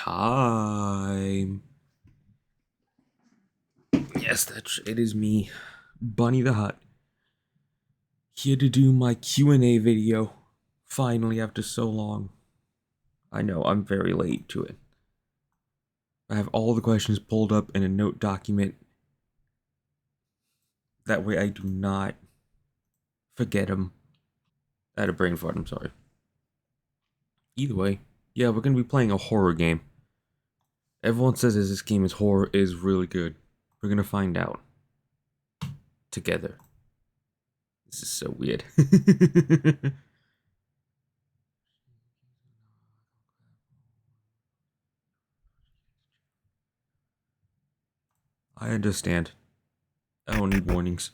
time. Yes, it is me, Bunny the Hut, here to do my Q&A video. Finally, after so long. I know, I'm very late to it. I have all the questions pulled up in a note document. That way I do not forget them. I had a brain fart, I'm sorry. Either way, yeah, we're going to be playing a horror game. Everyone says this game is really good. We're going to find out. Together. This is so weird. I understand. I don't need warnings.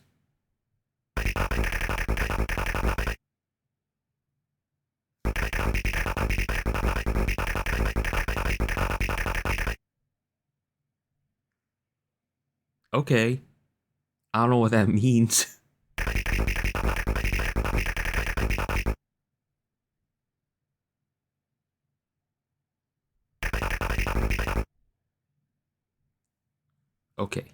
Okay. I don't know what that means. Okay.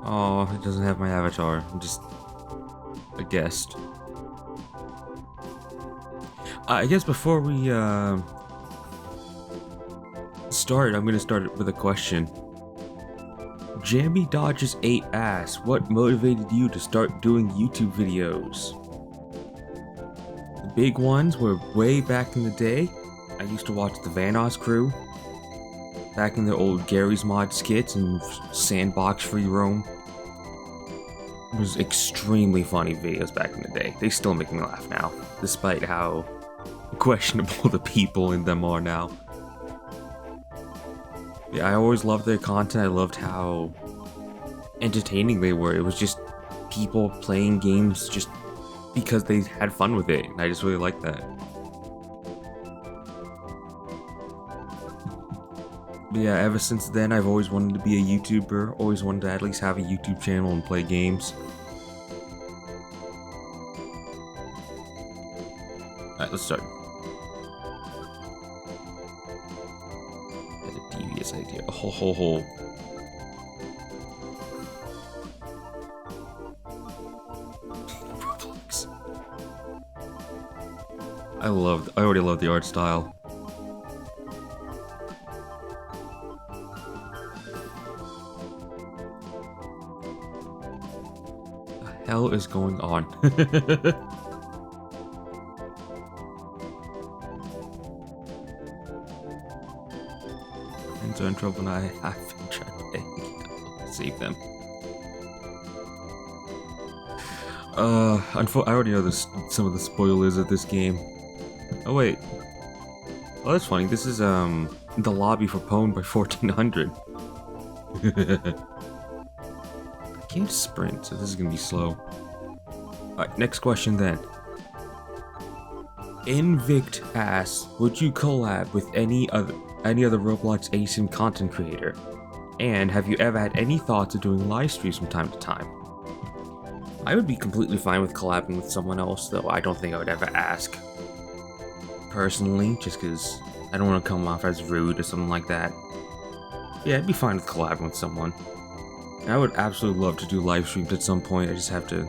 Oh, it doesn't have my avatar. I'm just a guest. I guess before we start, I'm gonna start with a question. Jammy Dodges 8 asks, what motivated you to start doing YouTube videos? The big ones were way back in the day. I used to watch the Vanoss crew. Back in the old Gary's Mod skits and Sandbox Free Roam. It was extremely funny videos back in the day. They still make me laugh now, despite how questionable the people in them are now. Yeah, I always loved their content. I loved how entertaining they were. It was just people playing games just because they had fun with it, and I just really liked that. But yeah, ever since then, I've always wanted to be a YouTuber, always wanted to at least have a YouTube channel and play games. Alright, let's start. I had a devious idea. Ho. Roblox. I already love the art style. The hell is going on? Friends are in trouble and I have been trying to save them. I already know some of the spoilers of this game. Oh wait. Oh, that's funny. This is the lobby for Pwn by 1400. I can't sprint, so this is gonna be slow. Alright, next question then. Invict asks, would you collab with any other Roblox ASIM content creator? And have you ever had any thoughts of doing live streams from time to time? I would be completely fine with collabing with someone else, though I don't think I would ever ask. Personally, just because I don't want to come off as rude or something like that. Yeah, I'd be fine with collabing with someone. And I would absolutely love to do live streams at some point. I just have to...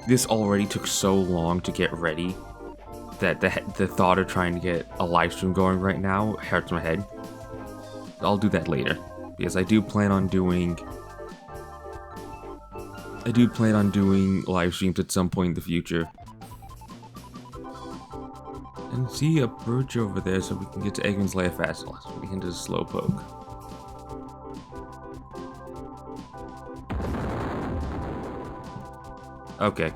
This already took so long to get ready that the thought of trying to get a live stream going right now hurts my head. I'll do that later, because I do plan on doing live streams at some point in the future. And see a bridge over there so we can get to Eggman's Lair fast. So we can just slowpoke. Okay.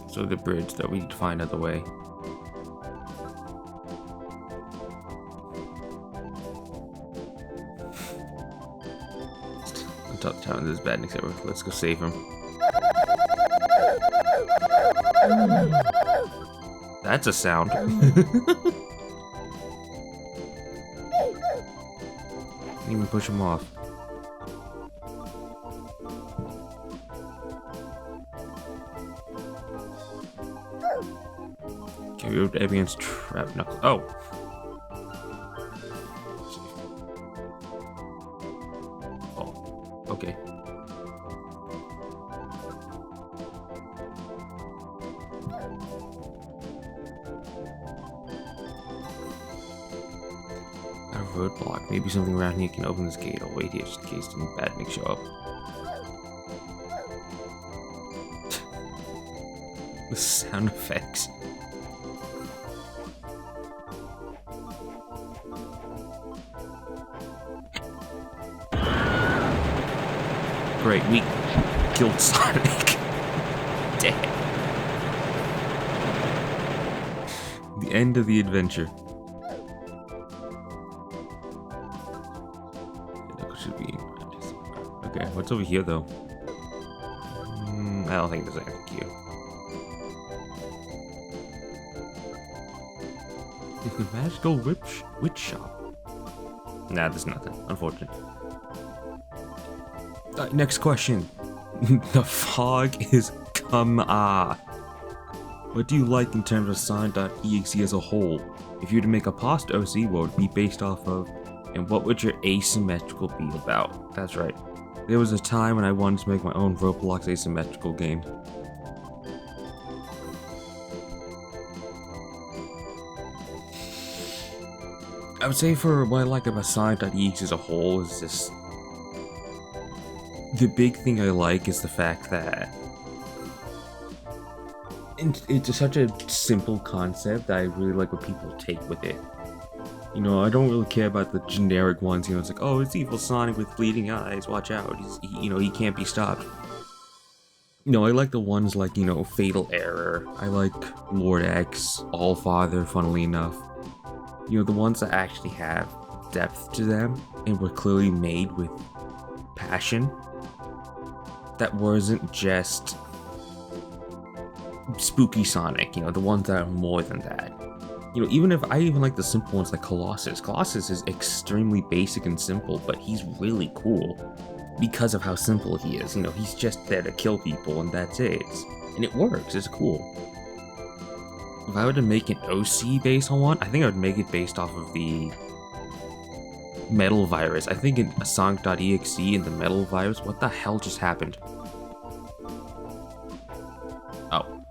So the bridge that we need to find out the way. I'm telling this is bad next ever. Let's go save him. That's a sound. Didn't even push him off. Maybe against Trap Knuckles. Oh! Oh, okay. Got a roadblock. Maybe something around here can open this gate. I'll wait here just in case any bad things show up. The sound effects. Great, we killed Sonic. Dead. The end of the adventure. Should be. Okay, what's over here though? I don't think there's anything here. The magical witch shop. Nah, there's nothing. Unfortunate. Next question. The fog is What do you like in terms of Sonic.EXE as a whole? If you were to make a post OC, what would it be based off of? And what would your asymmetrical be about? That's right. There was a time when I wanted to make my own Roblox asymmetrical game. I would say for what I like about Sonic.EXE as a whole is just... The big thing I like is the fact that it's just such a simple concept that I really like what people take with it. You know, I don't really care about the generic ones, you know, it's like, oh, it's evil Sonic with bleeding eyes, watch out, he can't be stopped. You know, I like the ones like, you know, Fatal Error, I like Lord.EXE, Allfather, funnily enough. You know, the ones that actually have depth to them, and were clearly made with passion. That wasn't just spooky Sonic, you know, the ones that are more than that. You know, even if I even like the simple ones like Colossus. Colossus is extremely basic and simple, but he's really cool because of how simple he is. You know, he's just there to kill people and that's it. And it works, it's cool. If I were to make an OC based on one, I think I would make it based off of the Metal Virus. I think in Sonic.EXE and the Metal Virus, what the hell just happened? Oh.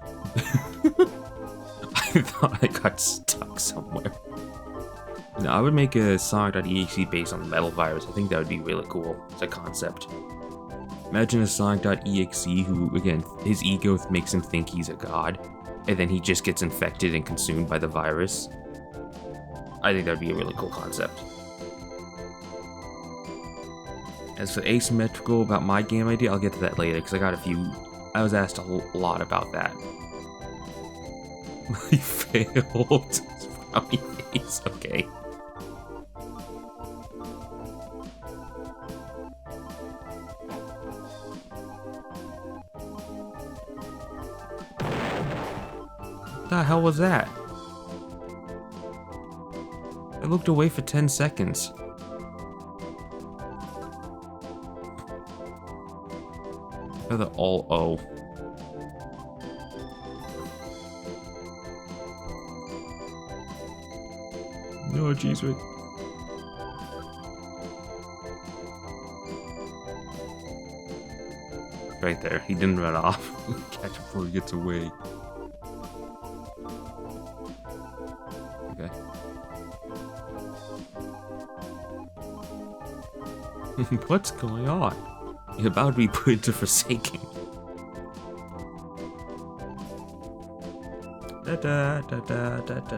I thought I got stuck somewhere. No, I would make a Sonic.EXE based on the Metal Virus. I think that would be really cool as a concept. Imagine a Sonic.EXE who, again, his ego makes him think he's a god, and then he just gets infected and consumed by the virus. I think that would be a really cool concept. As for asymmetrical about my game idea, I'll get to that later, because I was asked a lot about that. I failed. Frowny face, okay. What the hell was that? I looked away for 10 seconds. Oh, they're all O. No, jeez, wait. Right there, he didn't run off. Catch him before he gets away. Okay. What's going on? You're about to be put into Forsaken.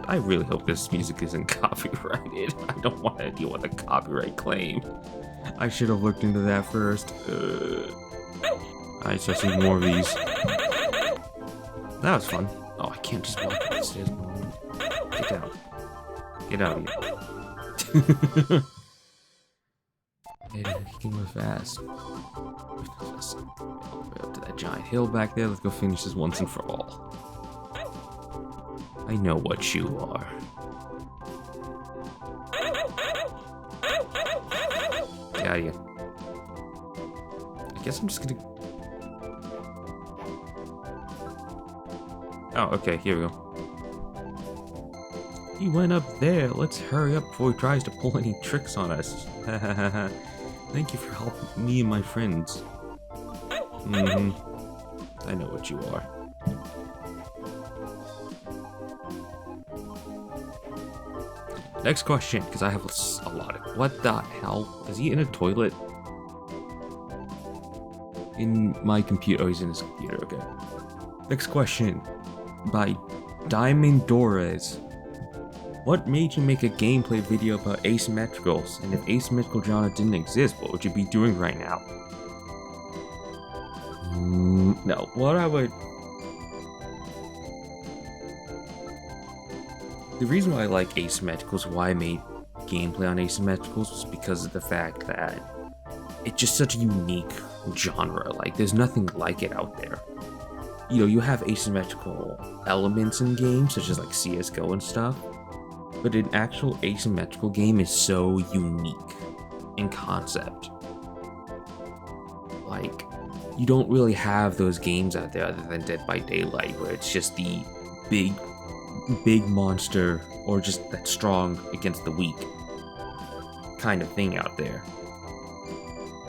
I really hope this music isn't copyrighted. I don't want to deal with a copyright claim. I should have looked into that first. I just see more of these. That was fun. Oh, I can't just walk up the stairs. Get down. Get out of here. He can move fast. Up to that giant hill back there. Let's go finish this once and for all. I know what you are. Get out of here. I guess I'm just gonna... Oh, okay, here we go. He went up there. Let's hurry up before he tries to pull any tricks on us. Thank you for helping me and my friends. I know what you are. Next question, because I have a lot of... What the hell? Is he in a toilet? In my computer. Oh, he's in his computer. Okay. Next question. By Diamond Dores. What made you make a gameplay video about asymmetricals? And if asymmetrical genre didn't exist, what would you be doing right now? No. What I would... The reason why I like asymmetricals, why I made gameplay on asymmetricals, was because of the fact that it's just such a unique genre. Like, there's nothing like it out there. You know, you have asymmetrical elements in games, such as like CSGO and stuff, but an actual asymmetrical game is so unique in concept. Like, you don't really have those games out there other than Dead by Daylight, where it's just the big monster, or just that strong against the weak kind of thing out there.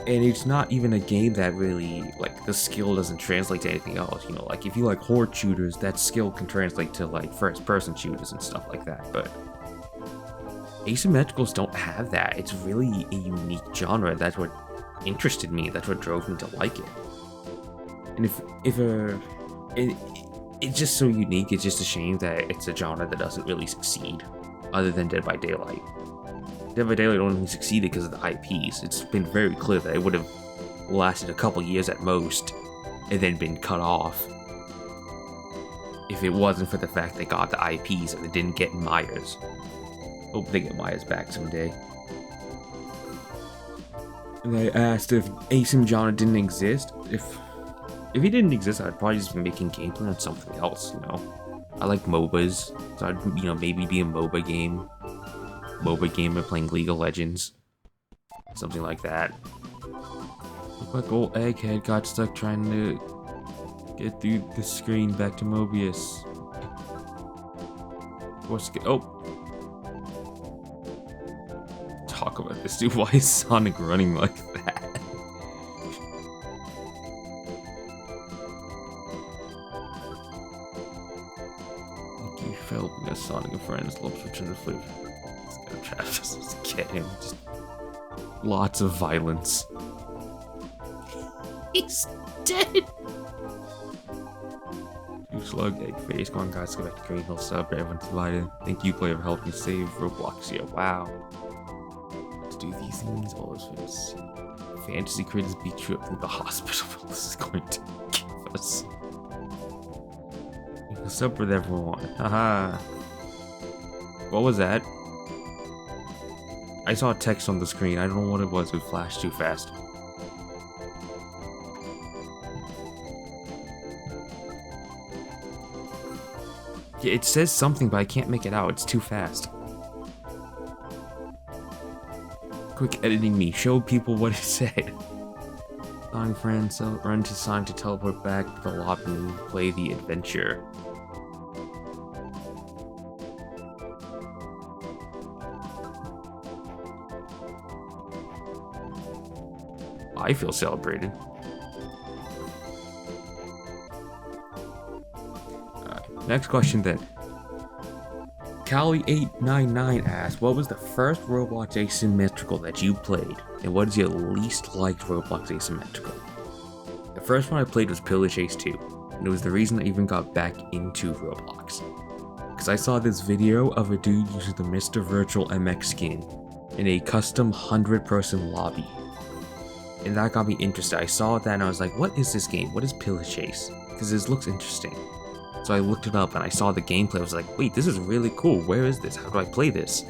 And it's not even a game that really, like, the skill doesn't translate to anything else, you know, like, if you like horde shooters, that skill can translate to, like, first-person shooters and stuff like that, but asymmetricals don't have that. It's really a unique genre. That's what interested me, that's what drove me to like it. And it's just so unique, it's just a shame that it's a genre that doesn't really succeed, other than Dead by Daylight. Dead by Daylight only succeeded because of the IPs. It's been very clear that it would have lasted a couple years at most, and then been cut off, if it wasn't for the fact they got the IPs and they didn't get Myers. Hope they get Myers back someday. And I asked if asym genre didn't exist. If he didn't exist, I'd probably just be making gameplay on something else, you know. I like MOBAs, so I'd, you know, maybe be a MOBA gamer playing League of Legends. Something like that. Look like old Egghead got stuck trying to get through the screen back to Mobius. Talk about this, dude. Why is Sonic running like that? Thank you for helping us, Sonic and Friends. Love return to flavor. Just get him. Just lots of violence. He's dead. Two slug egg face. Come on, guys, go back to Green Hill sub. Everyone's divided. Thank you, player, for helping me save Roblox here. Wow. Let's do these things. All those things. Fantasy creators beat you up through the hospital. This is going to give us. What's up with everyone? Haha. What was that? I saw text on the screen. I don't know what it was. It flashed too fast. Yeah, it says something, but I can't make it out. It's too fast. Quick editing me. Show people what it said. Sonic friends run to Sonic to teleport back to the lobby and play the adventure. I feel celebrated. Alright, next question then. Cali899 asks, what was the first Roblox asymmetrical that you played? And what is your least liked Roblox asymmetrical? The first one I played was Pillar Chase 2, and it was the reason I even got back into Roblox. Because I saw this video of a dude using the Mr. Virtual MX skin in a custom 100-person lobby. And that got me interested. I saw that and I was like, what is this game? What is Pillar Chase? Because this looks interesting. So I looked it up and I saw the gameplay. I was like, wait, this is really cool. Where is this? How do I play this?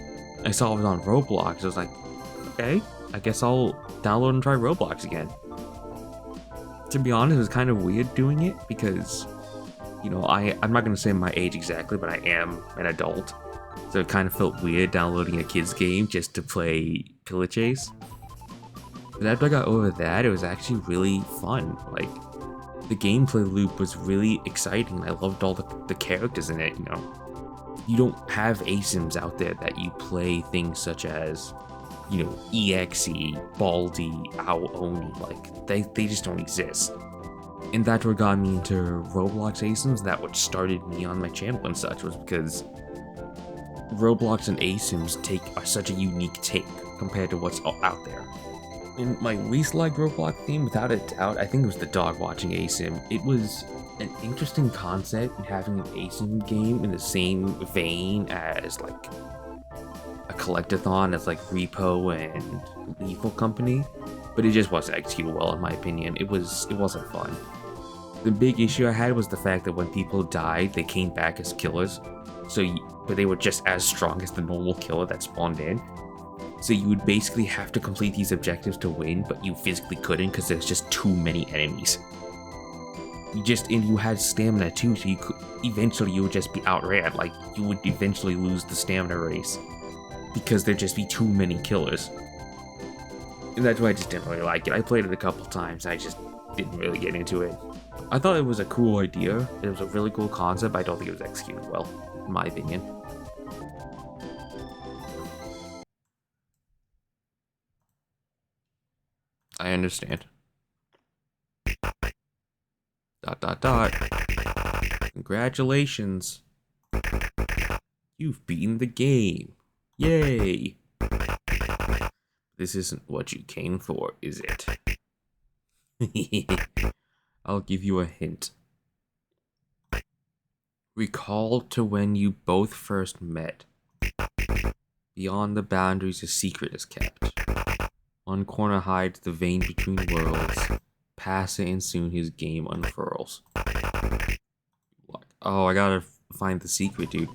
I saw it was on Roblox. I was like, okay, I guess I'll download and try Roblox again. To be honest, it was kind of weird doing it because, you know, I'm not going to say my age exactly, but I am an adult. So it kind of felt weird downloading a kid's game just to play Pillar Chase. But after I got over that, it was actually really fun. Like, the gameplay loop was really exciting. I loved all the characters in it, you know. you don't have ASIMs out there that you play things such as, you know, EXE, Baldi, Ao Oni. Like, they just don't exist. And that's what got me into Roblox ASIMs. That what started me on my channel and such, was because Roblox and ASIMs take such a unique take compared to what's out there. And my least liked Roblox theme, without a doubt, I think it was the dog watching ASIM. It was an interesting concept in having an ASIM game in the same vein as like a collectathon as like Repo and Lethal Company, but it just wasn't executed well in my opinion. It wasn't fun. The big issue I had was the fact that when people died, they came back as killers. But they were just as strong as the normal killer that spawned in. So you would basically have to complete these objectives to win, but you physically couldn't because there's just too many enemies. And you had stamina too, so eventually you would just be outran. Like, you would eventually lose the stamina race because there'd just be too many killers. And that's why I just didn't really like it. I played it a couple times, I just didn't really get into it. I thought it was a cool idea, it was a really cool concept, but I don't think it was executed well, in my opinion. I understand. ... Congratulations. You've beaten the game. Yay. This isn't what you came for, is it? I'll give you a hint. Recall to when you both first met. Beyond the boundaries, a secret is kept. One corner hides the vein between worlds. Pass it and soon his game unfurls. Oh, I gotta find the secret, dude.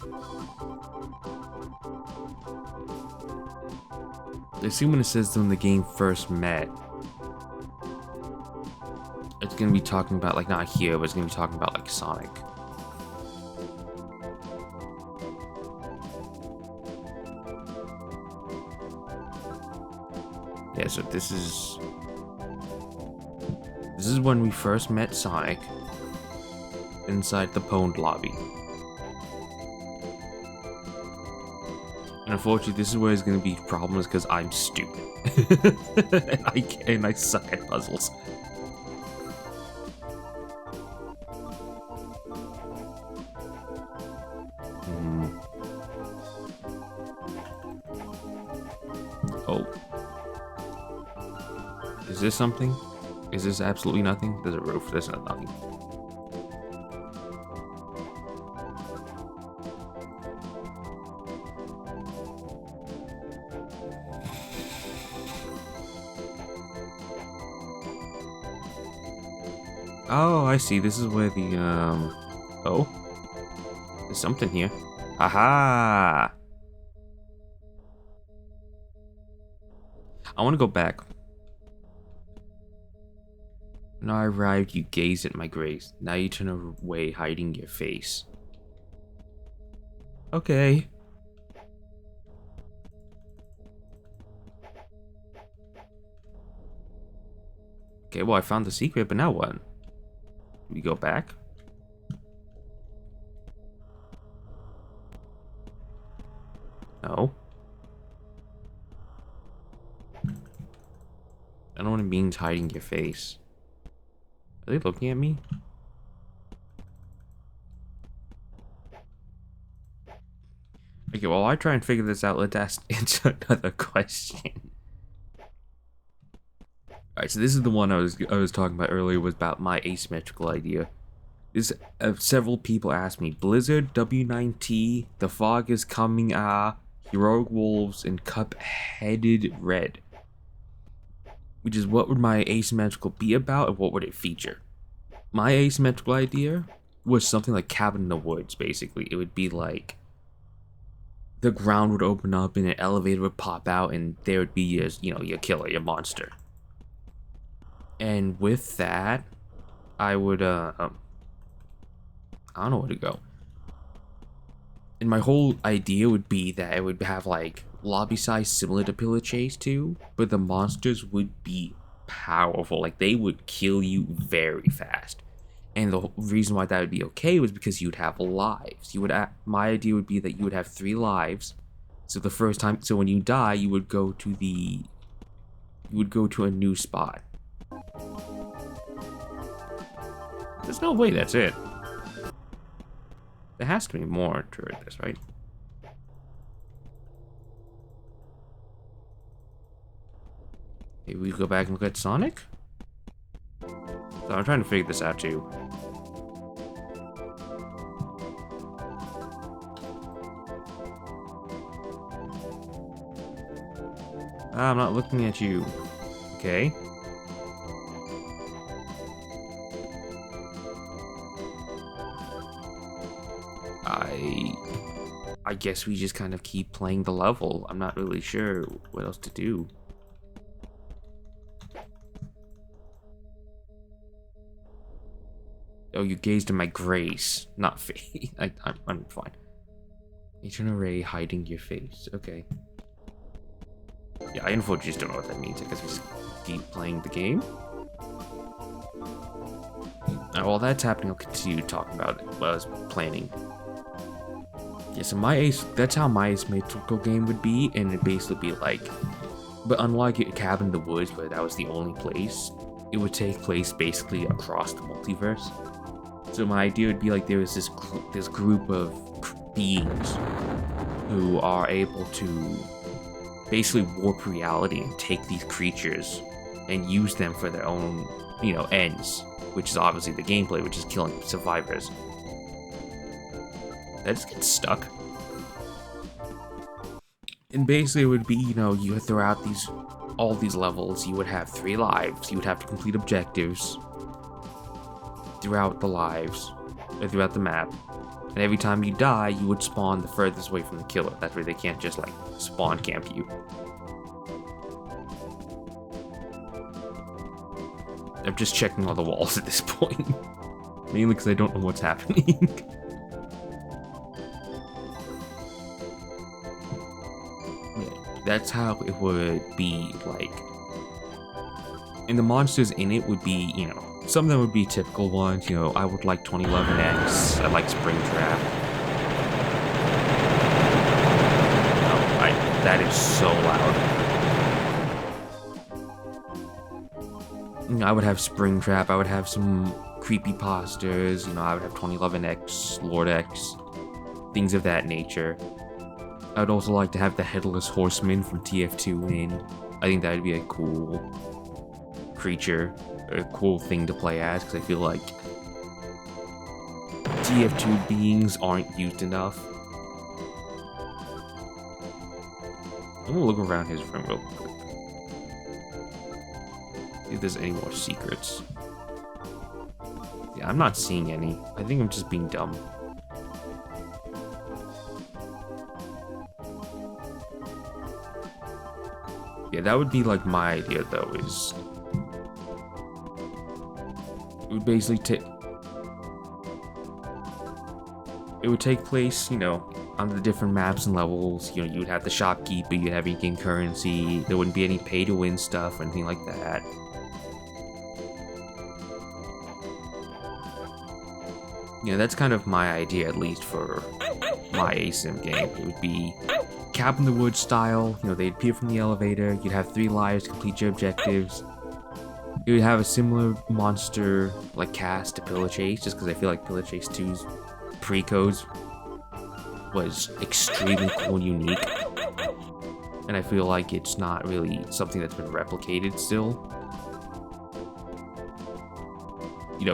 I assume when it says when the game first met, it's gonna be talking about, like, not here, but it's gonna be talking about, like, Sonic. Yeah, so this is when we first met Sonic inside the Pwned lobby. And unfortunately, this is where there's gonna be problems because I'm stupid. and I suck at puzzles. Oh. Is this something? Is this absolutely nothing? There's a roof. There's nothing. Oh, I see. This is where the, oh. There's something here. Aha! I want to go back. When I arrived, you gazed at my grace. Now you turn away, hiding your face. Okay. Okay, well, I found the secret, but now what? Do we go back? No. I don't know what it means, hiding your face. Are they looking at me? Okay, well, I try and figure this out. Let's answer another question. Alright, so this is the one I was talking about earlier, was about my asymmetrical idea. Several people asked me, Blizzard, W9T, The Fog is Coming, Heroic Wolves, and Cup-Headed Red. Which is, what would my asymmetrical be about, and what would it feature? My asymmetrical idea was something like Cabin in the Woods, basically. It would be like, the ground would open up and an elevator would pop out, and there would be your, your killer, your monster. And with that, I would, I don't know where to go. And my whole idea would be that it would have, like, lobby size similar to Pillar Chase 2, but the monsters would be powerful. Like, they would kill you very fast. And the reason why that would be okay was because you'd have lives. My idea would be that you would have 3 lives. So the first time, so when you die, you would go to a new spot. There's no way that's it. There has to be more to this, right? Maybe we go back and look at Sonic? So I'm trying to figure this out too. I'm not looking at you. Okay. I guess we just kind of keep playing the level. I'm not really sure what else to do. Oh, you gazed in my grace, not face. I'm fine. Eternal ray hiding your face. Okay. Yeah, I unfortunately just don't know what that means. I guess we just keep playing the game. While that's happening, I'll continue talking about what I was planning. Yeah, so that's how my asymmetrical game would be, and it'd basically be like, but unlike a cabin in the woods where that was the only place, it would take place basically across the multiverse. So my idea would be like there was this group of beings who are able to basically warp reality and take these creatures and use them for their own, ends, which is obviously the gameplay, which is killing survivors. That just gets stuck. And basically it would be, you throw out all these levels, you would have 3 lives, you would have to complete objectives throughout the lives, or throughout the map. And every time you die, you would spawn the furthest away from the killer. That's where they can't just, spawn camp you. I'm just checking all the walls at this point. Mainly because I don't know what's happening. That's how it would be, and the monsters in it would be, some of them would be typical ones, I would like 2011X, I like Springtrap. Oh, that is so loud. I would have Springtrap, I would have some creepypastas, I would have 2011X, Lord X, things of that nature. I would also like to have the Headless Horseman from TF2 in. I think that would be a cool creature, a cool thing to play as, because I feel like TF2 beings aren't used enough. I'm gonna look around his room real quick. See if there's any more secrets. Yeah, I'm not seeing any. I think I'm just being dumb. Yeah, that would be my idea though, is it would basically take place, on the different maps and levels. You would have the shopkeeper, you'd have in-game currency, there wouldn't be any pay-to-win stuff or anything like that. Yeah, that's kind of my idea, at least for my ASIM game. It would be Cabin in the Woods style, they'd appear from the elevator, you'd have 3 lives to complete your objectives. You would have a similar monster, cast to Pillar Chase, just because I feel like Pillar Chase 2's pre-codes was extremely cool and unique. And I feel like it's not really something that's been replicated still.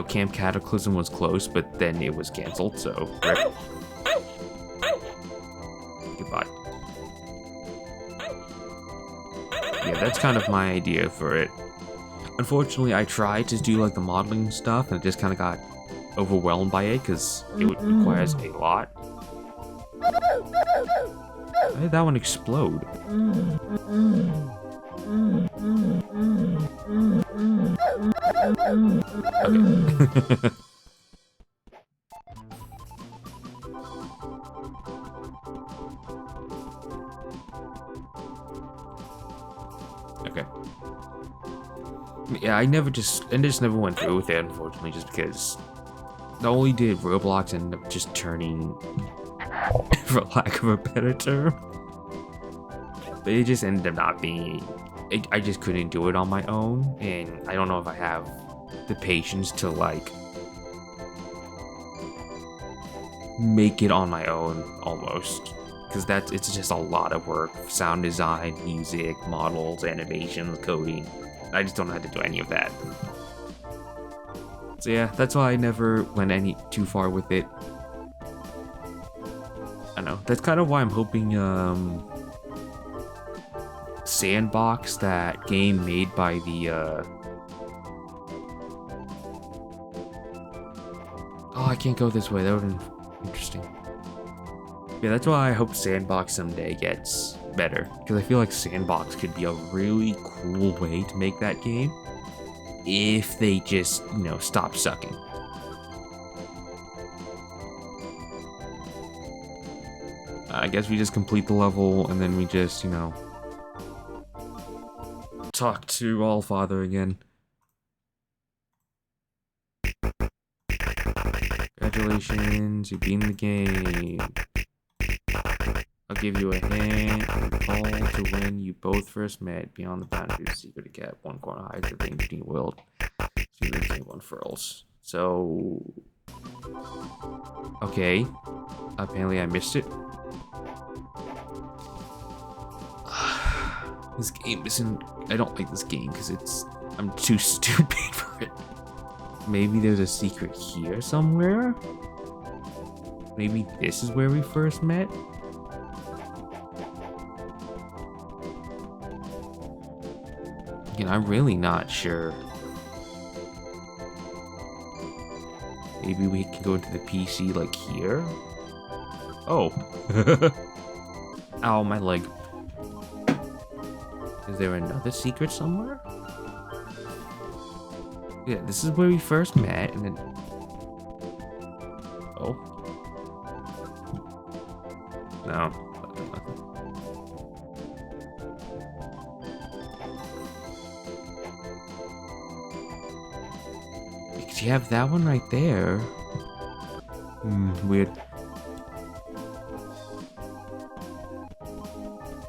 Camp Cataclysm was close, but then it was cancelled, so rip. Goodbye. Yeah, that's kind of my idea for it. Unfortunately, I tried to do the modeling stuff, and it just kind of got overwhelmed by it because it requires a lot. Why did that one explode? Okay. Okay. Yeah, I just never went through with it, unfortunately, just because Not only did Roblox end up just turning, for lack of a better term, but it just ended up not being. I just couldn't do it on my own, and I don't know if I have the patience to like make it on my own almost, because it's just a lot of work. Sound design, music, models, animations, coding. I just don't know how to do any of that. So yeah, that's why I never went any too far with it. I know, that's kind of why I'm hoping Sandbox, that game made by the oh, I can't go this way, that would have been interesting. Yeah, that's why I hope Sandbox someday gets better, because I feel like Sandbox could be a really cool way to make that game if they just, you know, stop sucking. I guess we just complete the level and then we just, you know, talk to Allfather again. Congratulations, you beat the game. I'll give you a hint. Recall to when you both first met. Beyond the boundaries of secret gap. One corner hides the thing between world. So the game unfurls. So okay. Apparently I missed it. This game isn't. I don't like this game because I'm too stupid for it. Maybe there's a secret here somewhere? Maybe this is where we first met? Again, I'm really not sure. Maybe we can go into the PC like here? Oh. Ow, my leg. Is there another secret somewhere? Yeah, this is where we first met, and then... Oh. No. Nothing. Because you have that one right there. Weird.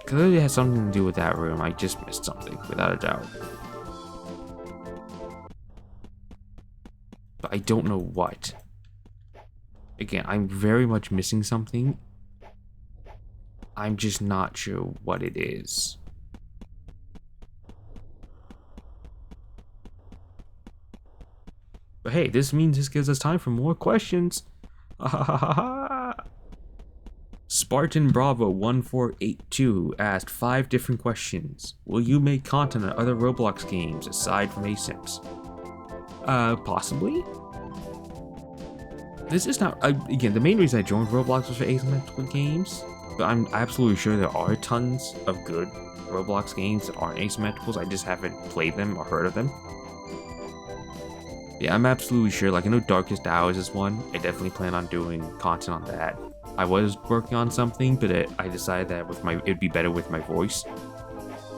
Clearly it has something to do with that room. I just missed something, without a doubt. But I don't know what. Again, I'm very much missing something. I'm just not sure what it is. But hey, this means this gives us time for more questions. Spartan Bravo 1482 asked 5 different questions. Will you make content on other Roblox games aside from Asims? Possibly. This is not, again, the main reason I joined Roblox was for asymmetrical games, but I'm absolutely sure there are tons of good Roblox games that aren't asymmetricals. I just haven't played them or heard of them. Yeah, I'm absolutely sure. Like, I know Darkest Hours is one. I definitely plan on doing content on that. I was working on something, but I decided that it'd be better with my voice,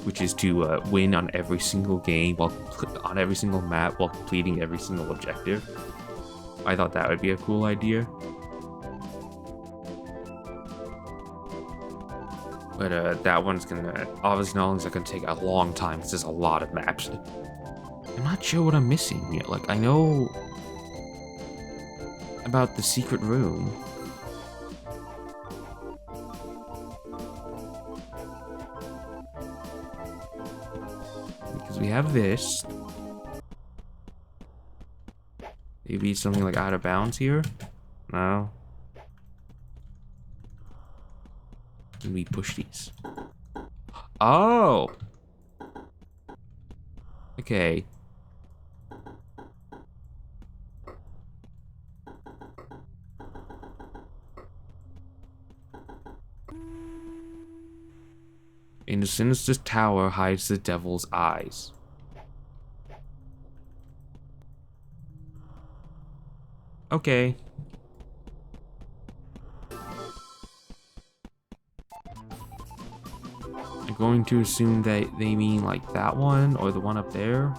which is to win on every single game on every single map while completing every single objective. I thought that would be a cool idea. But that one's gonna, obviously not only is it gonna take a long time, because there's a lot of maps. I'm not sure what I'm missing yet. Like, I know about the secret room. Because we have this. Maybe something like out of bounds here? No. Can we push these? Oh! Okay. In the sinister tower hides the devil's eyes. Okay. I'm going to assume that they mean like that one or the one up there.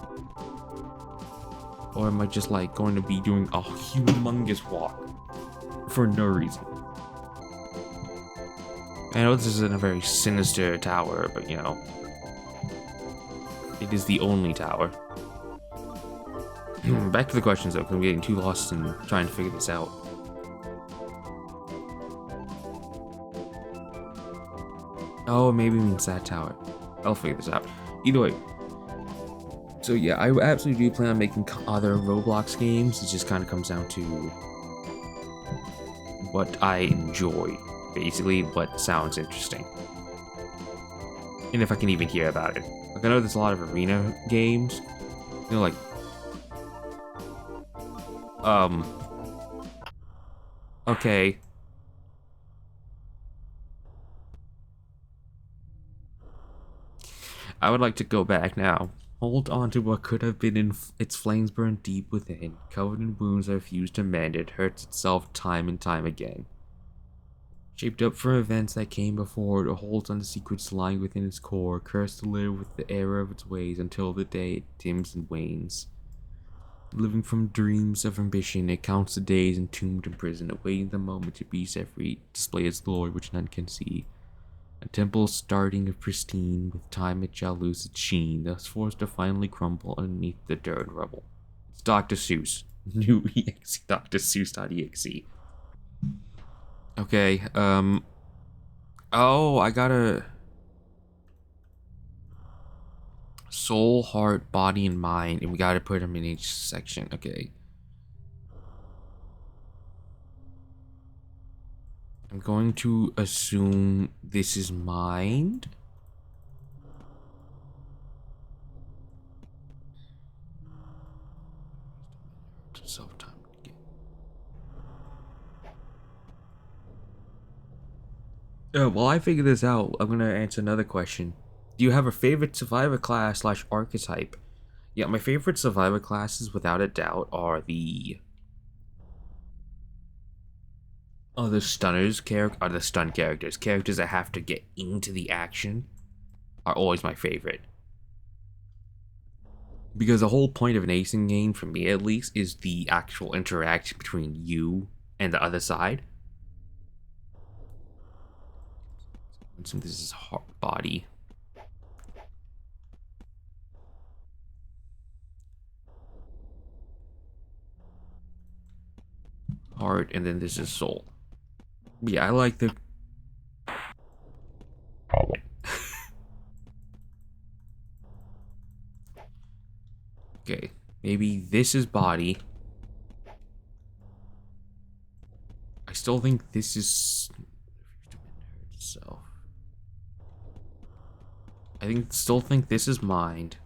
or am I just like going to be doing a humongous walk for no reason? I know this isn't a very sinister tower, but you know, it is the only tower. Back to the questions though, because I'm getting too lost in trying to figure this out. Oh, maybe it means that tower. I'll figure this out. Either way. So yeah, I absolutely do plan on making other Roblox games. It just kind of comes down to what I enjoy. Basically, what sounds interesting. And if I can even hear about it. Like, I know there's a lot of arena games. You know, like... Okay. I would like to go back now. Hold on to what could have been in its flames burned deep within, covered in wounds that refuse to mend. It hurts itself time and time again. Shaped up from events that came before, it holds on to secrets lying within its core, cursed to live with the error of its ways until the day it dims and wanes. Living from dreams of ambition, it counts the days entombed in prison, awaiting the moment to be set free, display its glory which none can see. A temple starting of pristine, with time it shall lose its sheen, thus forced to finally crumble underneath the dirt and rubble. It's Dr. Seuss. New EXE, Dr. Seuss.EXE. Okay, oh, I gotta... Soul, heart, body, and mind, and we gotta put them in each section, okay. I'm going to assume this is mind. Self-time again. While I figure this out, I'm gonna answer another question. Do you have a favorite survivor class / archetype? Yeah, my favorite survivor classes, without a doubt, are the stunners are the stun characters. Characters that have to get into the action are always my favorite. Because the whole point of an acing game, for me at least, is the actual interaction between you and the other side. So this is heart, body. Heart, and then this is soul. Yeah, I like the... Okay, maybe this is body. I still think this is... So, still think this is mind.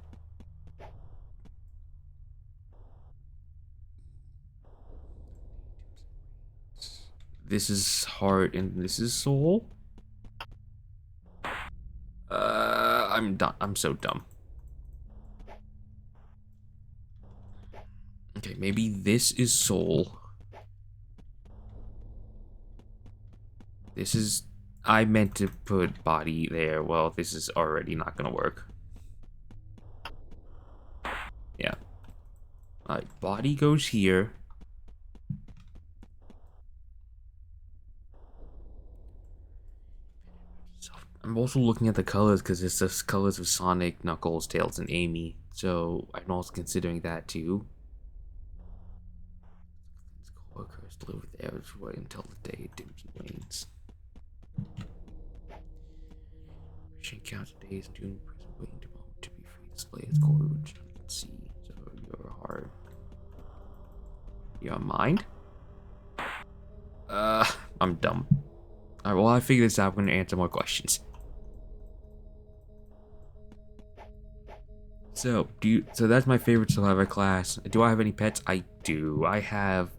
This is heart and this is soul. I'm done. I'm so dumb. Okay, maybe this is soul. This is... I meant to put body there. Well, this is already not gonna work. Yeah. Alright, body goes here. I'm also looking at the colors because it's the colors of Sonic, Knuckles, Tails, and Amy. So I'm also considering that too. Cursed to live with the average way until the day it dims and wanes. She counts days and doing prison waiting to moment to be free to display its core, which you can see. So your heart. Your mind? I'm dumb. Alright, well I figure this out, I'm gonna answer more questions. So, so that's my favorite survivor class. Do I have any pets? I do. I have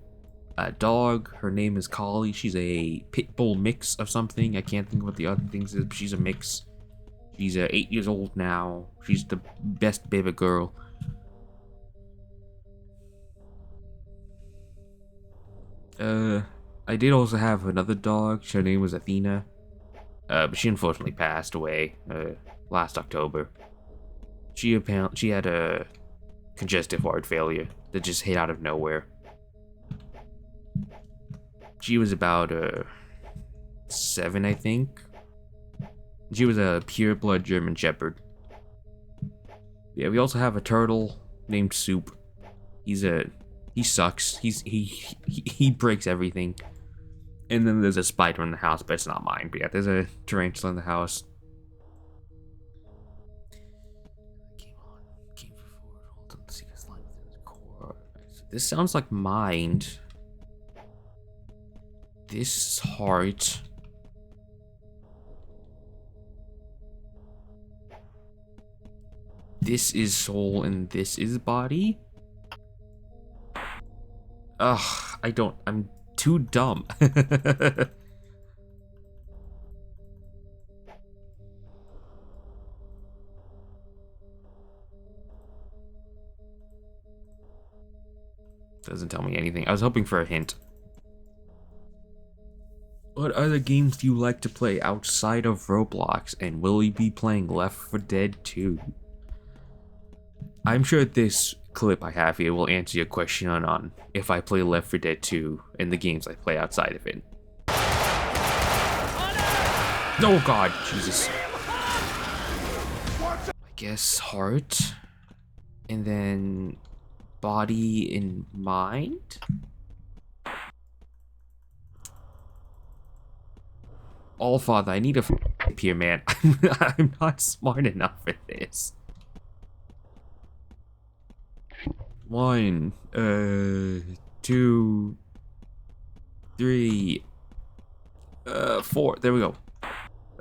a dog. Her name is Collie. She's a pit bull mix of something. I can't think of what the other things is, but she's a mix. She's 8 years old now. She's the best baby girl. I did also have another dog. Her name was Athena. But she unfortunately passed away last October. She had a congestive heart failure. that just hit out of nowhere. She was about 7, I think. She was a pure blood German Shepherd. Yeah, we also have a turtle named Soup. He sucks. He breaks everything. And then there's a spider in the house, but it's not mine. But yeah, there's a tarantula in the house. This sounds like mind. This is heart. This is soul and this is body? Ugh, I'm too dumb. Doesn't tell me anything. I was hoping for a hint. What other games do you like to play outside of Roblox, and will you be playing Left 4 Dead 2? I'm sure this clip I have here will answer your question on if I play Left 4 Dead 2 and the games I play outside of it. Oh god, Jesus. I guess heart, and then body and mind? Allfather, I need a f*** here, man. I'm not smart enough for this. 1, 2, 3, 4. There we go.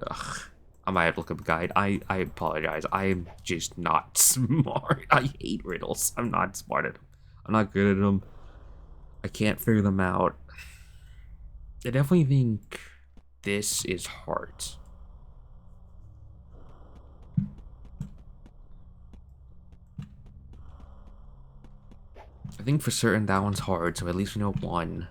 Ugh. I might have to look up a guide. I apologize. I am just not smart. I hate riddles. I'm not smart at them. I'm not good at them. I can't figure them out. I definitely think this is heart. I think for certain that one's hard, so at least we know one.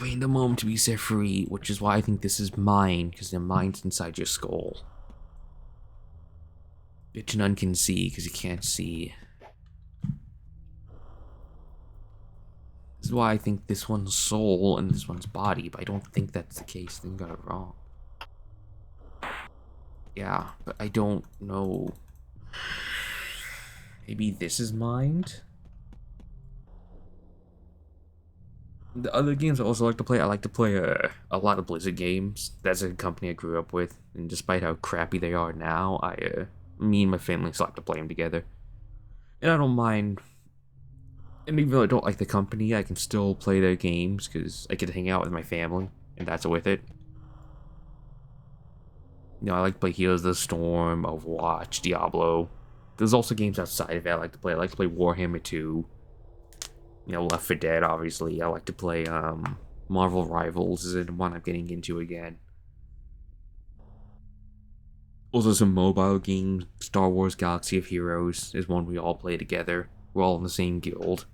Waiting the moment to be set free, which is why I think this is mine, because the mind's inside your skull. Which none can see, because you can't see. This is why I think this one's soul and this one's body, but I don't think that's the case. I think I got it wrong. Yeah, but I don't know. Maybe this is mind? The other games I also like to play, I like to play a lot of Blizzard games. That's a company I grew up with, and despite how crappy they are now, me and my family still like to play them together. And I don't mind. And even though I don't like the company, I can still play their games because I get to hang out with my family, and that's with it. You know, I like to play Heroes of the Storm, Overwatch, Diablo. There's also games outside of it I like to play. I like to play Warhammer 2. You know, Left 4 Dead, obviously. I like to play Marvel Rivals is one I'm getting into again. Also some mobile games. Star Wars Galaxy of Heroes is one we all play together. We're all in the same guild.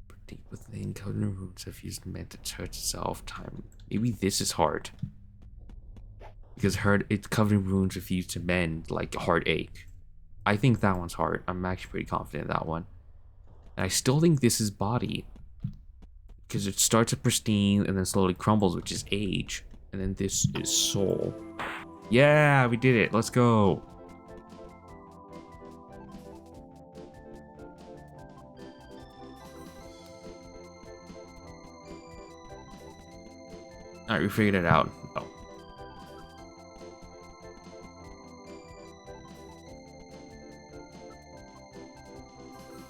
But deep within, Covenant Runes have used meant to church itself time. Maybe this is hard. Because it's Covenant Runes refuse to mend, like Heartache. I think that one's hard. I'm actually pretty confident in that one. And I still think this is body. Because it starts at pristine and then slowly crumbles, which is age. And then this is soul. Yeah, we did it. Let's go. Alright, we figured it out. Oh.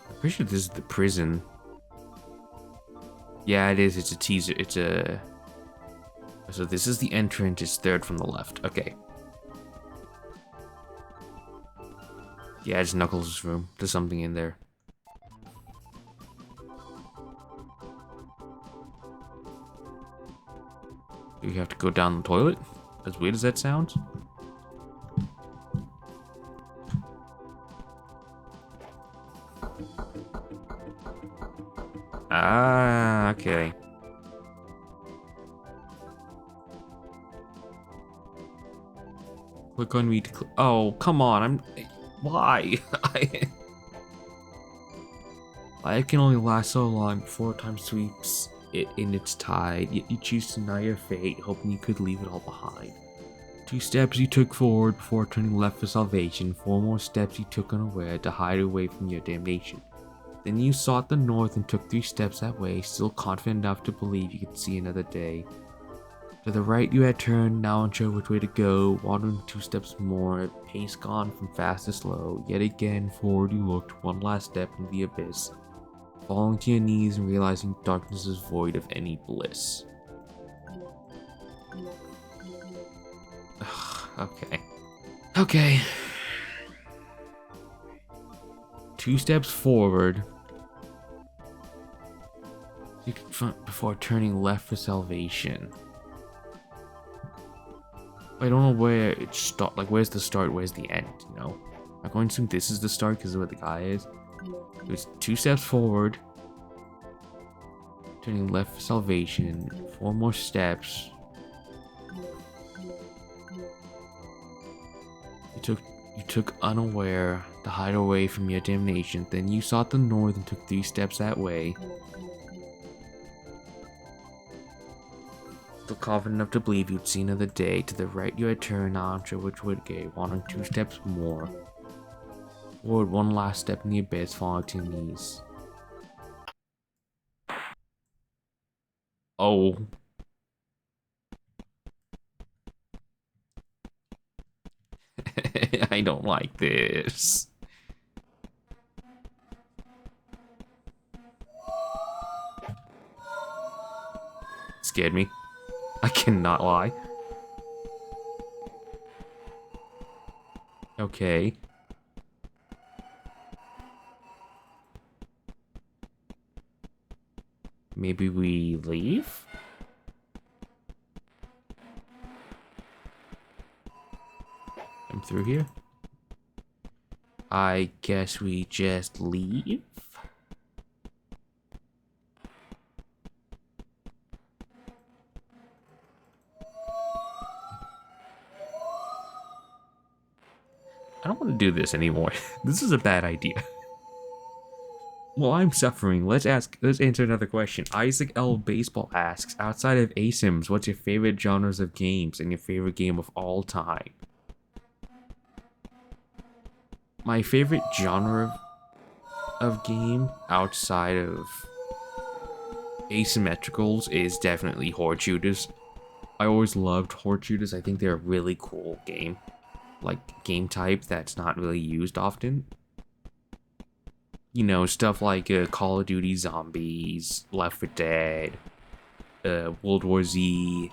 I'm pretty sure this is the prison. Yeah, it is. It's a teaser. So this is the entrance. It's third from the left. Okay. Yeah, it's Knuckles' room. There's something in there. Do you have to go down the toilet? As weird as that sounds. Ah, okay. Click on me to oh, come on, why? Life can only last so long before time sweeps it in its tide, yet you choose to deny your fate, hoping you could leave it all behind. 2 steps you took forward before turning left for salvation, 4 more steps you took unaware to hide away from your damnation. Then you sought the north and took 3 steps that way, still confident enough to believe you could see another day. To the right you had turned, now unsure which way to go, wandering 2 steps more, pace gone from fast to slow, yet again forward you looked, 1 last step into the abyss, falling to your knees and realizing darkness is void of any bliss. Okay. Okay. 2 steps forward before turning left for salvation. I don't know where it start. Like, where's the start? Where's the end? You know, I'm going to assume this is the start because of where the guy is. There's 2 steps forward, turning left for salvation. 4 more steps. You took unaware to hide away from your damnation. Then you sought the north and took 3 steps that way. Still confident enough to believe you'd see another day. To the right you had turned, not unsure which way to go, wandering 2 steps more. Forward 1 last step in the abyss, falling to your knees. Oh. I don't like this. Scared me. I cannot lie. Okay. Maybe we leave? I'm through here. I guess we just leave? I don't want to do this anymore. This is a bad idea. Well, I'm suffering. Let's answer another question. Isaac L. Baseball asks, outside of ASIMs, what's your favorite genres of games and your favorite game of all time? My favorite genre of game outside of asymmetricals is definitely horde shooters. I always loved horde shooters. I think they're a really cool game. Like, game type that's not really used often. You know, stuff like Call of Duty Zombies, Left 4 Dead, World War Z,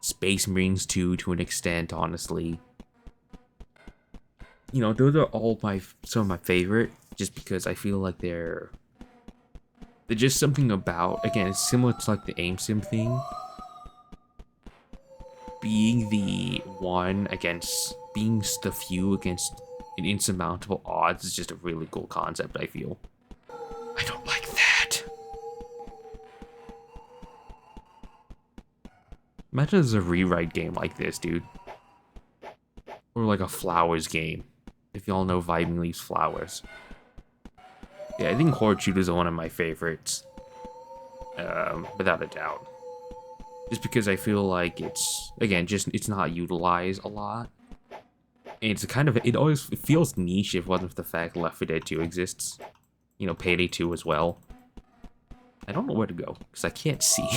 Space Marines 2 to an extent, honestly. You know, those are all some of my favorite, just because I feel like they're just something about, again, it's similar to like the aim sim thing. Being the few against an insurmountable odds is just a really cool concept, I feel. I don't like that. Imagine there's a rewrite game like this, dude. Or like a Flowers game. If y'all know Vibing Leaves Flowers. Yeah, I think horde shooters are one of my favorites. Without a doubt. Just because I feel like it's not utilized a lot. And it's it always feels niche if it wasn't for the fact Left 4 Dead 2 exists. You know, Payday 2 as well. I don't know where to go, because I can't see.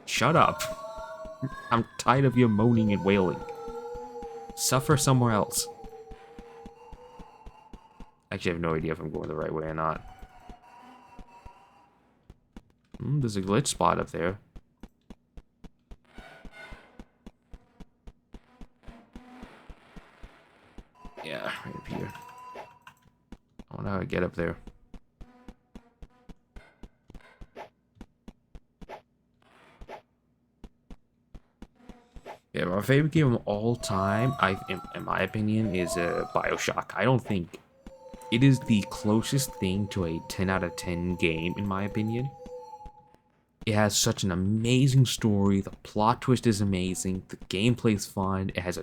Shut up. I'm tired of your moaning and wailing. Suffer somewhere else. Actually, I have no idea if I'm going the right way or not. There's a glitch spot up there. Yeah, right up here. I wonder how I get up there. Yeah, my favorite game of all time, in my opinion, is BioShock. I don't think it is the closest thing to a 10 out of 10 game, in my opinion. It has such an amazing story. The plot twist is amazing. The gameplay is fun. It has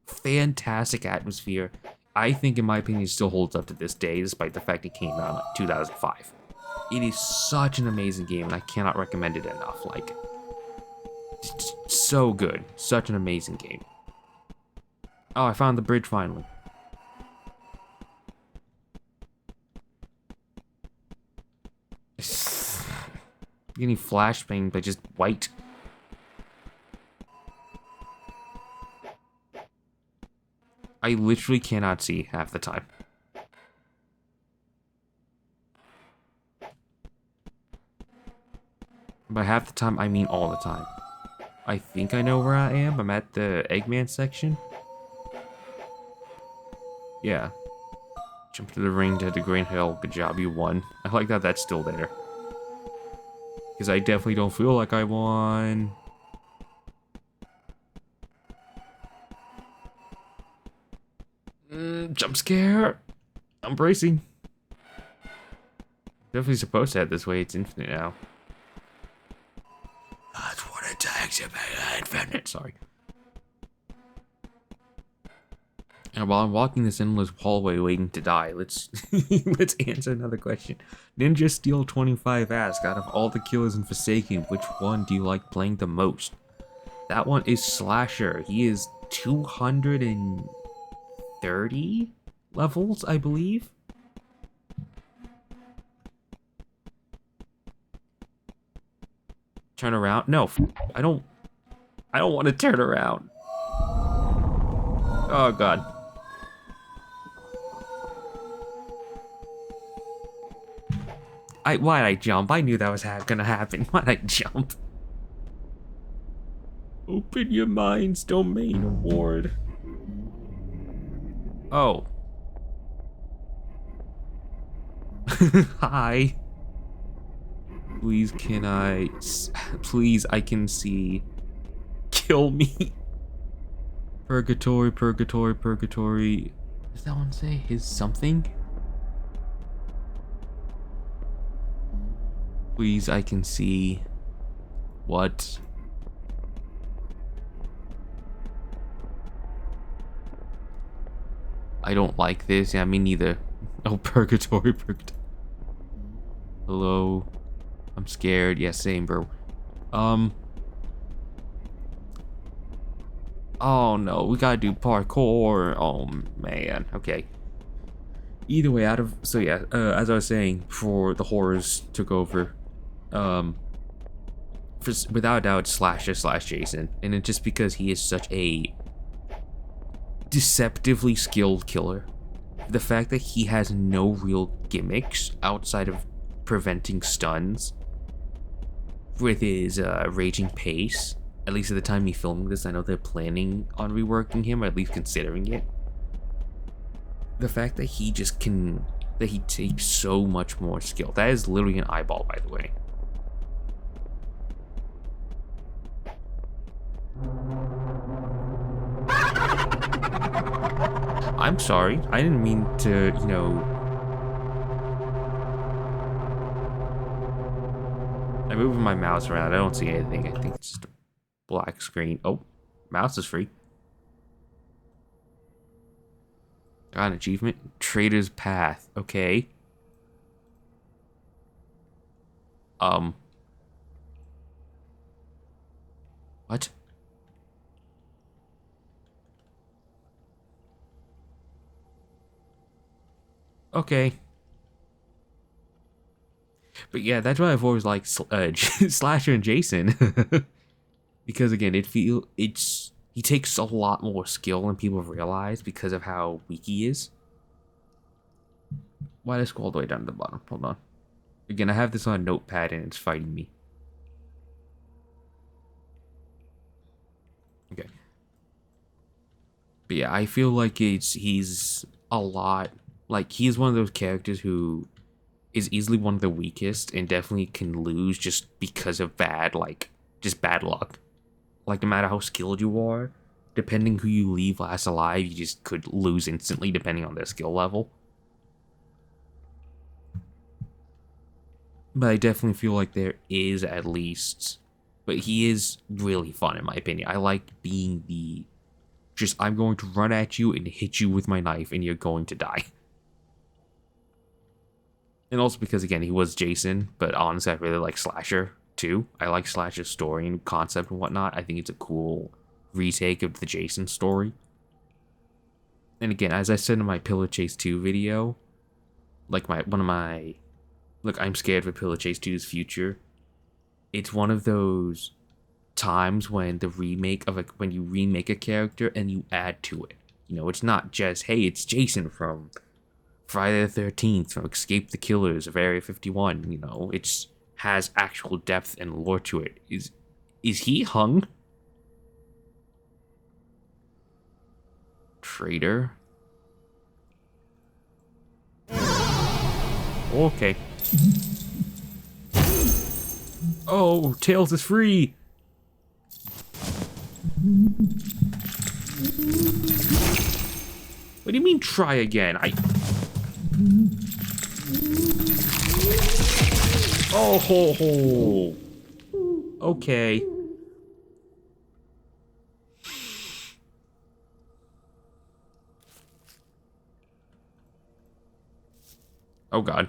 Fantastic atmosphere. I think, in my opinion, it still holds up to this day, despite the fact it came out in like 2005. It is such an amazing game, and I cannot recommend it enough. Like, it's so good. Such an amazing game. Oh, I found the bridge finally. Getting flashbang by just white. I literally cannot see half the time. By half the time, I mean all the time. I think I know where I am. I'm at the Eggman section. Yeah. Jump to the ring to the Green Hill. Good job, you won. I like that that's still there. Because I definitely don't feel like I won. Jump scare. I'm bracing. Definitely supposed to head this way. It's infinite now. That's what it takes to be infinite. Sorry. And while I'm walking this endless hallway waiting to die, let's let's answer another question. Ninja Steel 25 asks, out of all the killers in Forsaken, which one do you like playing the most? That one is Slasher. He is 230 levels, I believe. Turn around? No, I don't want to turn around. Oh god. Why'd I jump? I knew that was gonna happen. Why'd I jump? Open your mind's domain award. Oh. Hi. Please please, I can see. Kill me. Purgatory, purgatory, purgatory. Does that one say his something? Please, I can see. What? I don't like this. Yeah, me neither. Oh, purgatory, purgatory. Hello. I'm scared. Yeah, same, bro. Oh no, we gotta do parkour. Oh man. Okay. Either way, as I was saying, before the horrors took over, without a doubt, Slasher/Jason, and it's just because he is such a deceptively skilled killer. The fact that he has no real gimmicks outside of preventing stuns with his raging pace, at least at the time he's filming this. I know they're planning on reworking him, or at least considering it. The fact that he takes so much more skill. That is literally an eyeball, by the way. I'm sorry. I didn't mean to, I'm moving my mouse around. I don't see anything. I think it's just a black screen. Oh, mouse is free. Got an achievement. Trader's Path. Okay. What? Okay. But yeah, that's why I've always liked Slasher and Jason. Because again, he takes a lot more skill than people realize because of how weak he is. Why did I scroll all the way down to the bottom? Hold on. Again, I have this on a notepad and it's fighting me. Okay. But yeah, I feel like he's a lot, like he's one of those characters who is easily one of the weakest and definitely can lose just because of bad luck. Like, no matter how skilled you are, depending who you leave last alive, you just could lose instantly depending on their skill level. But I definitely feel like there is at least... But he is really fun, in my opinion. I like being the Just, I'm going to run at you and hit you with my knife, and you're going to die. And also because, again, he was Jason, but honestly, I really like Slasher, too. I like Slasher's story and concept and whatnot. I think it's a cool retake of the Jason story. And again, as I said in my Pillow Chase 2 video, like look, I'm scared for Pillow Chase 2's future. It's one of those times when when you remake a character and you add to it. You know, it's not just, hey, it's Jason from Friday the 13th, from Escape the Killers of Area 51, you know, it has actual depth and lore to it. Is he hung? Traitor? Okay. Oh, Tails is free! What do you mean, try again? Oh, ho, ho. Okay. Oh, God.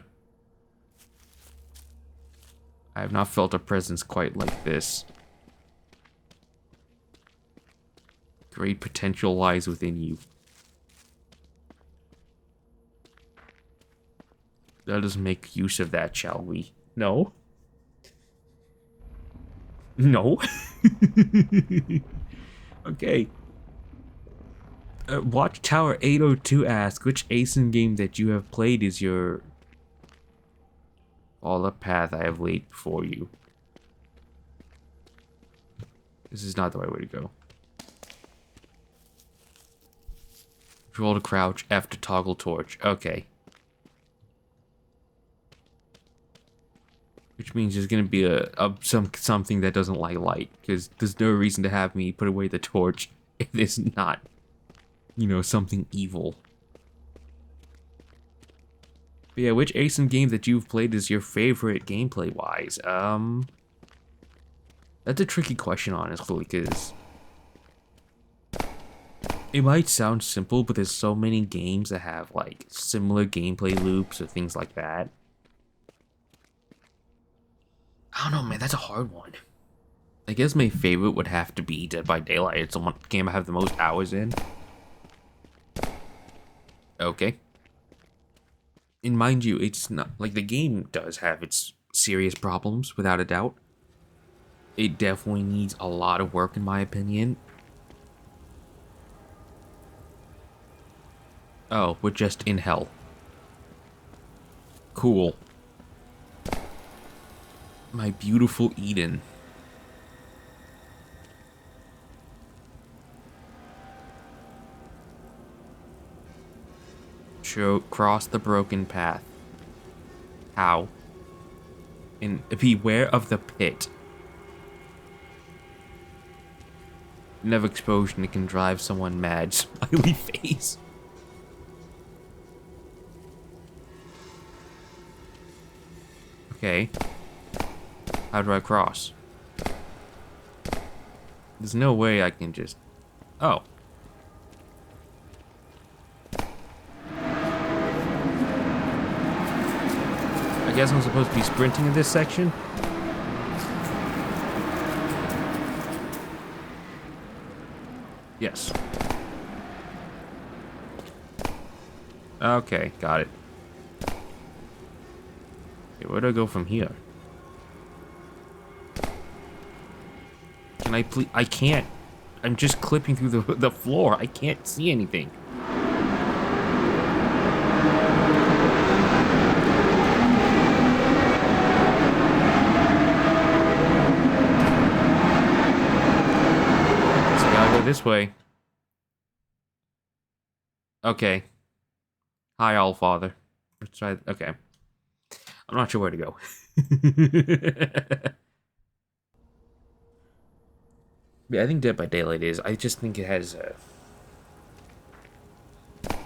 I have not felt a presence quite like this. Great potential lies within you. Let us make use of that, shall we? No? No? Okay. Watchtower 802 asks, which ASIN game that you have played is your... all the path I have laid before you. This is not the right way to go. Control to crouch, F to toggle torch. Okay. Which means there's gonna be something that doesn't like light, because there's no reason to have me put away the torch if it's not, you know, something evil. But yeah, which ASIN game that you've played is your favorite gameplay-wise? That's a tricky question, honestly, because it might sound simple, but there's so many games that have, like, similar gameplay loops or things like that. I don't know, man, that's a hard one. I guess my favorite would have to be Dead by Daylight. It's the one game I have the most hours in. Okay. And mind you, it's not, like, the game does have its serious problems, without a doubt. It definitely needs a lot of work, in my opinion. Oh, we're just in hell. Cool. My beautiful Eden. Cross the broken path. How? And beware of the pit. Never explosion that can drive someone mad. Smiley face. Okay. How do I cross? There's no way I can just... Oh. I guess I'm supposed to be sprinting in this section? Yes. Okay, got it. Okay, where do I go from here? Can I please? I can't. I'm just clipping through the floor. I can't see anything. So I gotta go this way. Okay. Hi, Allfather. Let's try. Okay. I'm not sure where to go. Yeah, I think Dead by Daylight is. I just think it has a...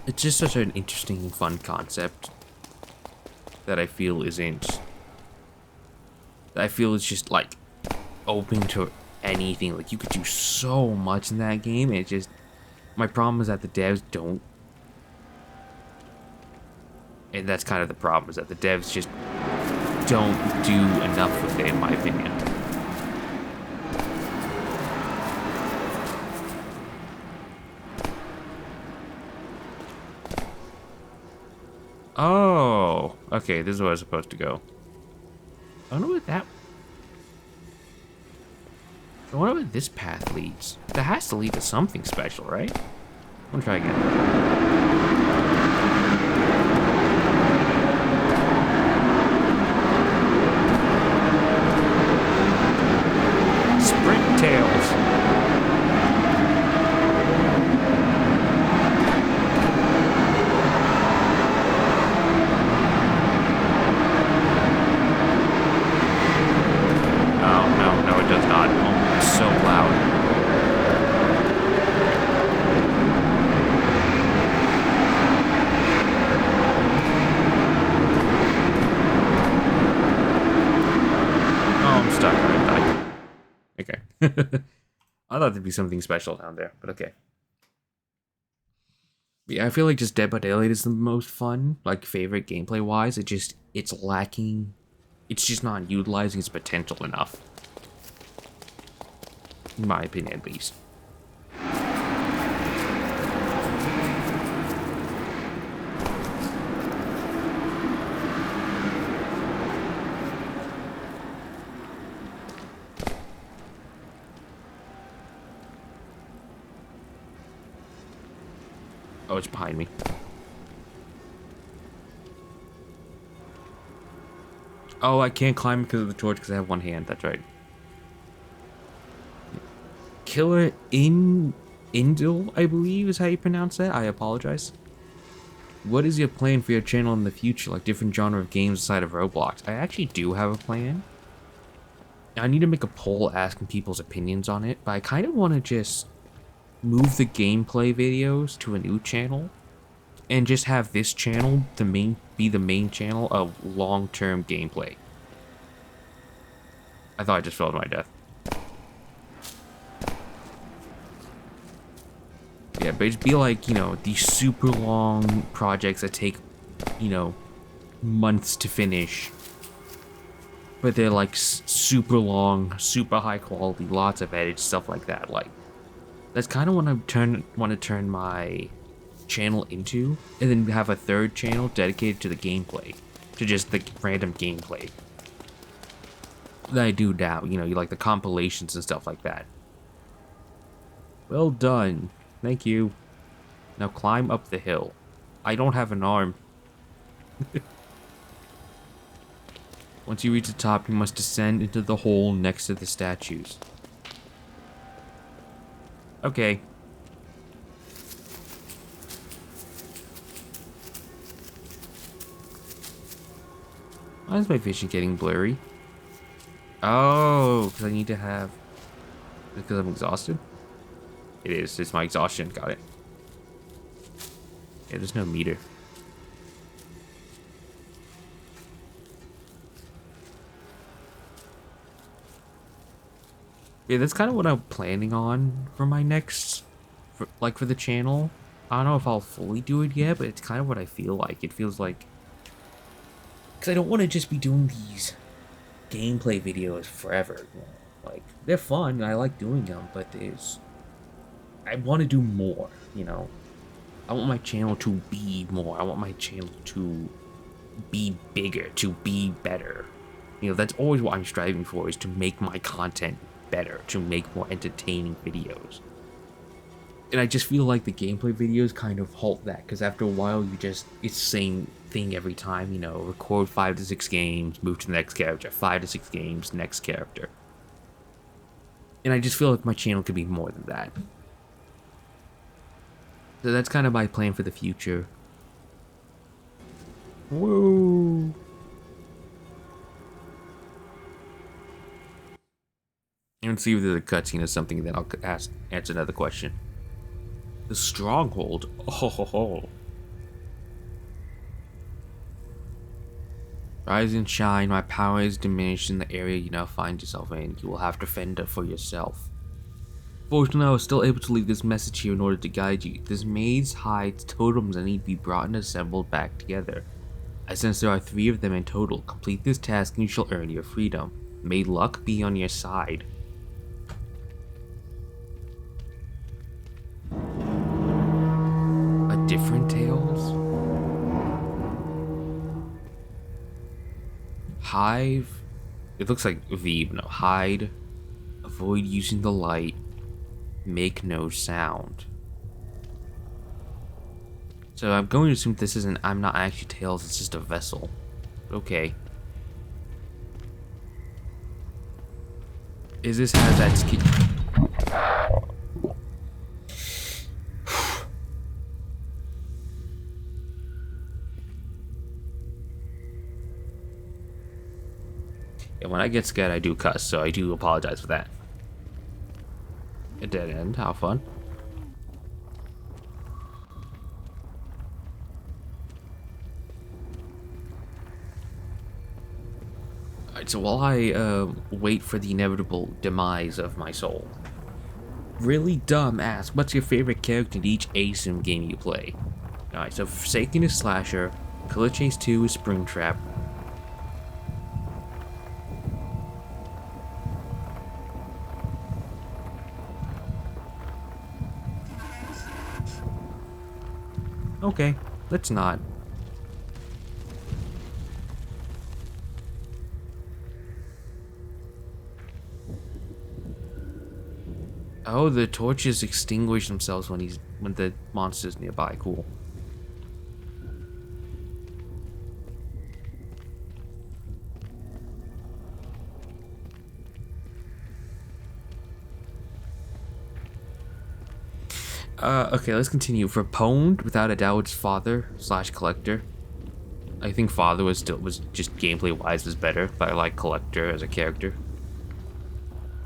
It's just such an interesting and fun concept that I feel isn't... I feel it's just, like, open to anything. Like, you could do so much in that game, and it just My problem is that the devs don't, and that's kind of the problem, is that the devs just don't do enough with it, in my opinion. Oh, okay, this is where I was supposed to go. I wonder what that... I wonder where this path leads. That has to lead to something special, right? I'm gonna try again. I thought there'd be something special down there, but okay. Yeah, I feel like just Dead by Daylight is the most fun, like favorite gameplay wise. It's lacking, it's just not utilizing its potential enough. In my opinion, at least. Oh, it's behind me. Oh, I can't climb because of the torch because I have one hand. That's right. Killer Indil, I believe is how you pronounce that. I apologize. What is your plan for your channel in the future? Like different genre of games aside of Roblox? I actually do have a plan. I need to make a poll asking people's opinions on it, but I kind of want to just move the gameplay videos to a new channel and just have this channel be the main channel of long-term gameplay. I thought I just fell to my death. Yeah, but it'd be like, you know, these super long projects that take, you know, months to finish. But they're like super long, super high quality, lots of edits, stuff like that. Like, that's kind of what I want to turn my channel into, and then have a third channel dedicated to the gameplay, to just the random gameplay that I do now. You know, you like the compilations and stuff like that. Well done. Thank you. Now climb up the hill. I don't have an arm. Once you reach the top, you must descend into the hole next to the statues. Okay. Why is my vision getting blurry? Oh, because I need to have... Because I'm exhausted? It is. It's my exhaustion. Got it. Yeah, there's no meter. Yeah, that's kind of what I'm planning on for my next... for the channel. I don't know if I'll fully do it yet, but it's kind of what I feel like. It feels like... Because I don't want to just be doing these gameplay videos forever. You know? Like, they're fun. I like doing them, but I want to do more, you know? I want my channel to be more. I want my channel to be bigger, to be better. You know, that's always what I'm striving for, is to make my content better, to make more entertaining videos. And I just feel like the gameplay videos kind of halt that, because after a while it's the same thing every time, you know, record 5 to 6 games, move to the next character, 5 to 6 games, next character. And I just feel like my channel could be more than that. So that's kind of my plan for the future. Whoa! And see if there's a cutscene or something, then I'll answer another question. The stronghold. Oh ho ho. Rise and shine, my power is diminished in the area you now find yourself in. You will have to fend it for yourself. Fortunately, I was still able to leave this message here in order to guide you. This maze hides totems that need to be brought and assembled back together. Since there are 3 of them in total, complete this task and you shall earn your freedom. May luck be on your side. A different Tales? Hive? It looks like Veeb, no. Hide. Avoid using the light. Make no sound. So I'm going to assume this isn't, I'm not actually Tails, it's just a vessel. Okay. Is this Hazard's key? Yeah, when I get scared, I do cuss, so I do apologize for that. A dead end, how fun. Alright, so while I wait for the inevitable demise of my soul. Really dumb ask, what's your favorite character in each ASIM game you play? Alright, so Forsaken is Slasher, Killer Chase 2 is Springtrap. Okay, let's not. Oh, the torches extinguish themselves when the monster's nearby. Cool. Okay, let's continue. For Pwned, without a doubt, it's Father / Collector. I think Father was just gameplay wise was better, but I like Collector as a character.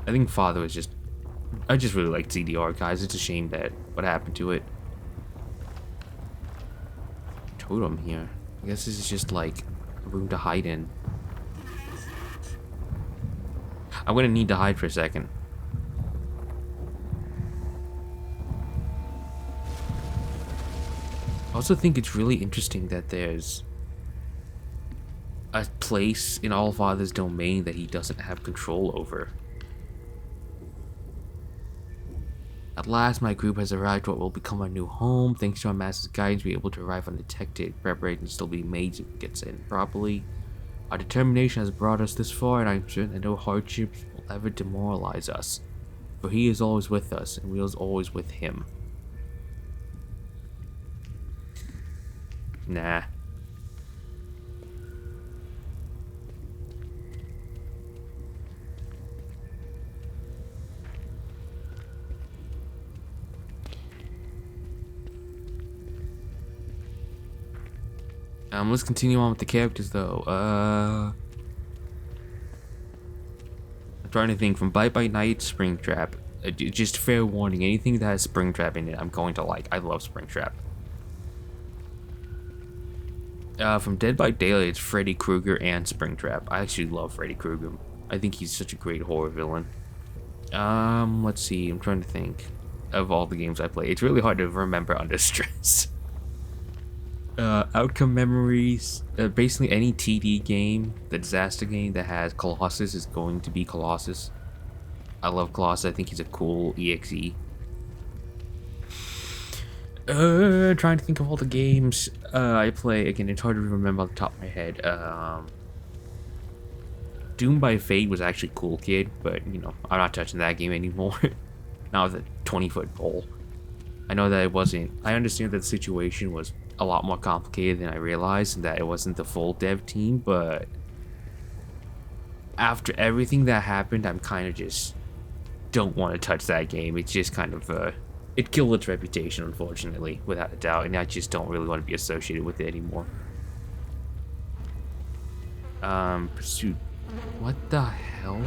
I think Father was just, I just really like CDR, guys. It's a shame that what happened to it. Totem here. I guess this is just like a room to hide in. I'm gonna need to hide for a second. I also think it's really interesting that there's a place in Allfather's domain that he doesn't have control over. At last, my group has arrived at what will become our new home. Thanks to our master's guidance, we're able to arrive undetected. Preparations still be made so it gets in properly. Our determination has brought us this far, and I'm certain that no hardships will ever demoralize us. For he is always with us, and we are always with him. Nah. Let's continue on with the characters though. I'm trying to think from Bite by Night, Springtrap. Just fair warning, anything that has Springtrap in it, I'm going to like. I love Springtrap. From Dead by Daylight, it's Freddy Krueger and Springtrap. I actually love Freddy Krueger. I think he's such a great horror villain. Let's see. I'm trying to think of all the games I play. It's really hard to remember under stress. Outcome memories. Basically, any TD game, the disaster game that has Colossus is going to be Colossus. I love Colossus. I think he's a cool EXE. Trying to think of all the games I play. Again, it's hard to remember off the top of my head. Doom by Fate was actually cool, kid, but you know, I'm not touching that game anymore. Not with a 20-foot pole. I know that it wasn't. I understand that the situation was a lot more complicated than I realized, and that it wasn't the full dev team, but after everything that happened, I'm kind of just don't want to touch that game. It's just kind of it killed its reputation, unfortunately, without a doubt, and I just don't really want to be associated with it anymore. Pursuit. What the hell?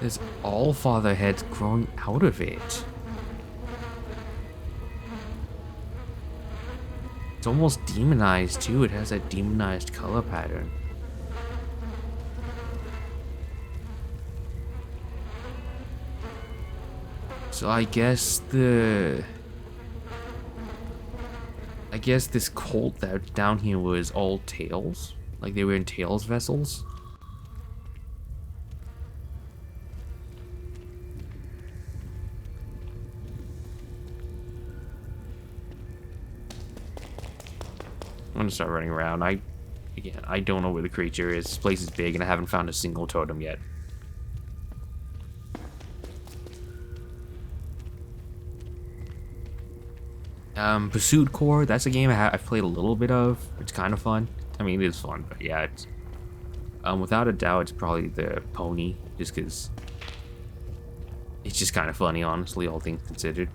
There's Allfather heads growing out of it. It's almost demonized too. It has that demonized color pattern. So I guess this cult that down here was all Tails? Like they were in Tails vessels? I'm gonna start running around. Again, I don't know where the creature is. This place is big and I haven't found a single totem yet. Pursuit Core, that's a game I've played a little bit of. It's kind of fun. I mean, it is fun, but yeah, it's... without a doubt, it's probably the pony, just because... It's just kind of funny, honestly, all things considered.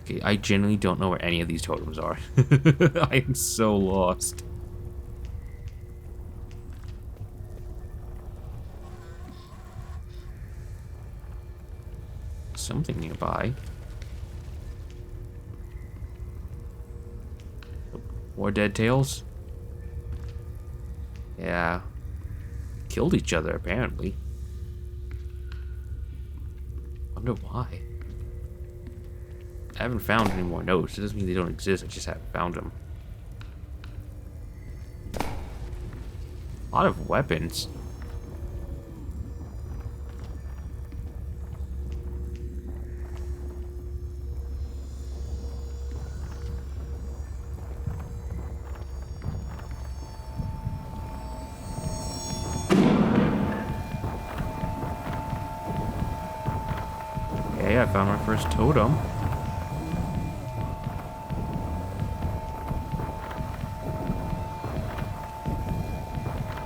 Okay, I genuinely don't know where any of these totems are. I am so lost. Something nearby. More dead tails? Yeah. Killed each other, apparently. Wonder why. I haven't found any more notes. It doesn't mean they don't exist, I just haven't found them. A lot of weapons. Okay, I found my first totem.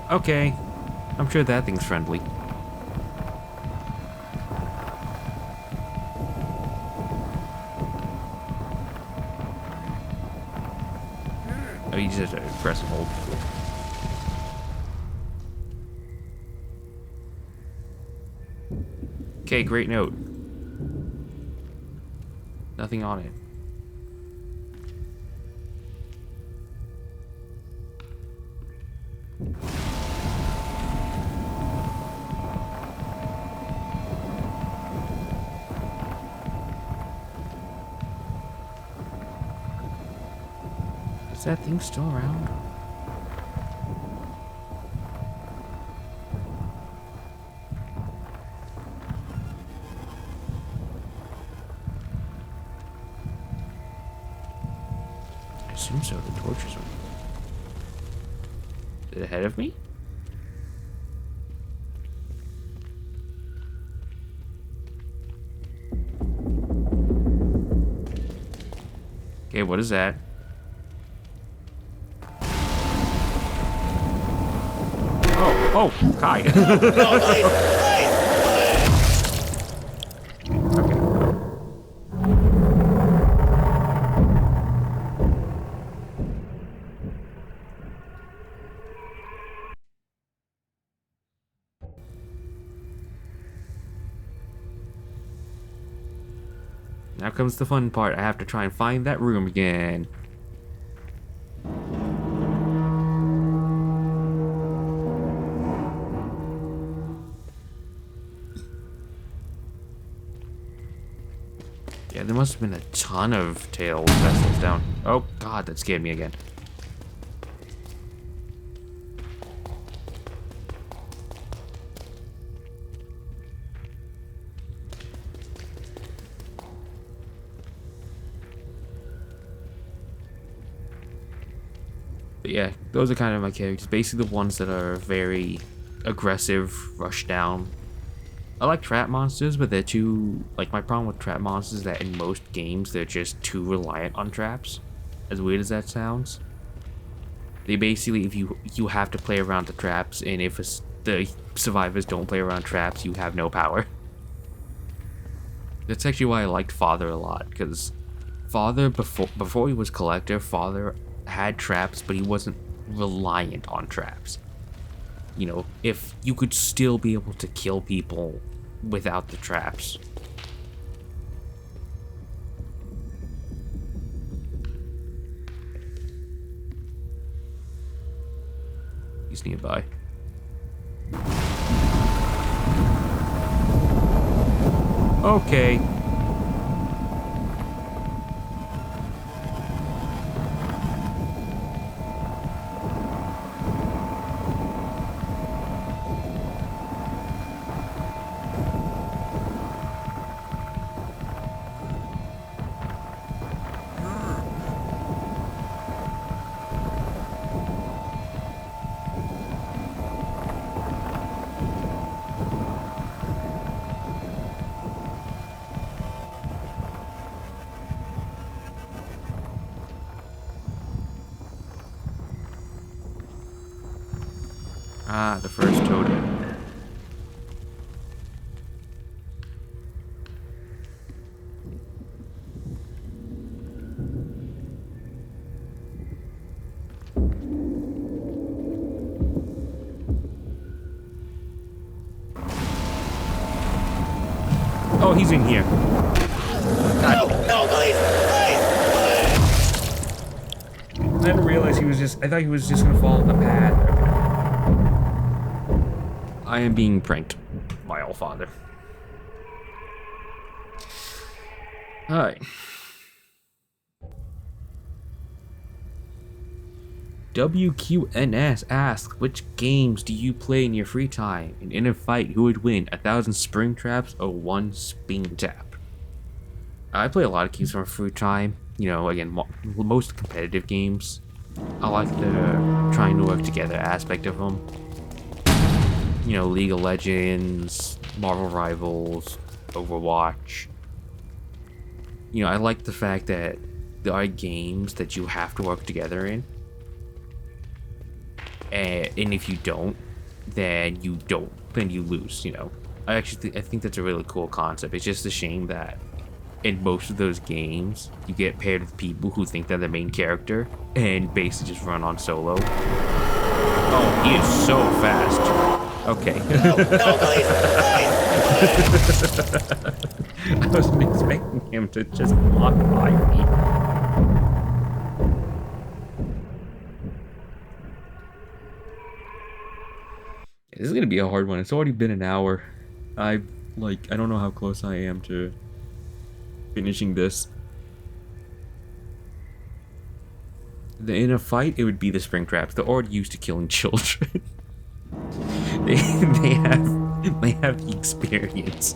Okay, I'm sure that thing's friendly. Oh, you just have to press and hold. Okay, great note. Nothing on it. Is that thing still around? I assume so, the torches are... Is it ahead of me? Okay, what is that? Oh, Kai. Okay. Now comes the fun part. I have to try and find that room again. Yeah, there must have been a ton of tails vessels down. Oh god, that scared me again. But yeah, those are kind of my characters. Basically the ones that are very aggressive, rush down. I like trap monsters, but they're too... Like, my problem with trap monsters is that in most games, they're just too reliant on traps. As weird as that sounds. They basically, if you have to play around the traps, and if the survivors don't play around traps, you have no power. That's actually why I liked Father a lot, because Father, before he was Collector, Father had traps, but he wasn't reliant on traps. You know, if you could still be able to kill people without the traps. These is nearby. Okay. Ah, the first totem. Oh, he's in here. God. No, please, I didn't realize he was just... I thought he was just gonna fall in the path. I am being pranked by Allfather. Alright. WQNS asks, which games do you play in your free time? And in a fight, who would win? 1,000 spring traps or 1 spin tap? I play a lot of games for free time. You know, again, most competitive games. I like the trying to work together aspect of them. You know, League of Legends, Marvel Rivals, Overwatch. You know, I like the fact that there are games that you have to work together in. And if you don't, then you lose, you know. I think that's a really cool concept. It's just a shame that in most of those games, you get paired with people who think they're the main character and basically just run on solo. Oh, he is so fast. Okay. no, please, I wasn't expecting him to just walk by me. This is gonna be a hard one. It's already been an hour. I don't know how close I am to finishing this. In a fight, it would be the spring traps. They're already used to killing children. they have the experience.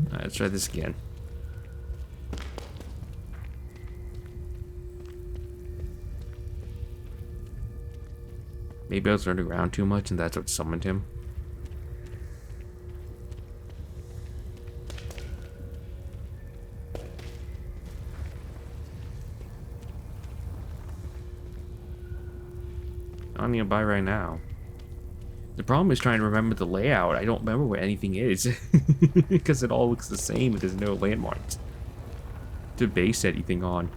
Alright, let's try this again. Maybe I was running around too much and that's what summoned him. I'm gonna buy right now. The problem is trying to remember the layout. I don't remember where anything is. Because it all looks the same and there's no landmarks to base anything on.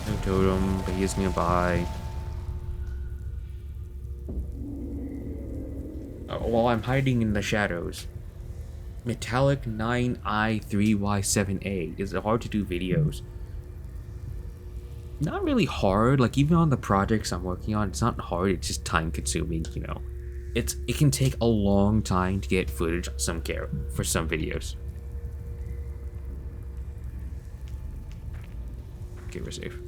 No totem, but he is nearby. While I'm hiding in the shadows. Metallic 9I3Y7A. Is it hard to do videos? Not really hard. Like, even on the projects I'm working on, it's not hard. It's just time consuming, you know. It can take a long time to get footage on for some videos. Okay, we're safe.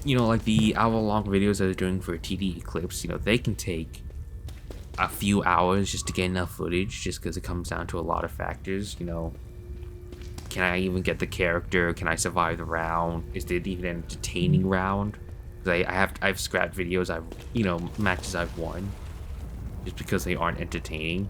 You know, like the hour-long videos that they're doing for TD clips, you know, they can take a few hours just to get enough footage, just because it comes down to a lot of factors, you know. Can I even get the character? Can I survive the round? Is it even an entertaining round? Because I've scrapped videos matches I've won just because they aren't entertaining.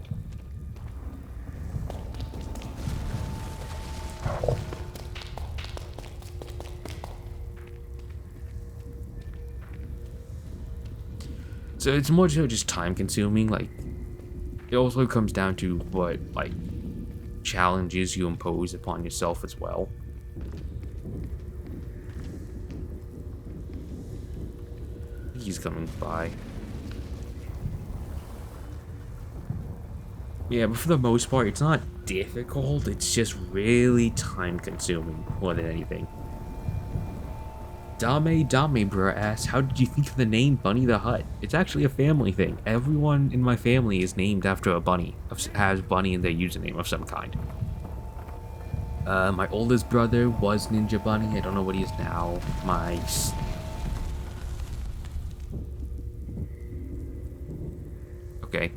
So it's more so just time consuming. Like, it also comes down to what, like, challenges you impose upon yourself as well. He's coming by. Yeah, but for the most part, it's not difficult. It's just really time consuming more than anything. Dame Bro asks, how did you think of the name Bunny the Hut? It's actually a family thing. Everyone in my family is named after a bunny, has bunny in their username of some kind. My oldest brother was Ninja Bunny. I don't know what he is now. Okay.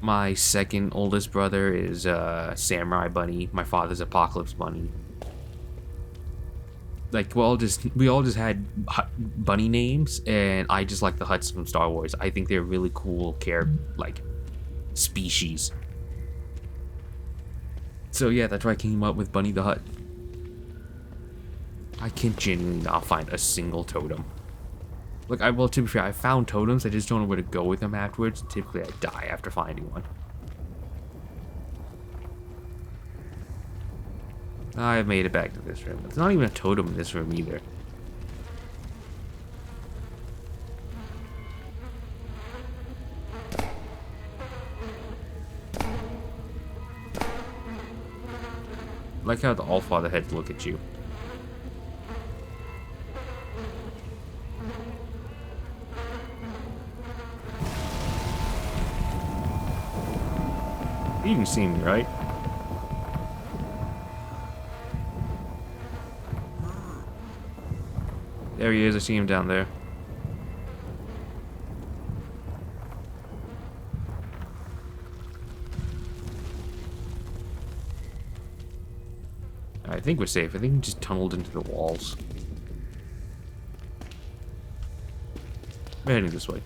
My second oldest brother is Samurai Bunny. My father's Apocalypse Bunny. Like, we all just had bunny names, and I just like the Huts from Star Wars. I think they're really cool species. So yeah, that's why I came up with Bunny the Hut. I can genuinely not find a single totem. Like, to be fair, I found totems, I just don't know where to go with them afterwards. Typically, I die after finding one. I've made it back to this room. There's not even a totem in this room either. I like how the Allfather heads look at you. You can see me, right? There he is, I see him down there. I think we're safe. I think he just tunneled into the walls. We're heading this way.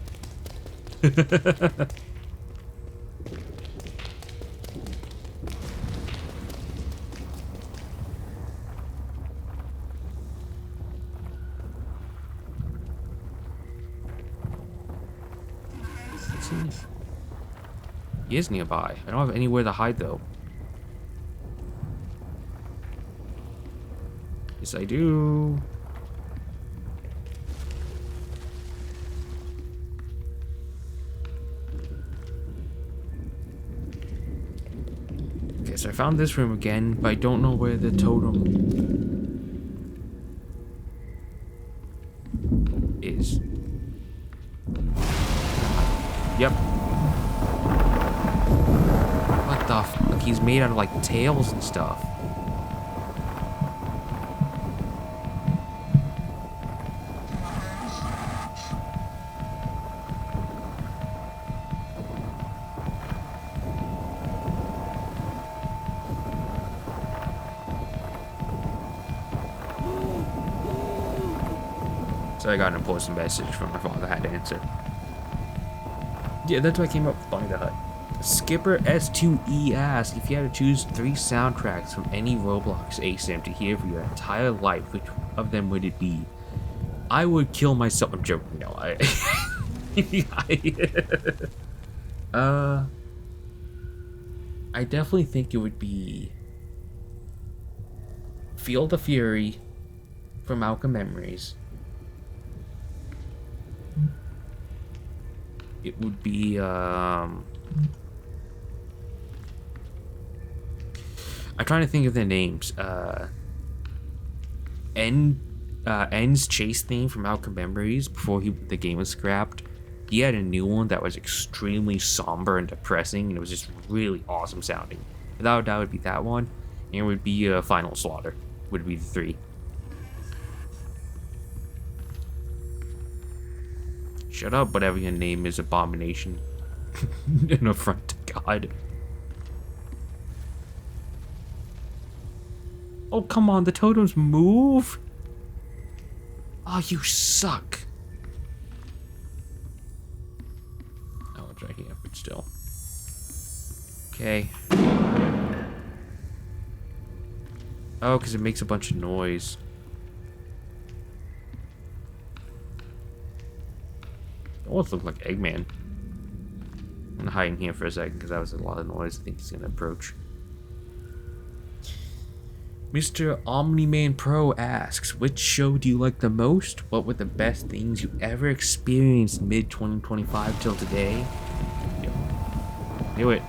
He is nearby. I don't have anywhere to hide though. Yes, I do. Okay, so I found this room again, but I don't know where the totem is. Yep. What the f- Like, he's made out of, like, tails and stuff. So I got an important message from my father, I had to answer. Yeah, that's why I came up with Bunny the Hut. Skipper S2E asked if you had to choose 3 soundtracks from any Roblox ASIM to hear for your entire life, which of them would it be? I would kill myself. I'm joking. No, I definitely think it would be Field of Fury from Malcolm Memories. It would be I'm trying to think of their names. N's chase theme from Malcolm Memories before the game was scrapped. He had a new one that was extremely somber and depressing, and it was just really awesome sounding. Without a doubt, it would be that one, and it would be Final Slaughter. Would be the 3. Shut up, whatever your name is, Abomination. An affront to God. Oh, come on, the totems move? Oh, you suck. Oh, it's right here, but still. Okay. Oh, because it makes a bunch of noise. It almost looks like Eggman. I'm gonna hide in here for a second because that was a lot of noise. I think he's gonna approach. Mr. Omni-Man Pro asks, which show do you like the most? What were the best things you ever experienced mid-2025 till today? Yep. Knew it.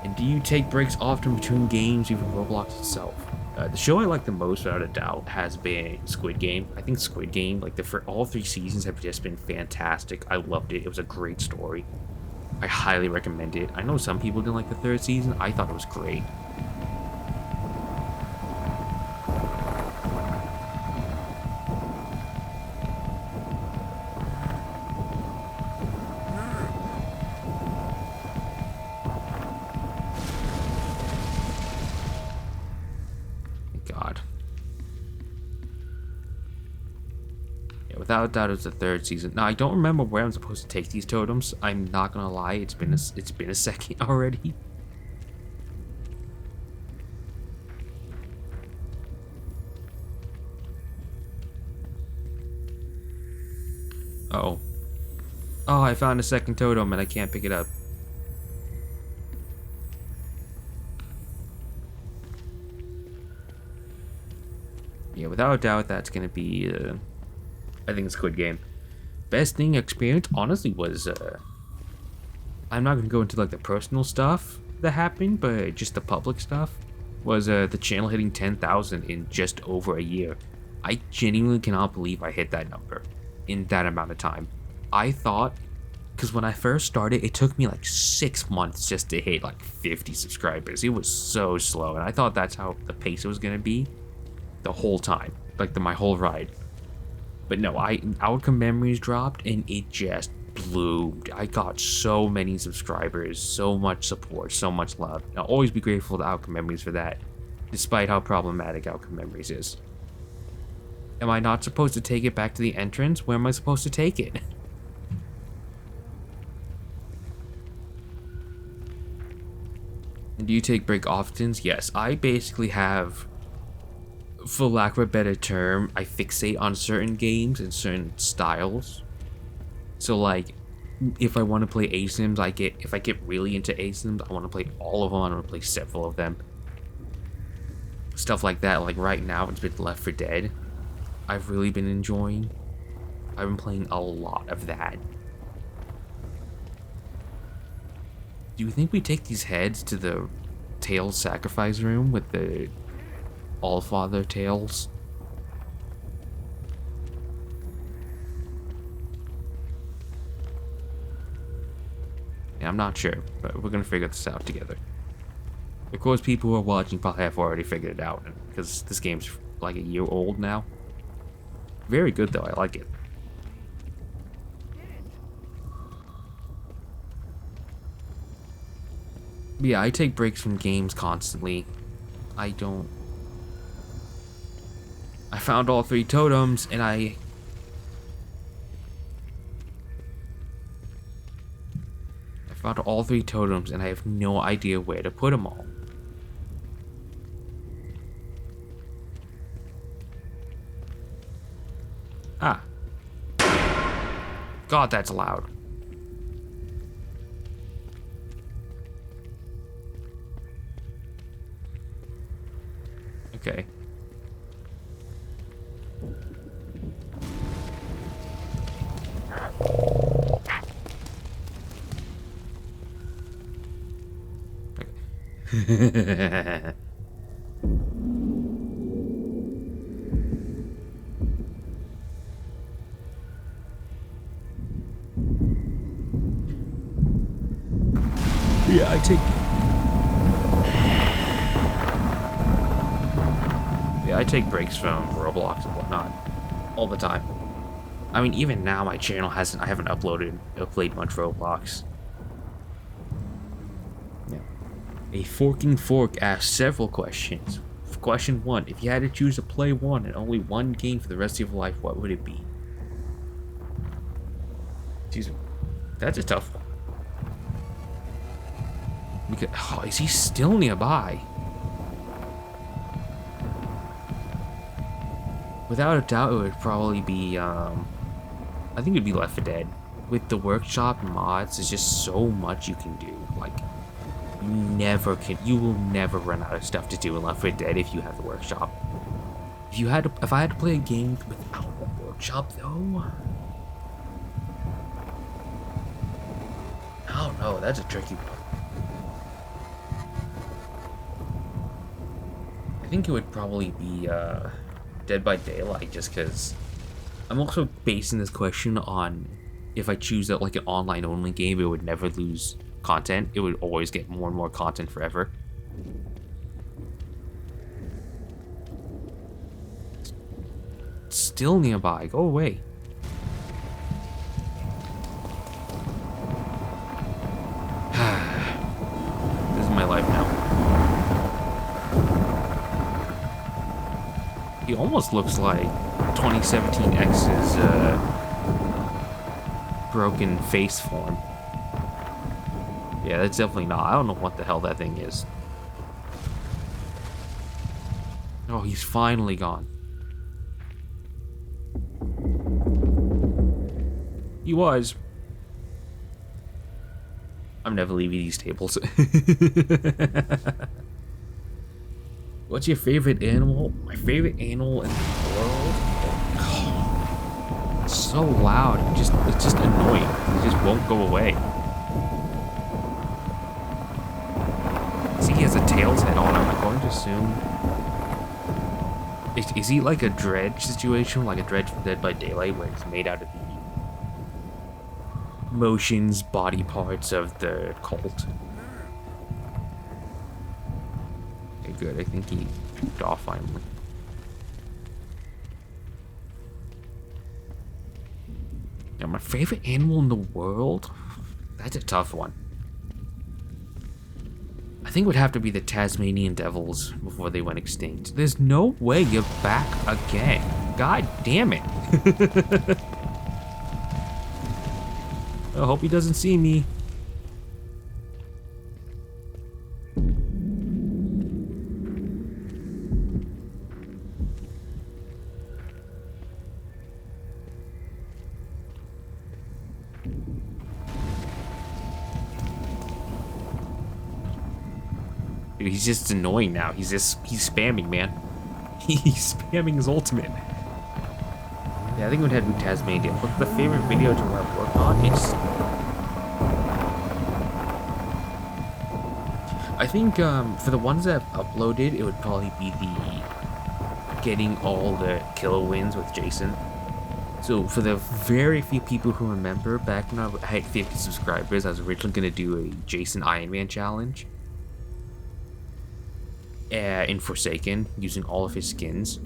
And do you take breaks often between games, even Roblox itself? The show I like the most, without a doubt, has been Squid Game. I think Squid Game, like for all 3 seasons, have just been fantastic. I loved it. It was a great story. I highly recommend it. I know some people didn't like the 3rd season. I thought it was great. God. Yeah, without a doubt, it was the 3rd season. Now, I don't remember where I'm supposed to take these totems. I'm not gonna lie. It's been a second already. Uh-oh. Oh, I found a second totem and I can't pick it up. Yeah, without a doubt, that's gonna be, I think it's Squid Game. Best thing experience, honestly, was, I'm not gonna go into, like, the personal stuff that happened, but just the public stuff, was, the channel hitting 10,000 in just over a year. I genuinely cannot believe I hit that number in that amount of time. I thought, because when I first started, it took me, like, 6 months just to hit, like, 50 subscribers. It was so slow, and I thought that's how the pace was gonna be the whole time, like my whole ride. But no, Outcome Memories dropped and it just bloomed. I got so many subscribers, so much support, so much love. I'll always be grateful to Outcome Memories for that, despite how problematic Outcome Memories is. Am I not supposed to take it back to the entrance? Where am I supposed to take it? Do you take break often? Yes, I basically have, for lack of a better term, I fixate on certain games and certain styles. So like, if I want to play ASIMs, if I get really into ASIMs, I want to play all of them, I want to play several of them. Stuff like that, like right now it's been Left 4 Dead. I've really been enjoying. I've been playing a lot of that. Do you think we take these heads to the Tails sacrifice room with the Allfather Tails? Yeah, I'm not sure, but we're gonna figure this out together. Of course, people who are watching probably have already figured it out, because this game's like a year old now. Very good though, I like it. But yeah, I take breaks from games constantly. I found all 3 totems, and I found all 3 totems, and I have no idea where to put them all. Ah. God, that's loud. Okay. Yeah, I take breaks from Roblox and whatnot all the time. I mean, even now my channel I haven't played much Roblox. Yeah. A Forking Fork asks several questions. Question 1: if you had to choose to play one and only one game for the rest of your life, what would it be? Jeez, that's a tough one. Because, oh, is he still nearby? Without a doubt, it would probably be, I think it'd be Left 4 Dead. With the workshop mods, there's just so much you can do. Like, you will never run out of stuff to do in Left 4 Dead if you have the workshop. If I had to play a game without a workshop, though, I don't Oh, that's a tricky one. I think it would probably be Dead by Daylight, just because I'm also basing this question on if I choose that like an online only game, it would never lose content. It would always get more and more content forever. Still nearby. Go away. This is my life now. He almost looks like 2017X's broken face form. Yeah, that's definitely not. I don't know what the hell that thing is. Oh, he's finally gone. He was. I'm never leaving these tables. What's your favorite animal? My favorite animal in the world? Oh, it's so loud. It's just annoying. It just won't go away. See, he has a tail's head on him. I'm going to assume. Is he like a dredge situation? Like a dredge from Dead by Daylight where it's made out of the motions, body parts of the cult? Okay, good. I think he pooped off finally. Now, my favorite animal in the world? That's a tough one. I think it would have to be the Tasmanian devils before they went extinct. There's no way you're back again. God damn it. I hope he doesn't see me. Dude, he's just annoying now. He's spamming, man. He's spamming his ultimate. Yeah, I think it would have to be Tasmania. What's the favorite video to work on? I think for the ones that I've uploaded, it would probably be the getting all the killer wins with Jason. So for the very few people who remember, back when I had 50 subscribers, I was originally going to do a Jason Iron Man challenge in Forsaken, using all of his skins.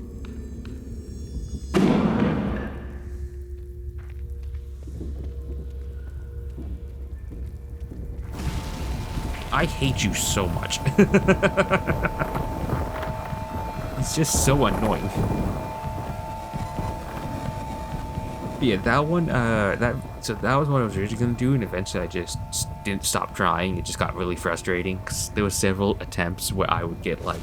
I hate you so much. It's just so annoying. But yeah, that one, that was what I was originally gonna do, and eventually I just didn't stop trying. It just got really frustrating because there were several attempts where I would get like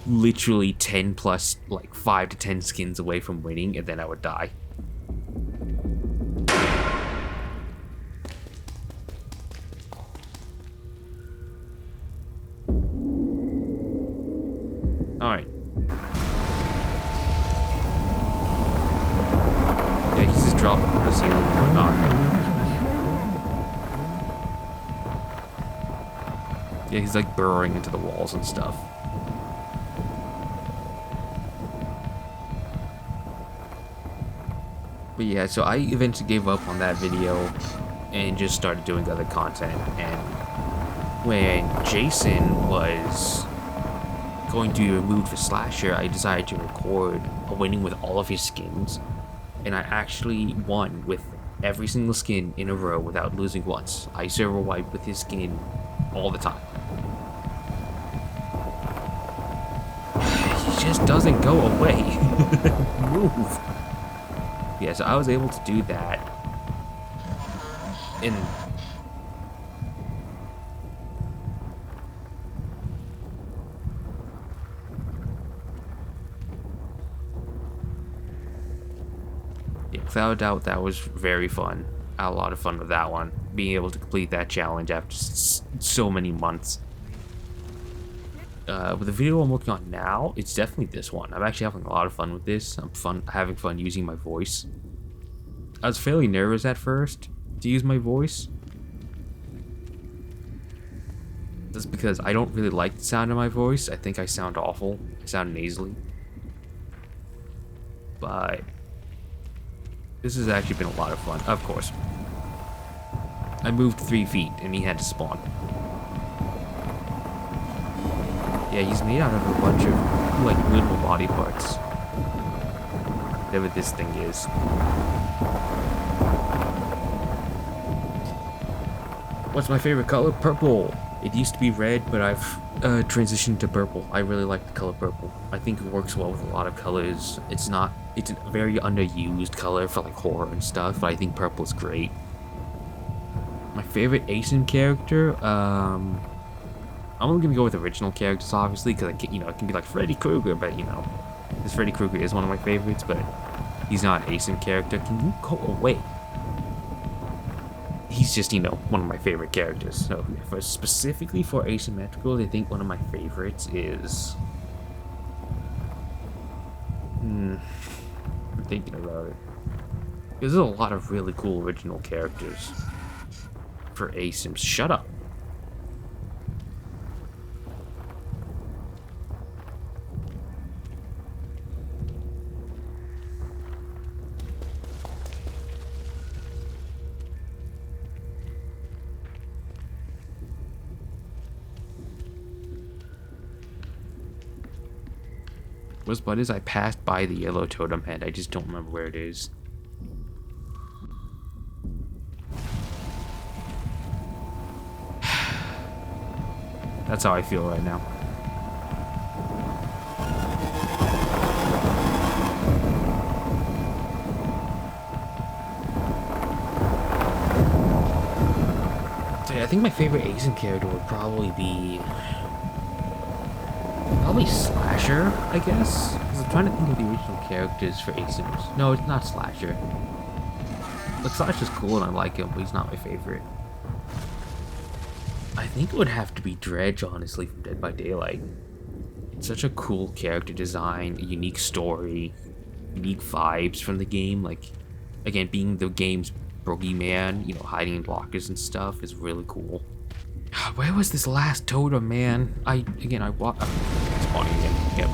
literally 10 plus, like 5 to 10 skins away from winning, and then I would die. Alright. Yeah, he's just dropping from the ceiling and whatnot. Yeah, he's like burrowing into the walls and stuff. But yeah, so I eventually gave up on that video and just started doing other content. And when Jason was going to be removed for Slasher, I decided to record a winning with all of his skins, and I actually won with every single skin in a row without losing once. I server wiped with his skin all the time. He just doesn't go away. Move. Yeah, so I was able to do that, and without a doubt, that was very fun. I had a lot of fun with that one. Being able to complete that challenge after so many months. With the video I'm working on now, it's definitely this one. I'm actually having a lot of fun with this. I'm having fun using my voice. I was fairly nervous at first to use my voice, Just because I don't really like the sound of my voice. I think I sound awful. I sound nasally. But this has actually been a lot of fun. Of course. I moved 3 feet and he had to spawn. Yeah, he's made out of a bunch of like little body parts. Whatever this thing is. What's my favorite color? Purple. It used to be red, but I've transitioned to purple. I really like the color purple. I think it works well with a lot of colors. It's a very underused color for like horror and stuff, but I think purple is great. My favorite ASIM character, I'm only gonna go with original characters, obviously, because it can be like Freddy Krueger, but this Freddy Krueger is one of my favorites, but he's not an ASIM character. Can you go away? He's just, one of my favorite characters. So, specifically for asymmetrical, I think one of my favorites is... I'm thinking about it. There's a lot of really cool original characters for ASIMs. Shut up. What's bad is I passed by the yellow totem head. I just don't remember where it is. That's how I feel right now. So yeah, I think my favorite ASIM character would probably be... Slasher, I guess? Because I'm trying to think of the original characters for ASIMs. No, it's not Slasher. Like, Slasher's cool and I like him, but he's not my favorite. I think it would have to be Dredge, honestly, from Dead by Daylight. It's such a cool character design, a unique story, unique vibes from the game. Like, again, being the game's bogeyman, hiding in blockers and stuff is really cool. Where was this last totem, man? I walked... Spawning again. Yep.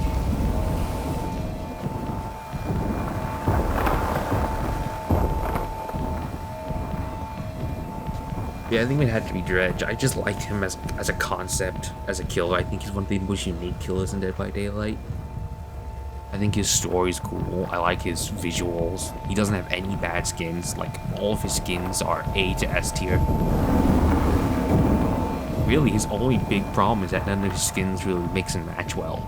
Yeah, I think it had to be Dredge. I just liked him as a concept, as a killer. I think he's one of the most unique killers in Dead by Daylight. I think his story's cool. I like his visuals. He doesn't have any bad skins. Like, all of his skins are A to S tier. Really, his only big problem is that none of his skins really mix and match well.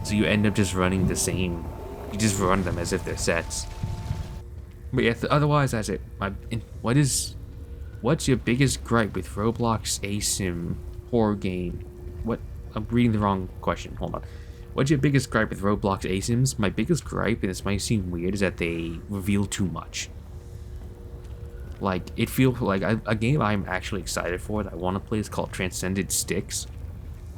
So you end up just running the same. You just run them as if they're sets. But yeah, otherwise that's it. What's your biggest gripe with Roblox ASIM horror game? I'm reading the wrong question. Hold on. What's your biggest gripe with Roblox ASIMs? My biggest gripe, and this might seem weird, is that they reveal too much. Like, it feels like a game I'm actually excited for that I want to play is called Transcended Sticks.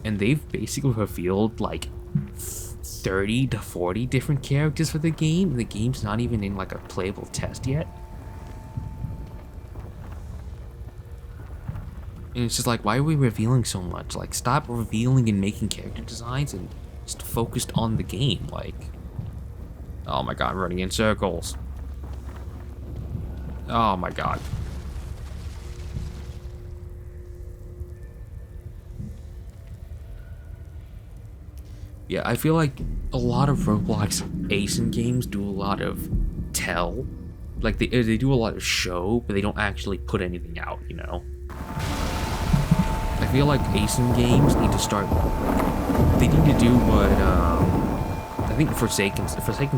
And they've basically revealed like 30 to 40 different characters for the game. And the game's not even in like a playable test yet. And it's just like, why are we revealing so much? Like, stop revealing and making character designs and just focused on the game. Like, oh my god, I'm running in circles. Oh my god. Yeah, I feel like a lot of Roblox ASIM games do a lot of tell. Like, they do a lot of show, but they don't actually put anything out, I feel like ASIM games need to start... They need to do what, I think Forsaken's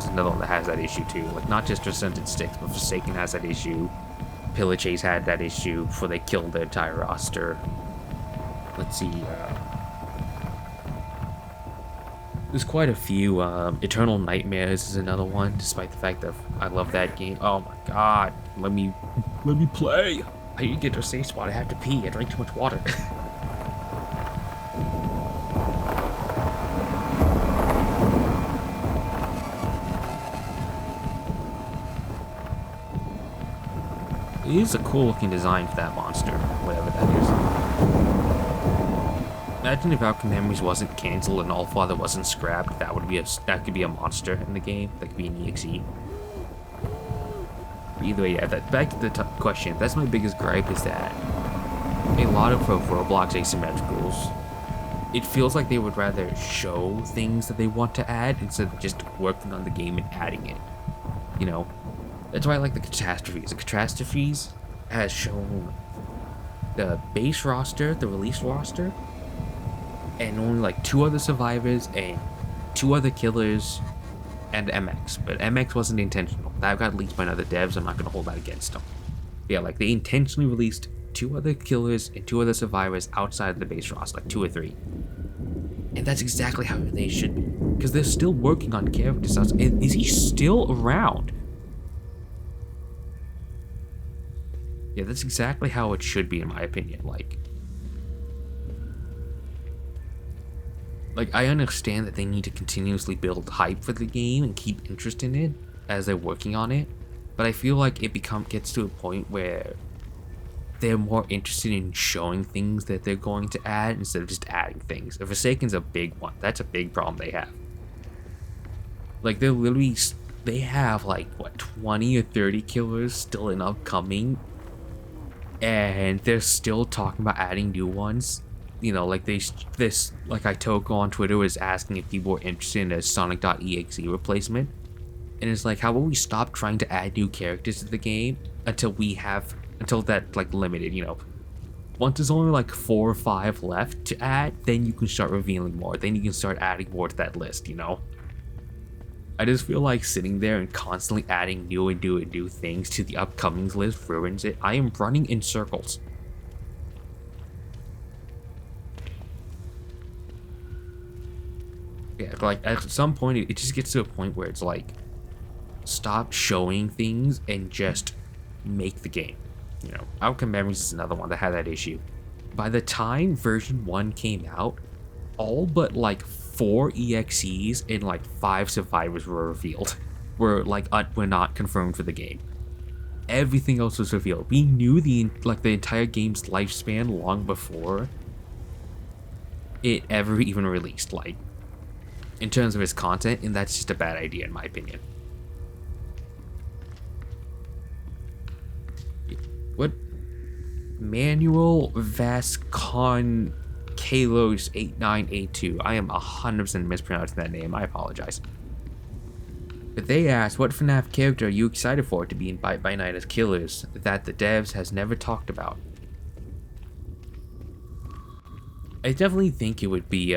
another one that has that issue too. Like, not just Transcended Sticks, but Forsaken has that issue. Pillage had that issue before they killed their entire roster. Let's see, there's quite a few. Eternal Nightmares is another one, despite the fact that I love that game. Oh my god, let me play. I need to get to a safe spot. I have to pee. I drank too much water. It is a cool looking design for that monster, whatever that is. Imagine if Outcome Memories wasn't cancelled and Allfather wasn't scrapped. That could be a monster in the game. That could be an EXE. Either way, yeah. Back to the question. That's my biggest gripe, is that a lot of Roblox asymmetricals, it feels like they would rather show things that they want to add instead of just working on the game and adding it. You know, that's why I like the catastrophes. The catastrophes has shown the base roster, the release roster, and only like 2 other survivors and 2 other killers and MX. But MX wasn't intentional. That got leaked by other devs. I'm not gonna hold that against them. Yeah, like they intentionally released 2 other killers and 2 other survivors outside of the base roster, like 2 or 3. And that's exactly how they should be, because they're still working on characters. Is he still around? Yeah, that's exactly how it should be, in my opinion. Like, I understand that they need to continuously build hype for the game and keep interest in it as they're working on it, but I feel like it gets to a point where they're more interested in showing things that they're going to add instead of just adding things. A Forsaken's a big one. That's a big problem they have. Like, they have like, what, 20 or 30 killers still in upcoming, and they're still talking about adding new ones. You know, like like Itoko on Twitter was asking if people were interested in a Sonic.EXE replacement. And it's like, how about we stop trying to add new characters to the game until that's like limited, you know. Once there's only like 4 or 5 left to add, then you can start revealing more. Then you can start adding more to that list, you know. I just feel like sitting there and constantly adding new things to the upcomings list ruins it. I am running in circles. Yeah, like at some point it just gets to a point where it's like, stop showing things and just make the game. You know, Outcome Memories is another one that had that issue. By the time version 1 came out, all but like 4 EXEs and like 5 survivors were revealed. Were not confirmed for the game. Everything else was revealed. We knew the entire game's lifespan long before it ever even released, like, in terms of its content, and that's just a bad idea in my opinion. What? Manuel Vascon Kalos 8982. I am 100% mispronouncing that name. I apologize. But they asked, what FNAF character are you excited for to be in Bite by Night as killers that the devs has never talked about? I definitely think it would be,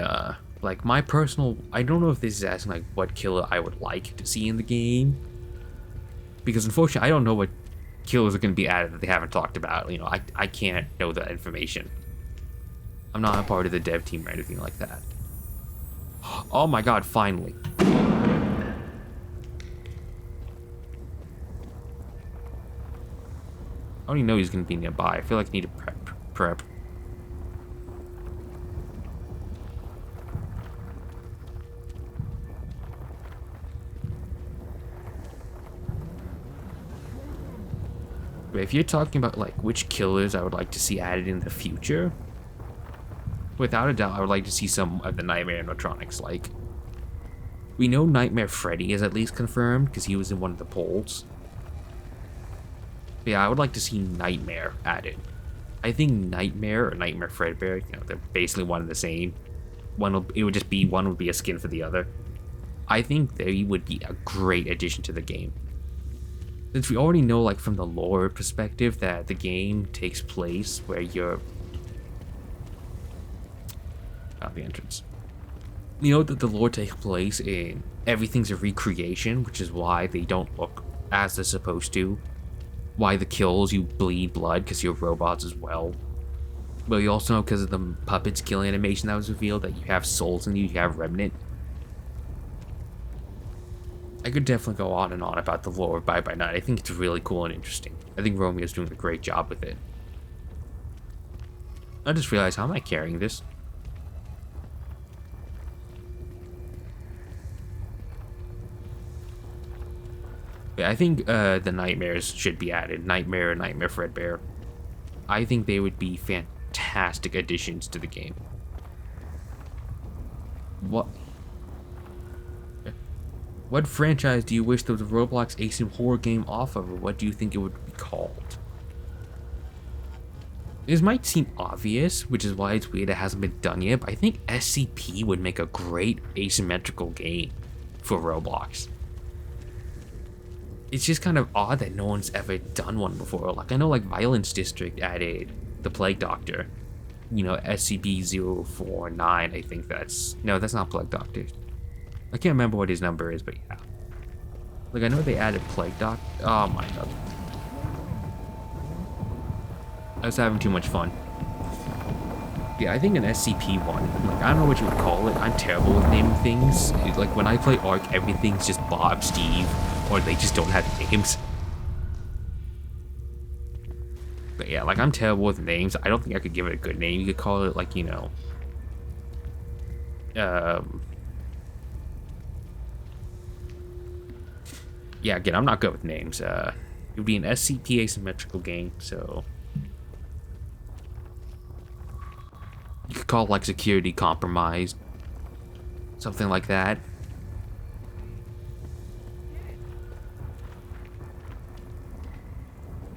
like, my personal... I don't know if this is asking, like, what killer I would like to see in the game. Because, unfortunately, I don't know what killers are going to be added that they haven't talked about. You know, I can't know that information. I'm not a part of the dev team or anything like that. Oh my god, finally. I don't even know he's going to be nearby. I feel like I need to prep. But if you're talking about, like, which killers I would like to see added in the future, without a doubt, I would like to see some of the Nightmare animatronics. Like, we know Nightmare Freddy is at least confirmed because he was in one of the polls. But yeah, I would like to see Nightmare added. I think Nightmare or Nightmare Fredbear, you know, they're basically one and the same. One would be a skin for the other. I think they would be a great addition to the game. Since we already know, like, from the lore perspective that the game takes place where you're... Not the entrance. You know that the lore takes place in everything's a recreation, which is why they don't look as they're supposed to. Why the kills, you bleed blood because you're robots as well. But you also know because of the puppets kill animation that was revealed that you have souls in you, you have remnant. I could definitely go on and on about the lore of Bye Bye Night. I think it's really cool and interesting. I think Romeo's doing a great job with it. I just realized, how am I carrying this? Yeah, I think the Nightmares should be added. Nightmare and Nightmare Fredbear. I think they would be fantastic additions to the game. What? What franchise do you wish there was a Roblox Asim horror game off of, or what do you think it would be called? This might seem obvious, which is why it's weird it hasn't been done yet, but I think SCP would make a great asymmetrical game for Roblox. It's just kind of odd that no one's ever done one before. Like, I know like Violence District added the Plague Doctor. You know, SCP-049, I think that's... No, that's not Plague Doctor. I can't remember what his number is, but yeah. Like, I know they added Plague Doctor. Oh my god. I was having too much fun. Yeah, I think an SCP one. Like, I don't know what you would call it. I'm terrible with naming things. Like, when I play Ark, everything's just Bob, Steve, or they just don't have names. But yeah, like, I'm terrible with names. I don't think I could give it a good name. You could call it, like, you know... Yeah, again, I'm not good with names. It would be an SCP asymmetrical game, so... You could call it, like, security compromised. Something like that.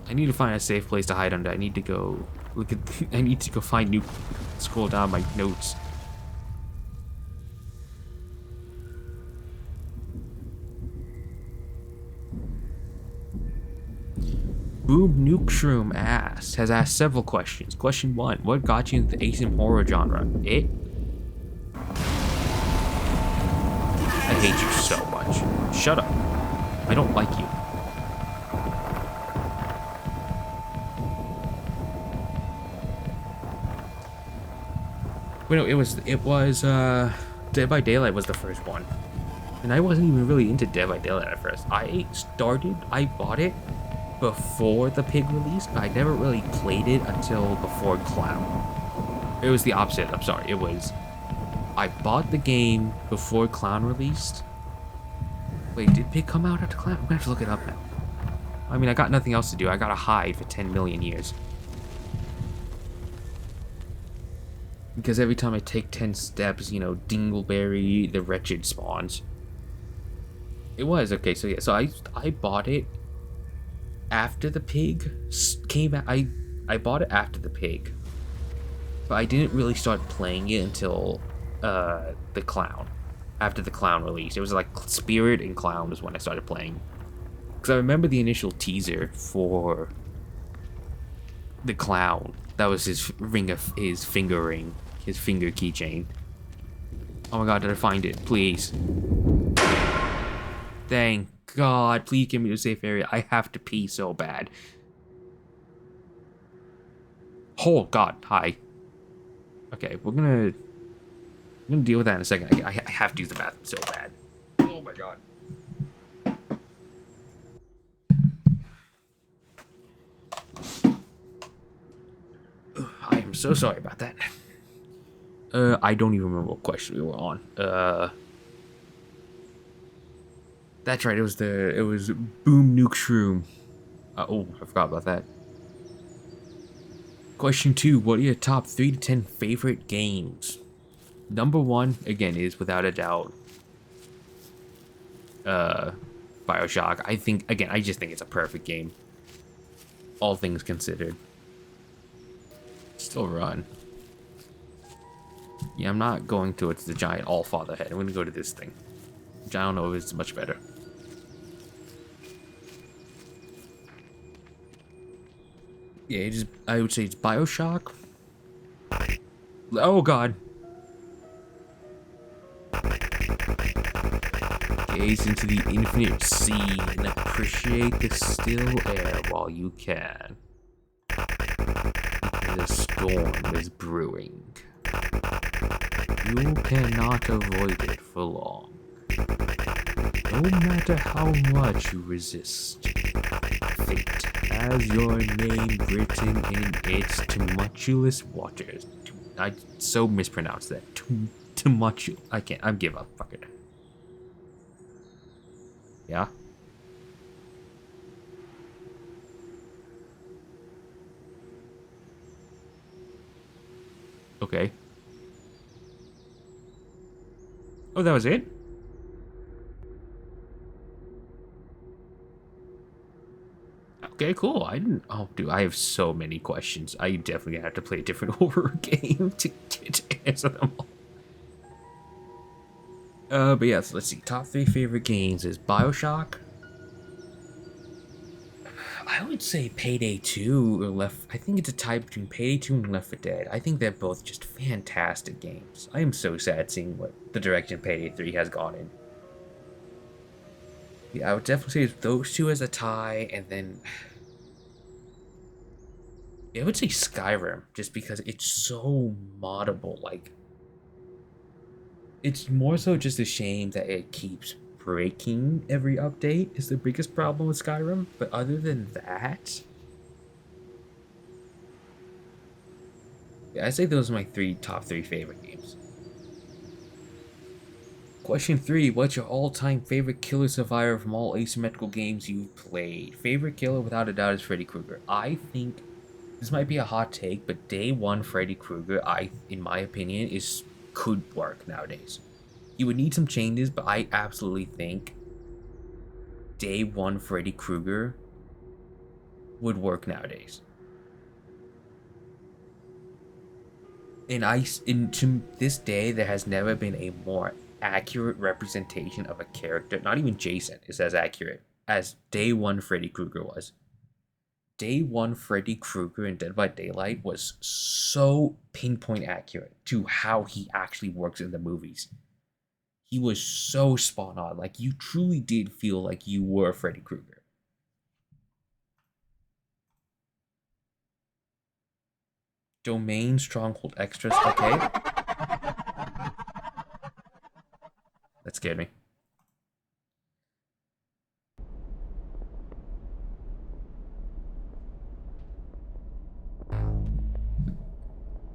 I need to find a safe place to hide under. I need to go look at... I need to go find new... Scroll down my notes. Boom Nukeshroom has asked several questions. Question 1. What got you into the Asim horror genre? It? I hate you so much. Shut up. I don't like you. Wait, no, it was, Dead by Daylight was the first one. And I wasn't even really into Dead by Daylight at first. I bought it before the Pig release. I never really played it until before Clown. It was the opposite, I'm sorry. It was, I bought the game before Clown released. Wait, did Pig come out after Clown? I'm gonna have to look it up now. I mean, I got nothing else to do. I gotta hide for 10 million years. Because every time I take 10 steps, you know, Dingleberry the Wretched spawns. It was, okay, so yeah, so I bought it after the Pig came out. I bought it after the Pig. But I didn't really start playing it until the Clown. After the Clown release. It was like Spirit and Clown was when I started playing. Because I remember the initial teaser for the Clown. That was his finger ring. His finger keychain. Oh my god, did I find it? Please. Thank god, please give me a safe area. I have to pee so bad. Oh god, hi. Okay, we're gonna deal with that in a second. I have to use the bathroom so bad. Oh my god. I am so sorry about that. I don't even remember what question we were on. That's right, it was Boom Nukeshroom. Oh, I forgot about that. Question 2, what are your top 3 to 10 favorite games? Number 1, again, is without a doubt BioShock. I just think it's a perfect game. All things considered. Still run. Yeah, I'm not going towards the giant Allfather head. I'm gonna go to this thing. Which I don't know if it's much better. Yeah, I would say it's BioShock. Oh god. Gaze into the infinite sea and appreciate the still air while you can. The storm is brewing. You cannot avoid it for long. No matter how much you resist, fate has your name written in its tumultuous waters. I so mispronounced that. Tumultuous. I can't. I give up. Fuck it. Yeah? Okay. Oh, that was it? Okay, cool. I didn't. Oh, dude, I have so many questions. I definitely have to play a different horror game to answer them all. But yes, let's see. Top 3 favorite games is BioShock. I would say Payday 2 or Left. I think it's a tie between Payday 2 and Left 4 Dead. I think they're both just fantastic games. I am so sad seeing what the direction Payday 3 has gone in. Yeah, I would definitely say those two as a tie, and then I would say Skyrim, just because it's so moddable. Like, it's more so just a shame that it keeps breaking every update is the biggest problem with Skyrim. But other than that, yeah, I'd say those are my top three favorite games. Question 3, what's your all-time favorite killer survivor from all asymmetrical games you've played? Favorite killer, without a doubt, is Freddy Krueger. I think this might be a hot take, but day one Freddy Krueger, in my opinion, could work nowadays. You would need some changes, but I absolutely think day one Freddy Krueger would work nowadays. And to this day, there has never been a more accurate representation of a character. Not even Jason is as accurate as day one Freddy Krueger was. Day one Freddy Krueger in Dead by Daylight was so pinpoint accurate to how he actually works in the movies. He was so spot on. Like, you truly did feel like you were Freddy Krueger. Domain, Stronghold, Extras. Okay. That scared me.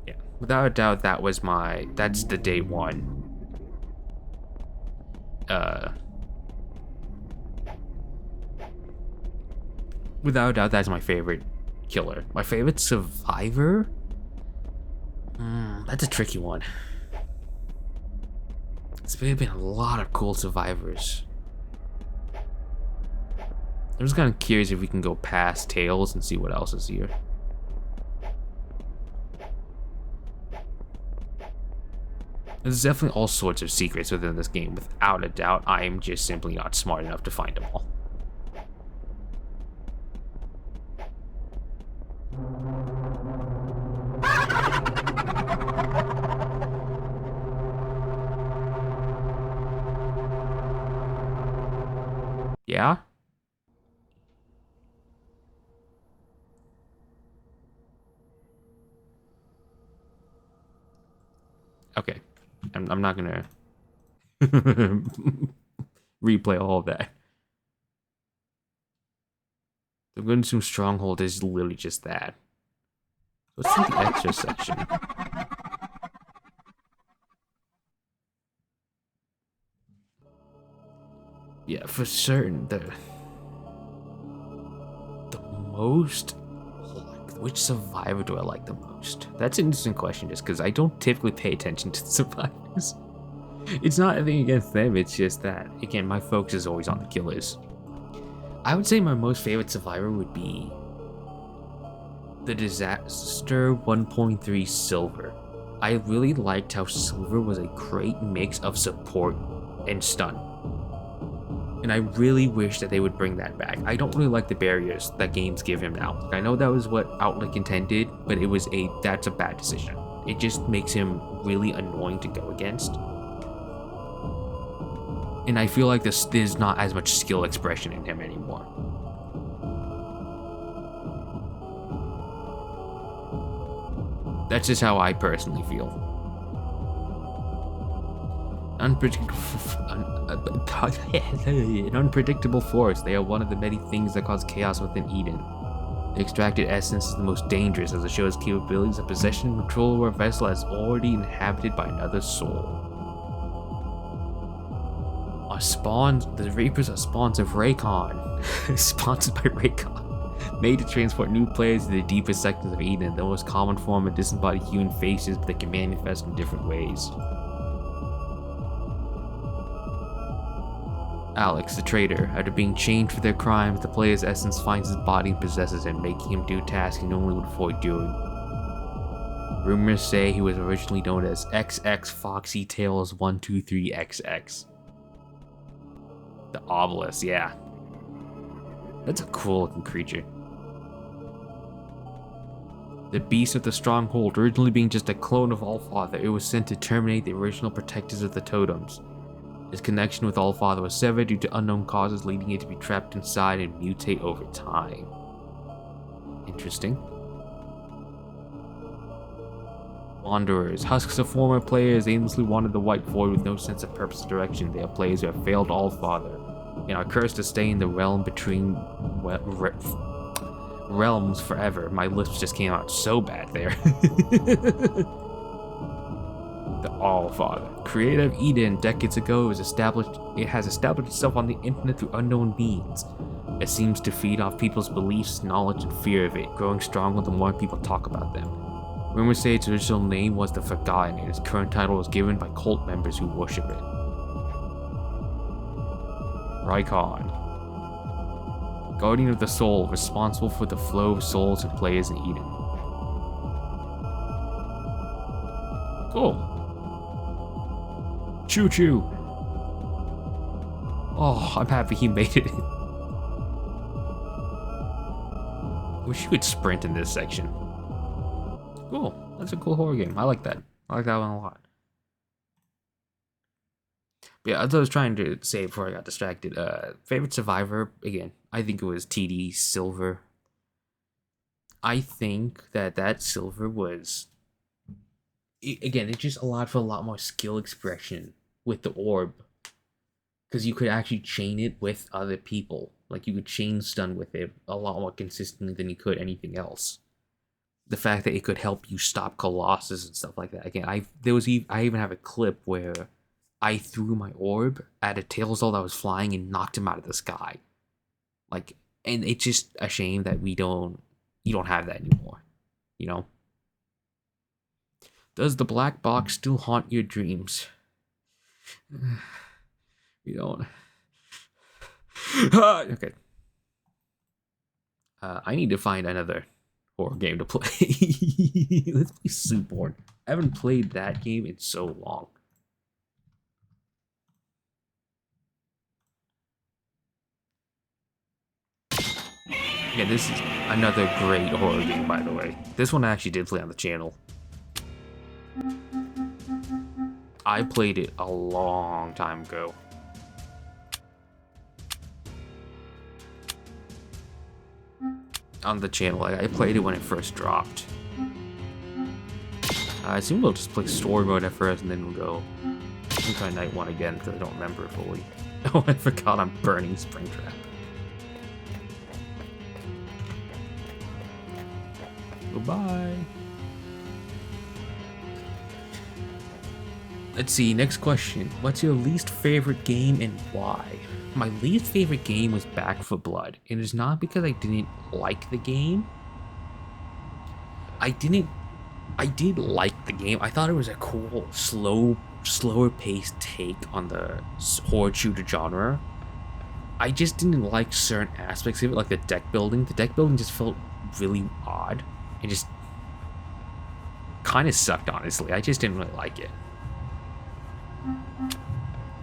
Yeah. Without a doubt, that's the day one. Without a doubt, that's my favorite killer. My favorite survivor? That's a tricky one. There's been a lot of cool survivors. I'm just kind of curious if we can go past Tales and see what else is here. There's definitely all sorts of secrets within this game. Without a doubt, I am just simply not smart enough to find them all. Yeah? Okay. I'm not gonna replay all of that. The Gunzoom Stronghold is literally just that. Let's see the extra section. Yeah, for certain, the most, which survivor do I like the most? That's an interesting question, just because I don't typically pay attention to the survivors. It's not anything against them, it's just that, again, my focus is always on the killers. I would say my most favorite survivor would be the Disaster 1.3 Silver. I really liked how Silver was a great mix of support and stun. And I really wish that they would bring that back. I don't really like the barriers that games give him now. I know that was what Outlook intended, but that's a bad decision. It just makes him really annoying to go against. And I feel like there's not as much skill expression in him anymore. That's just how I personally feel. An unpredictable force. They are one of the many things that cause chaos within Eden. The extracted essence is the most dangerous, as it shows capabilities of possession and control over a vessel as already inhabited by another soul. The Reapers are spawns of Raycon. Sponsored by Raycon. Made to transport new players to the deepest sectors of Eden, the most common form of disembodied human faces, but they can manifest in different ways. Alex, the traitor. After being chained for their crimes, the player's essence finds his body and possesses him, making him do tasks he normally would avoid doing. Rumors say he was originally known as XX Foxy Tails 123XX. The obelisk, yeah. That's a cool looking creature. The Beast of the Stronghold, originally being just a clone of Allfather, it was sent to terminate the original protectors of the totems. His connection with Allfather was severed due to unknown causes, leading it to be trapped inside and mutate over time. Interesting. Wanderers. Husks of former players aimlessly wander the white void with no sense of purpose or direction. They are players who have failed Allfather and are cursed to stay in the realm between realms forever. My lips just came out so bad there. The Allfather. Creator of Eden decades ago has established itself on the internet through unknown means. It seems to feed off people's beliefs, knowledge, and fear of it, growing stronger the more people talk about them. Rumors say its original name was the Forgotten, and its current title was given by cult members who worship it. Rykon. Guardian of the Soul, responsible for the flow of souls and players in Eden. Cool. Choo choo. Oh, I'm happy he made it. Wish you could sprint in this section. Cool. That's a cool horror game. I like that. I like that one a lot. But yeah, as I was trying to say before I got distracted, favorite survivor, again, I think it was TD Silver. I think that Silver was, again, it just allowed for a lot more skill expression with the orb. Because you could actually chain it with other people. Like, you could chain stun with it a lot more consistently than you could anything else. The fact that it could help you stop Colossus and stuff like that. Again, I even have a clip where I threw my orb at a Tailsdoll that was flying and knocked him out of the sky. Like, and it's just a shame that you don't have that anymore. You know? Does the black box still haunt your dreams? You don't. Okay. I need to find another horror game to play. Let's play Suitborn. I haven't played that game in so long. Yeah, this is another great horror game, by the way. This one I actually did play on the channel. I played it a long time ago. On the channel, I played it when it first dropped. I assume we'll just play story mode at first, and then we'll go try night one again because I don't remember it fully. Oh, I forgot I'm burning Springtrap. Goodbye. Let's see. Next question: what's your least favorite game and why? My least favorite game was Back 4 Blood, and it's not because I didn't like the game. I did like the game. I thought it was a cool, slower paced take on the horror shooter genre. I just didn't like certain aspects of it, like the deck building. The deck building just felt really odd. It just kind of sucked, honestly. I just didn't really like it.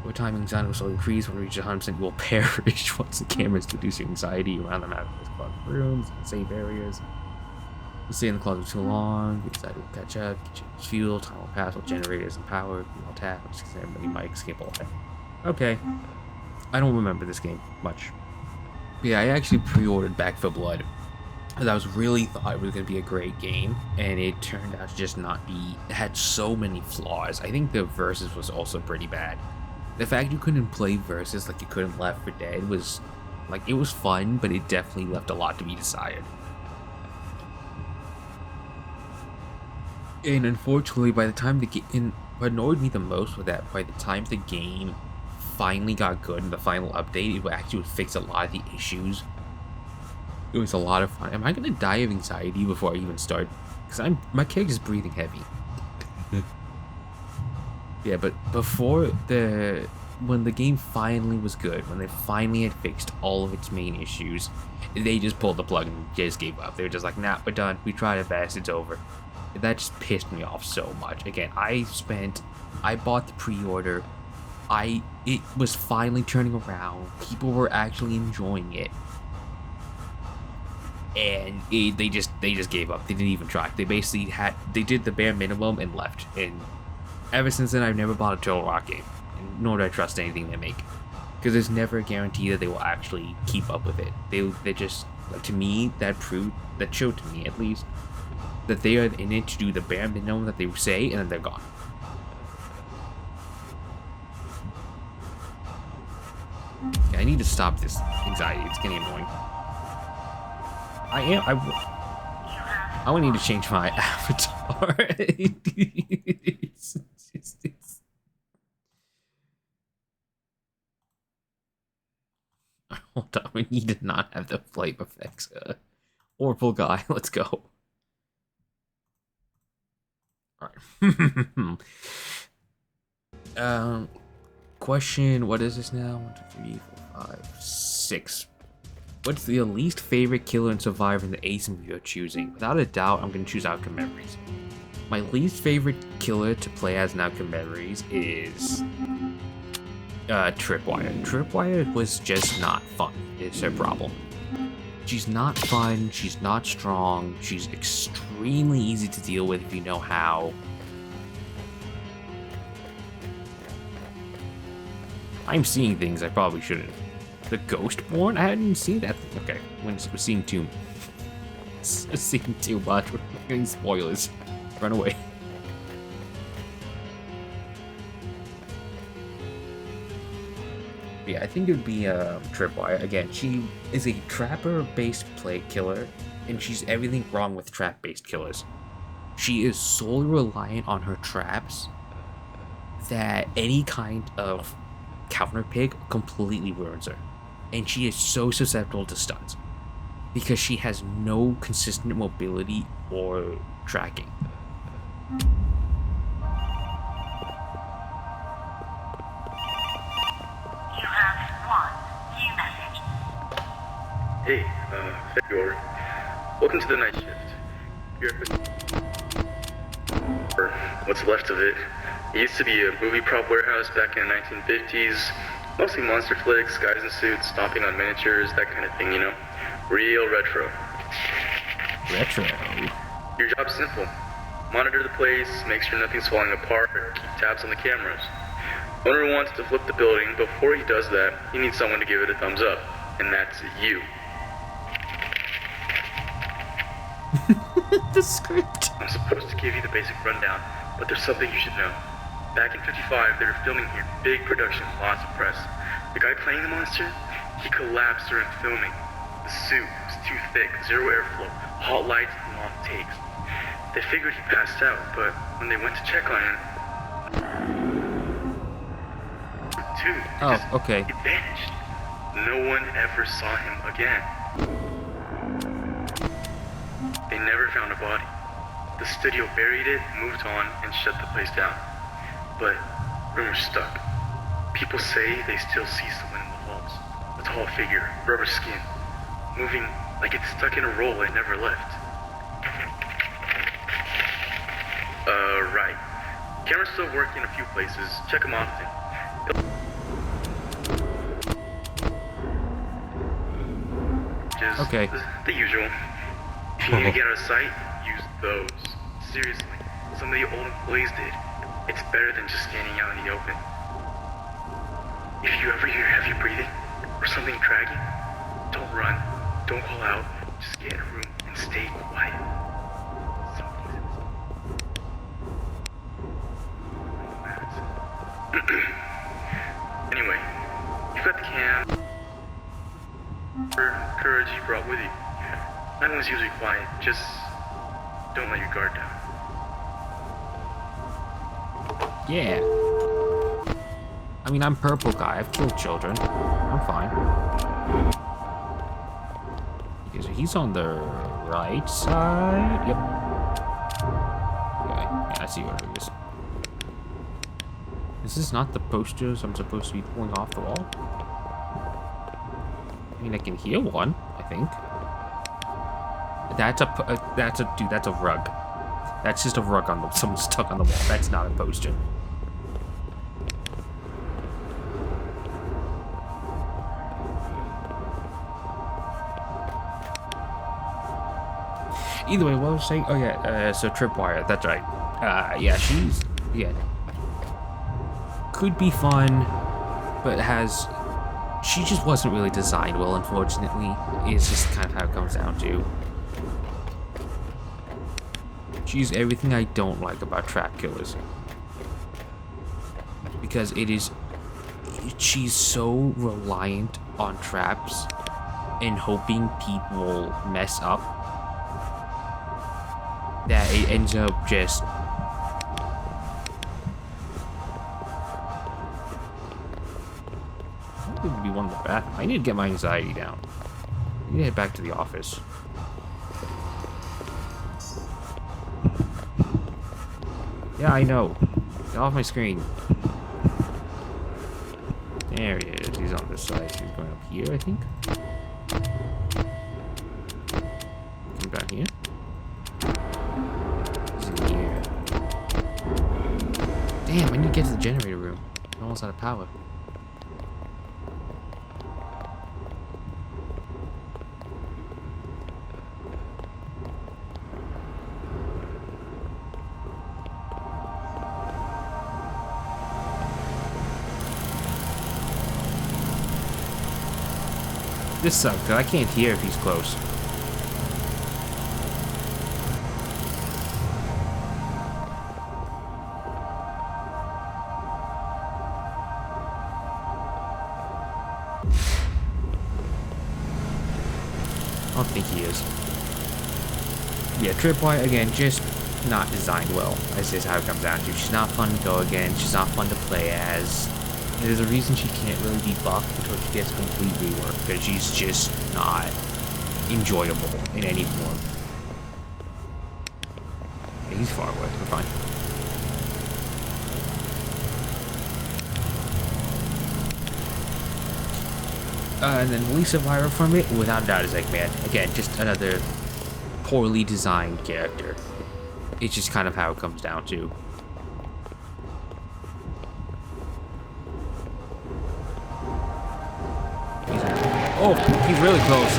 Over time, anxiety will increase. When it reaches 100%, you will perish once the cameras produce your anxiety around them out of closet rooms and safe areas. You stay in the closet too long, your anxiety will catch up, get you fuel, time will pass while generators and power, you will tap, which is many mics, escape all that. Okay. I don't remember this game much. But yeah, I actually pre-ordered Back 4 Blood. Because I was really thought it was going to be a great game, and it turned out to just not be. It had so many flaws. I think the versus was also pretty bad. The fact you couldn't play versus like you could in Left 4 Dead was, like, it was fun, but it definitely left a lot to be desired. And unfortunately, by the time the game, what annoyed me the most was that by the time the game finally got good in the final update, it actually would fix a lot of the issues. It was a lot of fun. Am I gonna die of anxiety before I even start? Because my character's breathing heavy. Yeah, but before the when the game finally was good, when they finally had fixed all of its main issues, they just pulled the plug and just gave up. They were just like, nah, we're done. We tried our best. It's over. That just pissed me off so much. Again, I bought the pre-order. It was finally turning around. People were actually enjoying it. And they just gave up. They didn't even try. They did the bare minimum and left. And ever since then, I've never bought a Turtle Rock game, nor do I trust anything they make, because there's never a guarantee that they will actually keep up with it. They just, to me, that showed to me at least that they are in it to do the bare minimum that they say, and then they're gone. Okay, I need to stop this anxiety. It's getting annoying. I would need to change my avatar. Hold on, we need to not have the flame effects. Orville guy, let's go. Alright. Question, what is this now? 1, 2, 3, 4, 5, 6. What's the least favorite killer and survivor in the Ace movie you're choosing? Without a doubt, I'm going to choose Outcome Memories. My least favorite killer to play as in Outcome Memories is Tripwire. Tripwire was just not fun, is her problem. She's not fun, she's not strong, she's extremely easy to deal with if you know how. I'm seeing things I probably shouldn't. The Ghostborn? I hadn't seen that. Okay, we're seeing too. Seeing too much. We're getting spoilers. Run away. Yeah, I think it would be Tripwire. Again, she is a trapper-based killer, and she's everything wrong with trap-based killers. She is solely reliant on her traps that any kind of counter pick completely ruins her. And she is so susceptible to stuns because she has no consistent mobility or tracking. You have one new message. Hey, February. Welcome to the night shift. Or what's left of it. It used to be a movie prop warehouse back in the 1950s. Mostly monster flicks, guys in suits, stomping on miniatures, that kind of thing, you know? Real retro. Retro? Your job's simple. Monitor the place, make sure nothing's falling apart, keep tabs on the cameras. Owner wants to flip the building. Before he does that, he needs someone to give it a thumbs up. And that's you. The script. I'm supposed to give you the basic rundown, but there's something you should know. Back in 55, they were filming here. Big production, lots of press. The guy playing the monster, he collapsed during filming. The suit was too thick, zero airflow, hot lights, and long takes. They figured he passed out, but when they went to check on him, okay. He vanished. No one ever saw him again. They never found a body. The studio buried it, moved on, and shut the place down. But rumors stuck. People say they still see someone in the halls. A tall figure, rubber skin, moving like it's stuck in a roll and never left. Right. Cameras still work in a few places. Check them often. Just okay. The usual. If you need to get out of sight, use those. Seriously, some of the old employees did. It's better than just standing out in the open. If you ever hear heavy breathing or something dragging, don't run, don't call out, just get in a room and stay quiet. Anyway, you've got the cam, courage you brought with you. That one's usually quiet, just don't let your guard down. Yeah. I mean, I'm Purple Guy. I've killed children. I'm fine. Okay, so he's on the right side. Yep. Okay, yeah, I see what it is. Is this not the posters I'm supposed to be pulling off the wall? I mean, I can hear one, I think. That's a rug. That's just a rug on the, someone stuck on the wall. That's not a poster. Either way, what was I saying? Oh yeah, so Tripwire, that's right. Yeah, could be fun, but she just wasn't really designed well, unfortunately. It's just kind of how it comes down to. She's everything I don't like about trap killers. Because she's so reliant on traps and hoping people mess up that it ends up just would be one of the bath. I need to get my anxiety down. I need to head back to the office. Yeah, I know. Get off my screen. There he is. He's on this side. He's going up here, I think. Come down here. He's in here. Damn, I need to get to the generator room. I'm almost out of power. This sucks, because I can't hear if he's close. I don't think he is. Yeah, Tripwire, again, just not designed well. This is how it comes down to. She's not fun to go against. She's not fun to play as. There's a reason she can't really be buffed until she gets complete rework, because she's just not enjoyable in any form. Yeah, he's far away. We're fine. And then least survivor from it, without a doubt, is Eggman. Again, just another poorly designed character. It's just kind of how it comes down to. Oh, he's really close.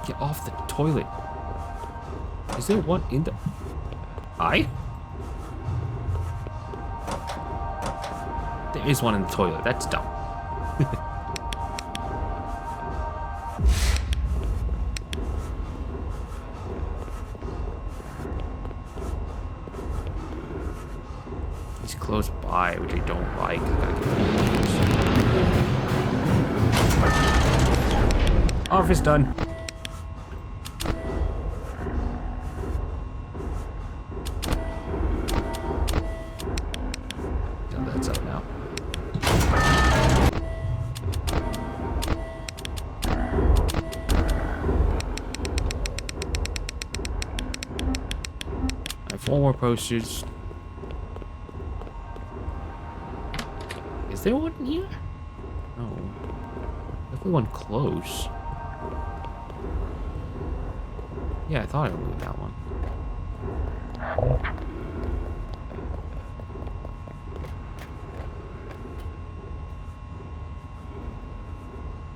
Get off the toilet. Is there one in the... eye? There is one in the toilet. That's dumb. He's close by, which I don't like. I gotta get close. Office done. That's up now. I have 4 more posters. Is there one here? No. Definitely one close. Yeah, I thought I removed that one.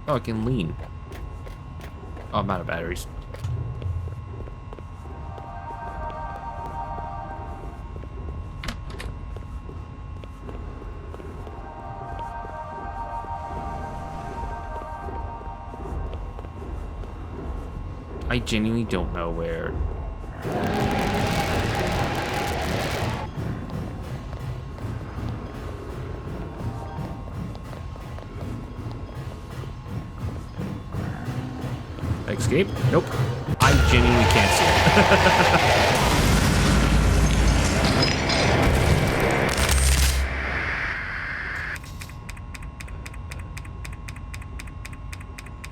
Oh, I can lean. Oh, I'm out of batteries. I genuinely don't know where. Escape? Nope. I genuinely can't see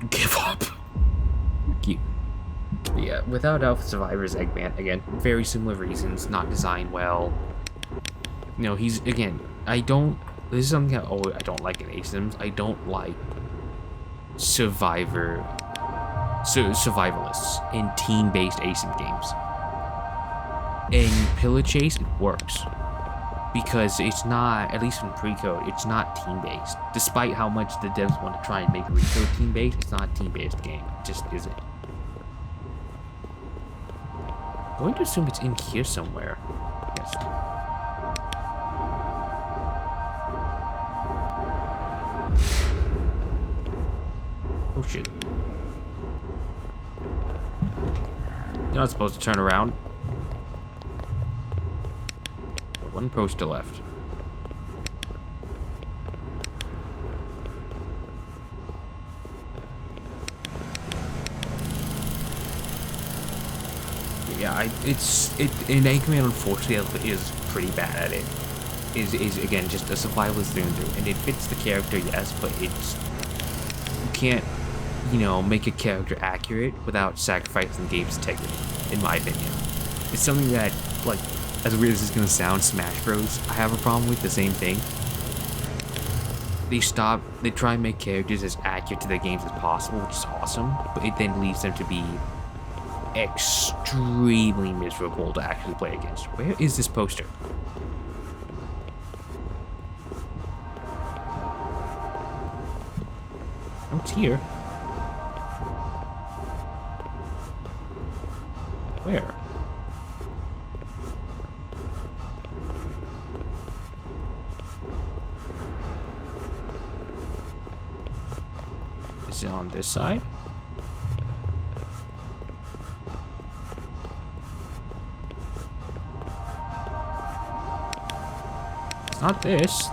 it. Give up. Thank you. But yeah, without Alpha Survivor's Eggman, again, very similar reasons, not designed well. You know, he's, again, this is something I don't like in Sims. I don't like survivalists in team-based Sim games. In Pillar Chase, it works. Because it's not, at least in pre-code, it's not team-based. Despite how much the devs want to try and make recode team-based, it's not a team-based game. It just isn't. I'm going to assume it's in here somewhere. Yes. Oh shit. You're not supposed to turn around. One poster left. Yeah, in Eggman, unfortunately, is pretty bad at it. Is again just a survivalist through and through, and it fits the character, yes, but it's you can't, you know, make a character accurate without sacrificing the game's integrity, in my opinion. It's something that, like, as weird as it's gonna sound, Smash Bros. I have a problem with the same thing. They try and make characters as accurate to their games as possible, which is awesome, but it then leaves them to be extremely miserable to actually play against. Where is this poster? Oh, it's here. Where? Is it on this side? It's not this.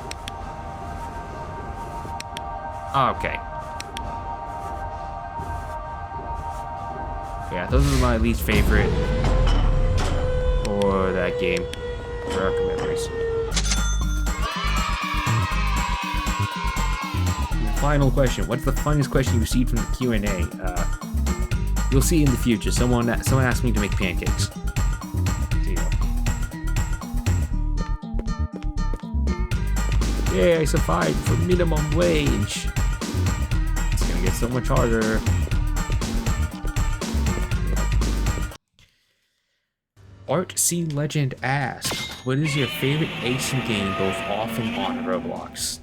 Oh, okay. Yeah, those are my least favorite for that game. Dark memories. Final question. What's the funniest question you received from the Q&A? You'll see in the future. Someone asked me to make pancakes. So, you know. Yeah, I survived for minimum wage. It's gonna get so much harder. Art C Legend asks, what is your favorite Asian game both off and on Roblox?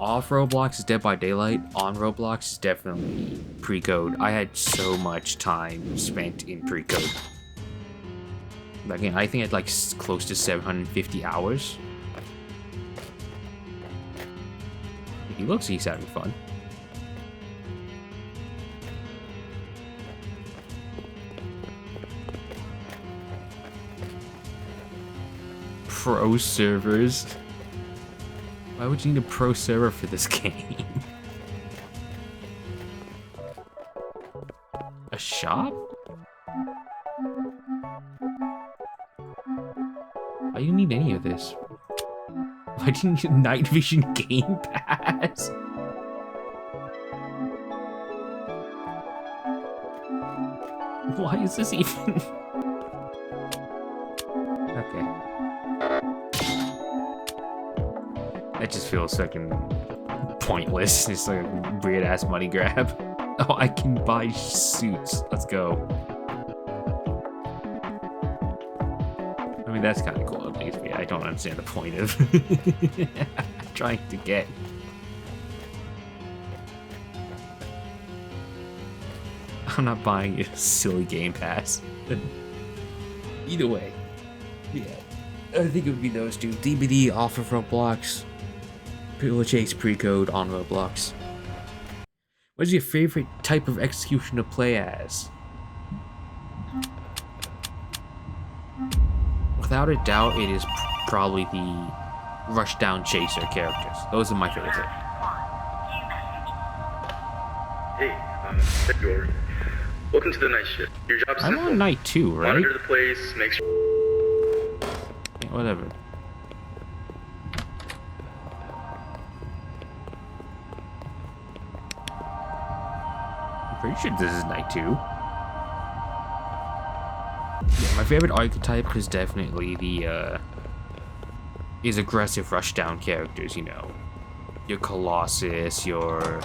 Off Roblox is Dead by Daylight. On Roblox is definitely pre-code. I had so much time spent in pre-code. Again, I think I had like close to 750 hours. He looks he's having fun. Pro servers. Why would you need a pro server for this game? A shop? Why do you need any of this? Why do you need a night vision game pass? Why is this even? Okay. That just feels fucking pointless. It's like a weird ass money grab. Oh, I can buy suits. Let's go. I mean, that's kind of cool at least. I don't understand the point of trying to get. I'm not buying a silly game pass. Either way, yeah, I think it would be those two. DBD off of Roblox. Pillar Chase pre-code on Roblox. What is your favorite type of execution to play as? Without a doubt, it is probably the Rushdown Chaser characters. Those are my favorite. Hey, Edgar. Welcome to the night shift. Your job's simple. I'm on night 2, right? Monitor the place, make sure. Yeah, whatever. I'm pretty sure this is night 2. Yeah, my favorite archetype is definitely the is aggressive rushdown characters. You know, your Colossus, your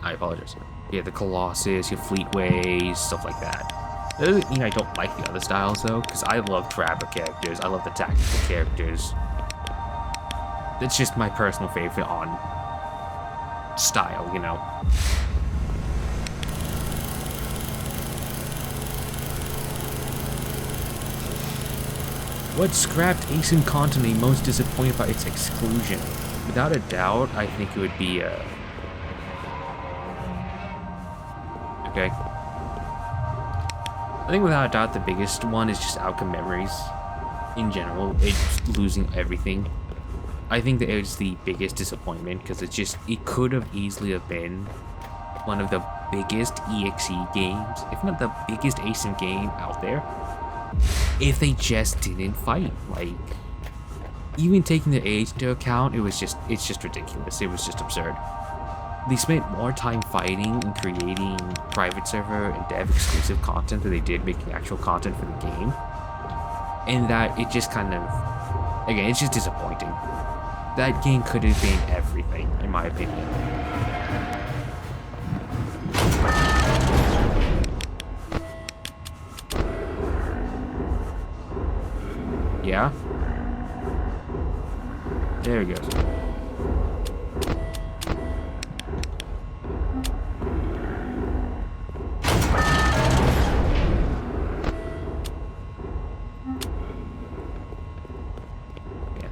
I apologize. Yeah, the Colossus, your Fleetways, stuff like that. That doesn't mean I don't like the other styles though, because I love Trapper characters. I love the tactical characters. It's just my personal favorite on style, you know. What scrapped Ace and Continent most disappointed by its exclusion? Without a doubt, I think it would be okay. I think without a doubt the biggest one is just Outcome Memories. In general, it's losing everything. I think that it's the biggest disappointment because it could have easily have been one of the biggest EXE games, if not the biggest ASIN game out there, if they just didn't fight. Like, even taking the age into account, it's just ridiculous. It was just absurd. They spent more time fighting and creating private server and dev exclusive content than they did making actual content for the game. And that it just kind of, again, it's just disappointing. That game could have been everything, in my opinion. Yeah? There he goes.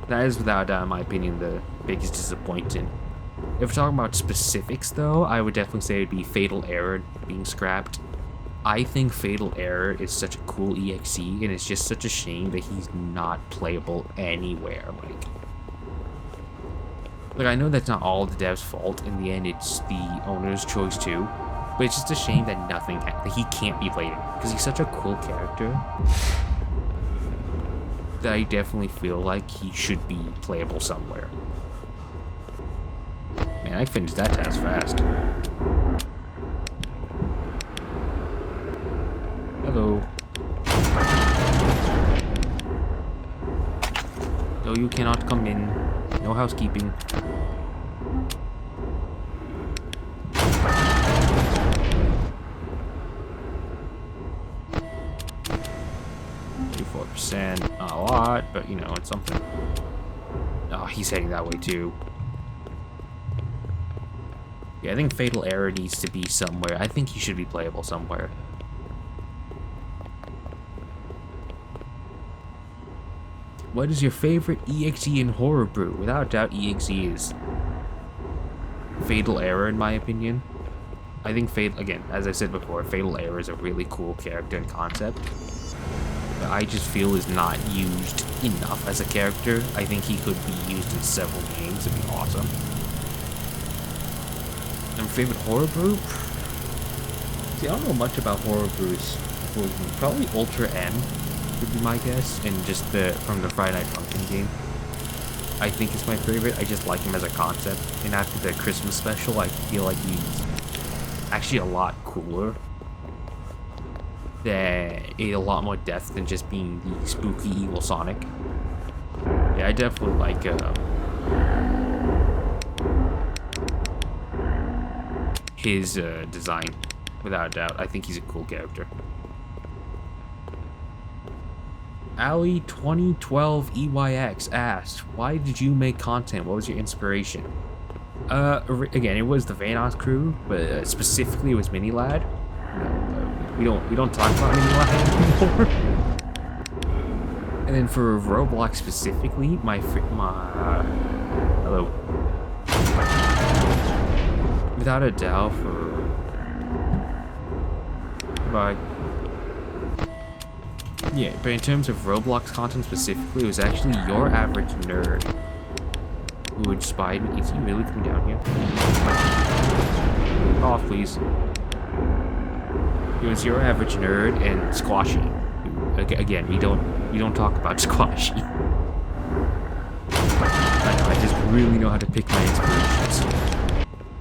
That is without a doubt, in my opinion, the biggest disappointment. If we're talking about specifics, though, I would definitely say it'd be Fatal Error being scrapped. I think Fatal Error is such a cool EXE, and it's just such a shame that he's not playable anywhere. Like I know that's not all the devs' fault. In the end, it's the owner's choice too. But it's just a shame that that he can't be played because he's such a cool character. That I definitely feel like he should be playable somewhere. Man, I finished that task fast. Hello. No, you cannot come in. No housekeeping. Not a lot, but you know, it's something. Oh, he's heading that way too. Yeah, I think Fatal Error needs to be somewhere. I think he should be playable somewhere. What is your favorite EXE in Horror Brew? Without doubt, EXE is Fatal Error, in my opinion. I think again, as I said before, Fatal Error is a really cool character and concept. I just feel is not used enough as a character. I think he could be used in several games. It'd be awesome. And favorite horror group? See, I don't know much about horror groups. Probably Ultra M would be my guess, and just from the Friday Night Funkin' game. I think it's my favorite. I just like him as a concept. And after the Christmas special, I feel like he's actually a lot cooler. A lot more depth than just being the spooky evil Sonic. Yeah, I definitely like his design, without a doubt. I think he's a cool character. Ali 2012 EYX asked, "Why did you make content? What was your inspiration?" Again, it was the Vanoss crew, but specifically it was Mini Lad. We don't talk about Mini Lad anymore. And then for Roblox specifically, hello. Without a doubt, bye. Yeah, but in terms of Roblox content specifically, it was actually Your Average Nerd who inspired me. Is he really coming down here? Off, please. It was Your Average Nerd and Squashy. Again, we don't talk about Squashy. I know, I just really know how to pick my inspirations.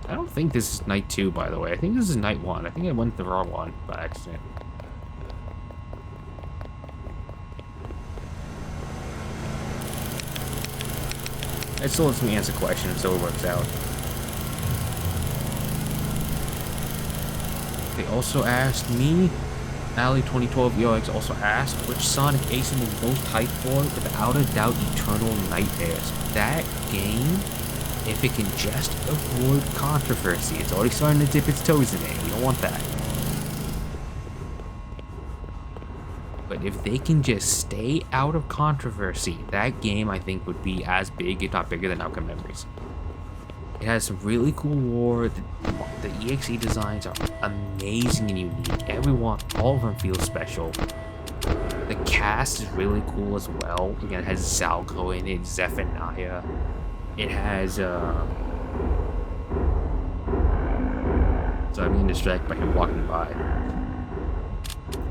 I don't think this is night 2, by the way. I think this is night 1. I think I went the wrong one by accident. It still lets me answer questions, so it works out. They also asked me, Ali2012EOX also asked, which Sonic.EXE is most hyped for? Without a doubt, Eternal Nightmares. That game, if it can just avoid controversy, it's already starting to dip its toes in it. We don't want that. But if they can just stay out of controversy, that game I think would be as big, if not bigger, than Outcome Memories. It has some really cool lore. The EXE designs are amazing and unique. Everyone, all of them feel special. The cast is really cool as well. Again, it has Zalgo in it, Zephaniah. It has, so I'm being distracted by him walking by.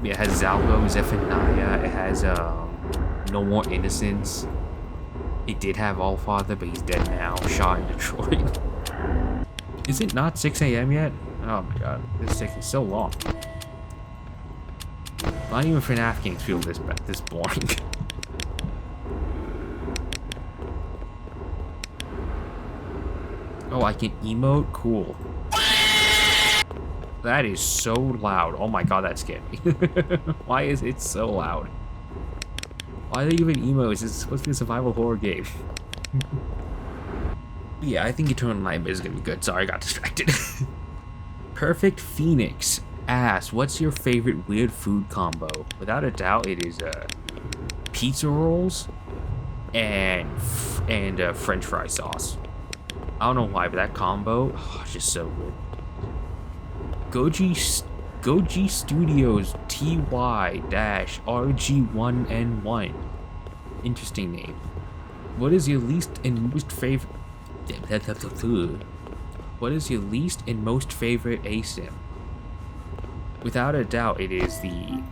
Yeah, it has Zalgo, Zephaniah. It has, No More Innocence. It did have Allfather, but he's dead now. Shot in Detroit. Is it not 6 a.m. yet? Oh my god, this is taking so long. Not even FNAF games feel this boring. Oh, I can emote? Cool. That is so loud. Oh my god, that scared me. Why is it so loud? Why are they even emotes? It's supposed to be a survival horror game. Yeah, I think Eternal Nightmares is gonna be good. Sorry, I got distracted. Perfect Phoenix asks, what's your favorite weird food combo? Without a doubt, it is pizza rolls and French fry sauce. I don't know why, but that combo, it's just so good. Goji Studios TY-RG1N1. Interesting name. What is your least and most favorite? What is your least and most favorite ASIM? Without a doubt, it is the.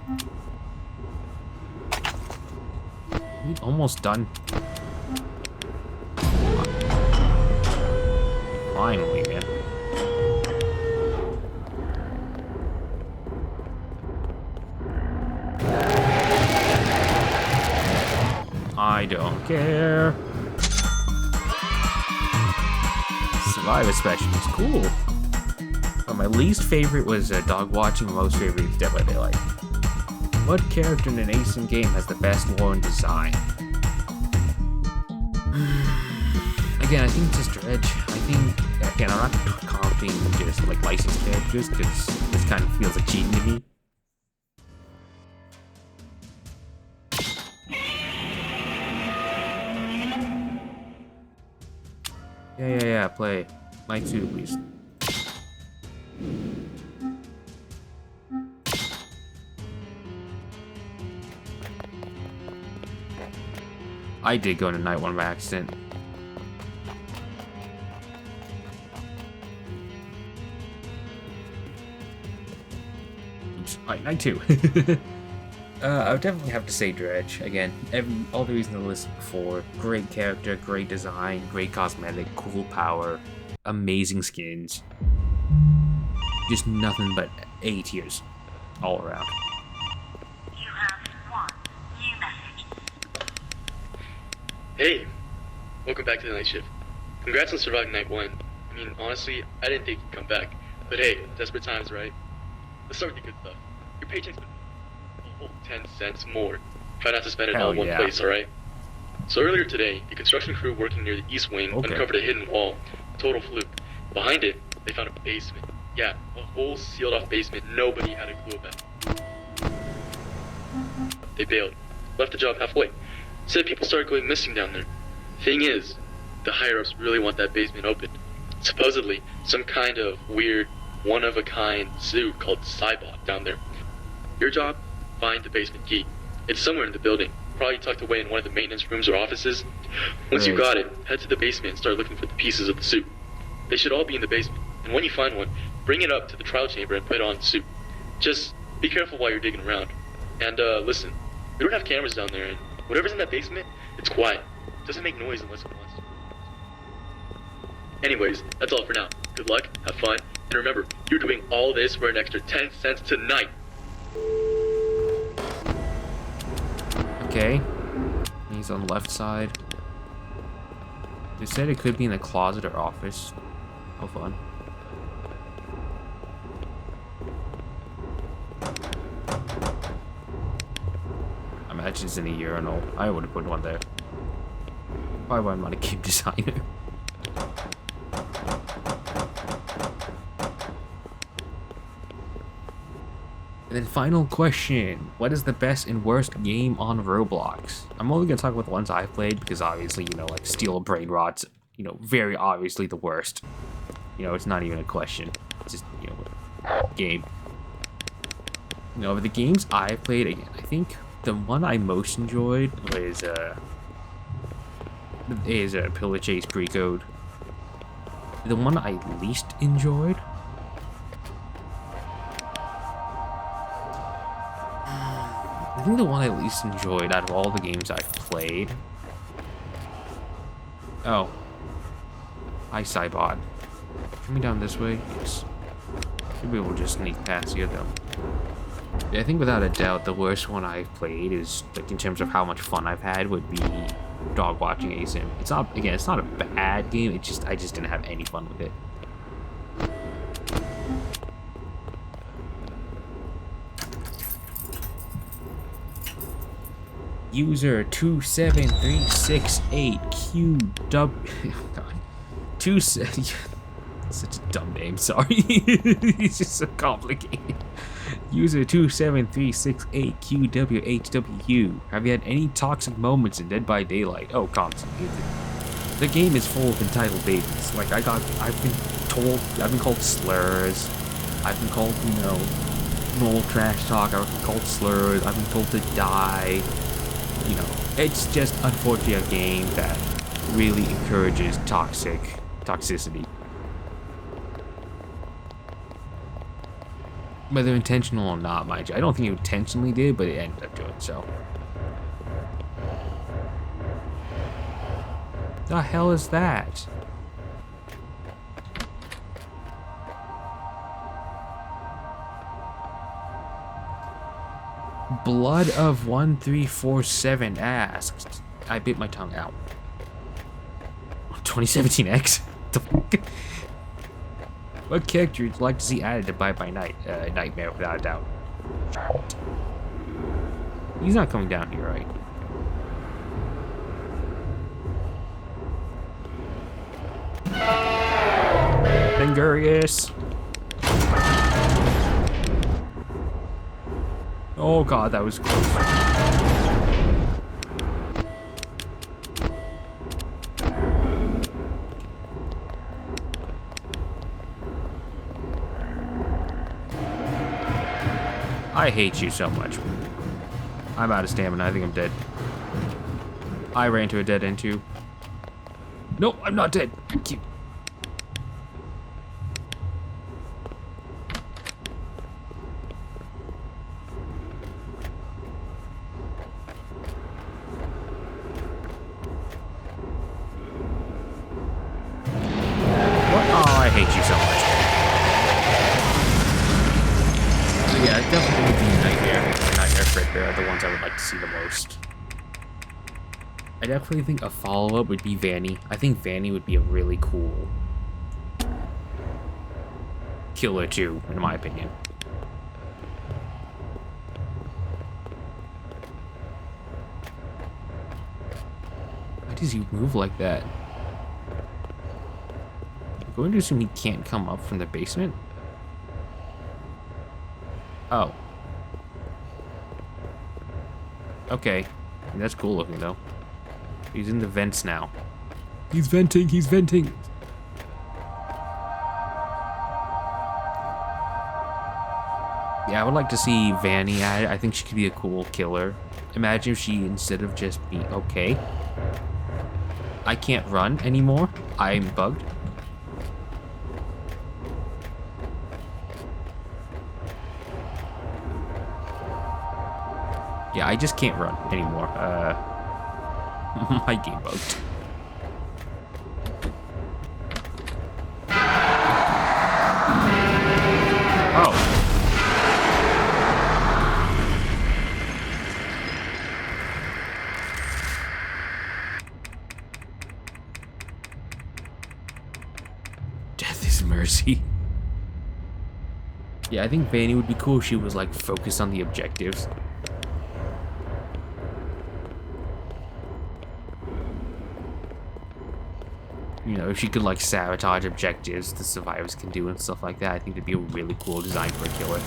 We're almost done. Finally, man. I don't care. Survivor Specialist, cool. My least favorite was dog watching. Most favorite is Dead by Daylight. What character in an ASIM game has the best lore and design? Again, I think it's just Dredge. I think, again, I'm not counting just like licensed characters because this kind of feels like cheating to me. Yeah, play. Night 2, please. I did go into night 1 by accident. Oops. Alright, night 2. I would definitely have to say Dredge. Again, all the reasons I listed before. Great character, great design, great cosmetic, cool power, amazing skins. Just nothing but A tiers all around. You have one new message. Hey, welcome back to the night shift. Congrats on surviving night 1. I mean, honestly, I didn't think you'd come back. But hey, desperate times, right? Let's start with the good stuff. Your paycheck's been 10 cents more. Try not to spend it all in one place, alright? So earlier today, the construction crew working near the east wing uncovered a hidden wall. Total fluke. Behind it, they found a basement. Yeah, a whole sealed off basement nobody had a clue about. They bailed. Left the job halfway. Said people started going missing down there. Thing is, the higher-ups really want that basement opened. Supposedly, some kind of weird, one-of-a-kind zoo called Cybot down there. Your job? Find the basement key. It's somewhere in the building, probably tucked away in one of the maintenance rooms or offices. Once you got it, head to the basement and start looking for the pieces of the suit. They should all be in the basement, and when you find one, bring it up to the trial chamber and put on the suit. Just be careful while you're digging around. And listen, we don't have cameras down there, and whatever's in that basement, it's quiet. It doesn't make noise unless it wants to. Anyways, that's all for now. Good luck, have fun, and remember, you're doing all this for an extra 10 cents tonight. Okay. He's on the left side. They said it could be in the closet or office. How fun. I imagine it's in the urinal. I would have put one there. Why am I not a game designer? And then final question, what is the best and worst game on Roblox? I'm only going to talk about the ones I've played because obviously, you know, like Steel Brain Rot's, you know, very obviously the worst. You know, it's not even a question. It's just, you know, game. You know, the games I've played, again, I think the one I most enjoyed was Pillar Chase Pre-Code. The one I least enjoyed, I think the one I least enjoyed out of all the games I've played. Oh. Hi, Cybot. Coming down this way? Yes. Maybe we'll just sneak past here, though. Yeah, I think without a doubt, the worst one I've played is, like, in terms of how much fun I've had, would be Dog Watching ASIM. It's not, again, it's not a bad game, it's just, I just didn't have any fun with it. User 27368QW. God. Such a dumb name, sorry. It's just so complicated. User 27368QWHW. Have you had any toxic moments in Dead by Daylight? Oh, constantly. The game is full of entitled babies. Like, I've been called slurs. I've been called, you know, normal trash talk. I've been called slurs. I've been told to die. You know, it's just unfortunately a game that really encourages toxicity. Whether intentional or not, mind you. I don't think it intentionally did, but it ended up doing so. The hell is that? Blood of 1347 asked. I bit my tongue out. 2017X? The fuck? What character would you like to see added to Bye Bye Night? Nightmare, without a doubt. He's not coming down here, right? Fingurious. Oh god, that was close. I hate you so much. I'm out of stamina. I think I'm dead. I ran to a dead end too. Nope, I'm not dead. Thank you. What? Oh, I hate you so much. Yeah, definitely would be Nightmare and Nightmare Fredbear are the ones I would like to see the most. I definitely think a follow-up would be Vanny. I think Vanny would be a really cool killer too, in my opinion. Why does he move like that? I'm going to assume he can't come up from the basement. Oh. Okay. That's cool looking, though. He's in the vents now. He's venting, he's venting! Yeah, I would like to see Vanny added. I think she could be a cool killer. Imagine if she, instead of just being... Okay. I can't run anymore. I'm bugged. Yeah, I just can't run anymore. My game bugged. crazy. Yeah, I think Vanny would be cool if she was like focused on the objectives. You know, if she could like sabotage objectives the survivors can do and stuff like that, I think it'd be a really cool design for a killer.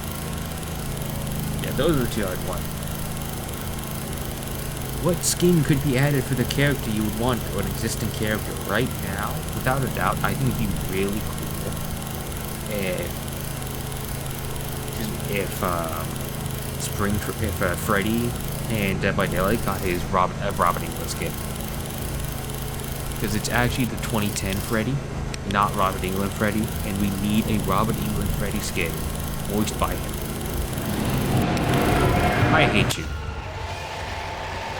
Yeah, those are the two I'd want. What skin could be added for the character you would want to an existing character right now? Without a doubt, I think it'd be really cool if Freddy and Dead by Daylight got his Robin England skin. Because it's actually the 2010 Freddy, not Robin England Freddy, and we need a Robin England Freddy skin voiced by him. I hate you.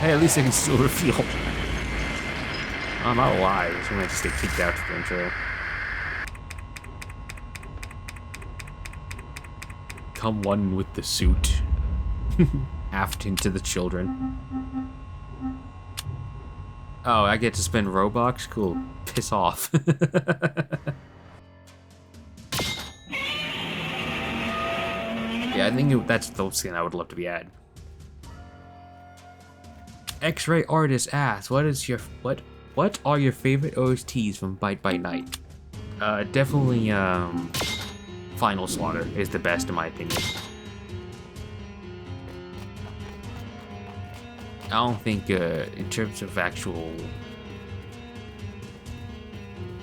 Hey, at least I can still reveal. I'm not alive, so I'm gonna have to stay kicked out to the intro. Come one with the suit. Afton to the children. Oh, I get to spend Robux? Cool. Piss off. Yeah, I think that's the skin I would love to be added. X-Ray Artist asks, what are your favorite OSTs from Bite by Night? Definitely Final Slaughter is the best in my opinion. I don't think in terms of actual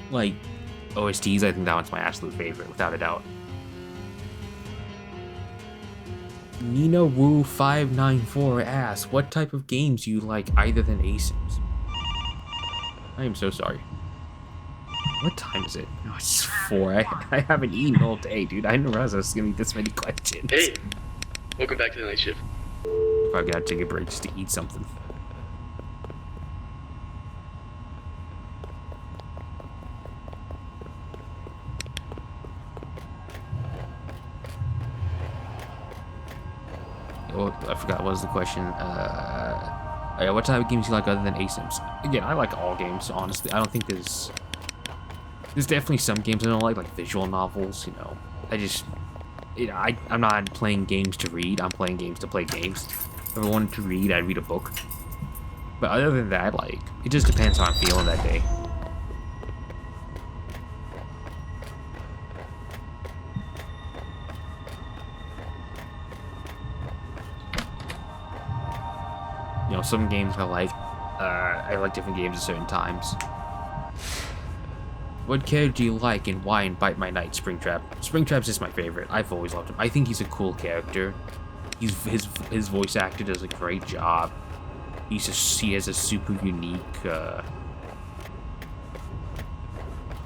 like OSTs, I think that one's my absolute favorite without a doubt. Nina Wu 594 asks, what type of games do you like other than ASIMs? I am so sorry. What time is it? No, it's 4. I haven't eaten all day, dude. I didn't realize I was gonna be this many questions. Hey, welcome back to the night shift. I gotta take a break just to eat something. Oh, I forgot what was the question. What type of games do you like other than ASIMs? Again, I like all games, honestly. I don't think there's definitely some games I don't like visual novels, you know. I'm not playing games to read, I'm playing games to play games. If I wanted to read, I'd read a book. But other than that, like, it just depends how I'm feeling that day. You know, some games I like different games at certain times. What character do you like and why in Bite My Night? Springtrap. Springtrap's just my favorite. I've always loved him. I think he's a cool character. His voice actor does a great job. He has a super unique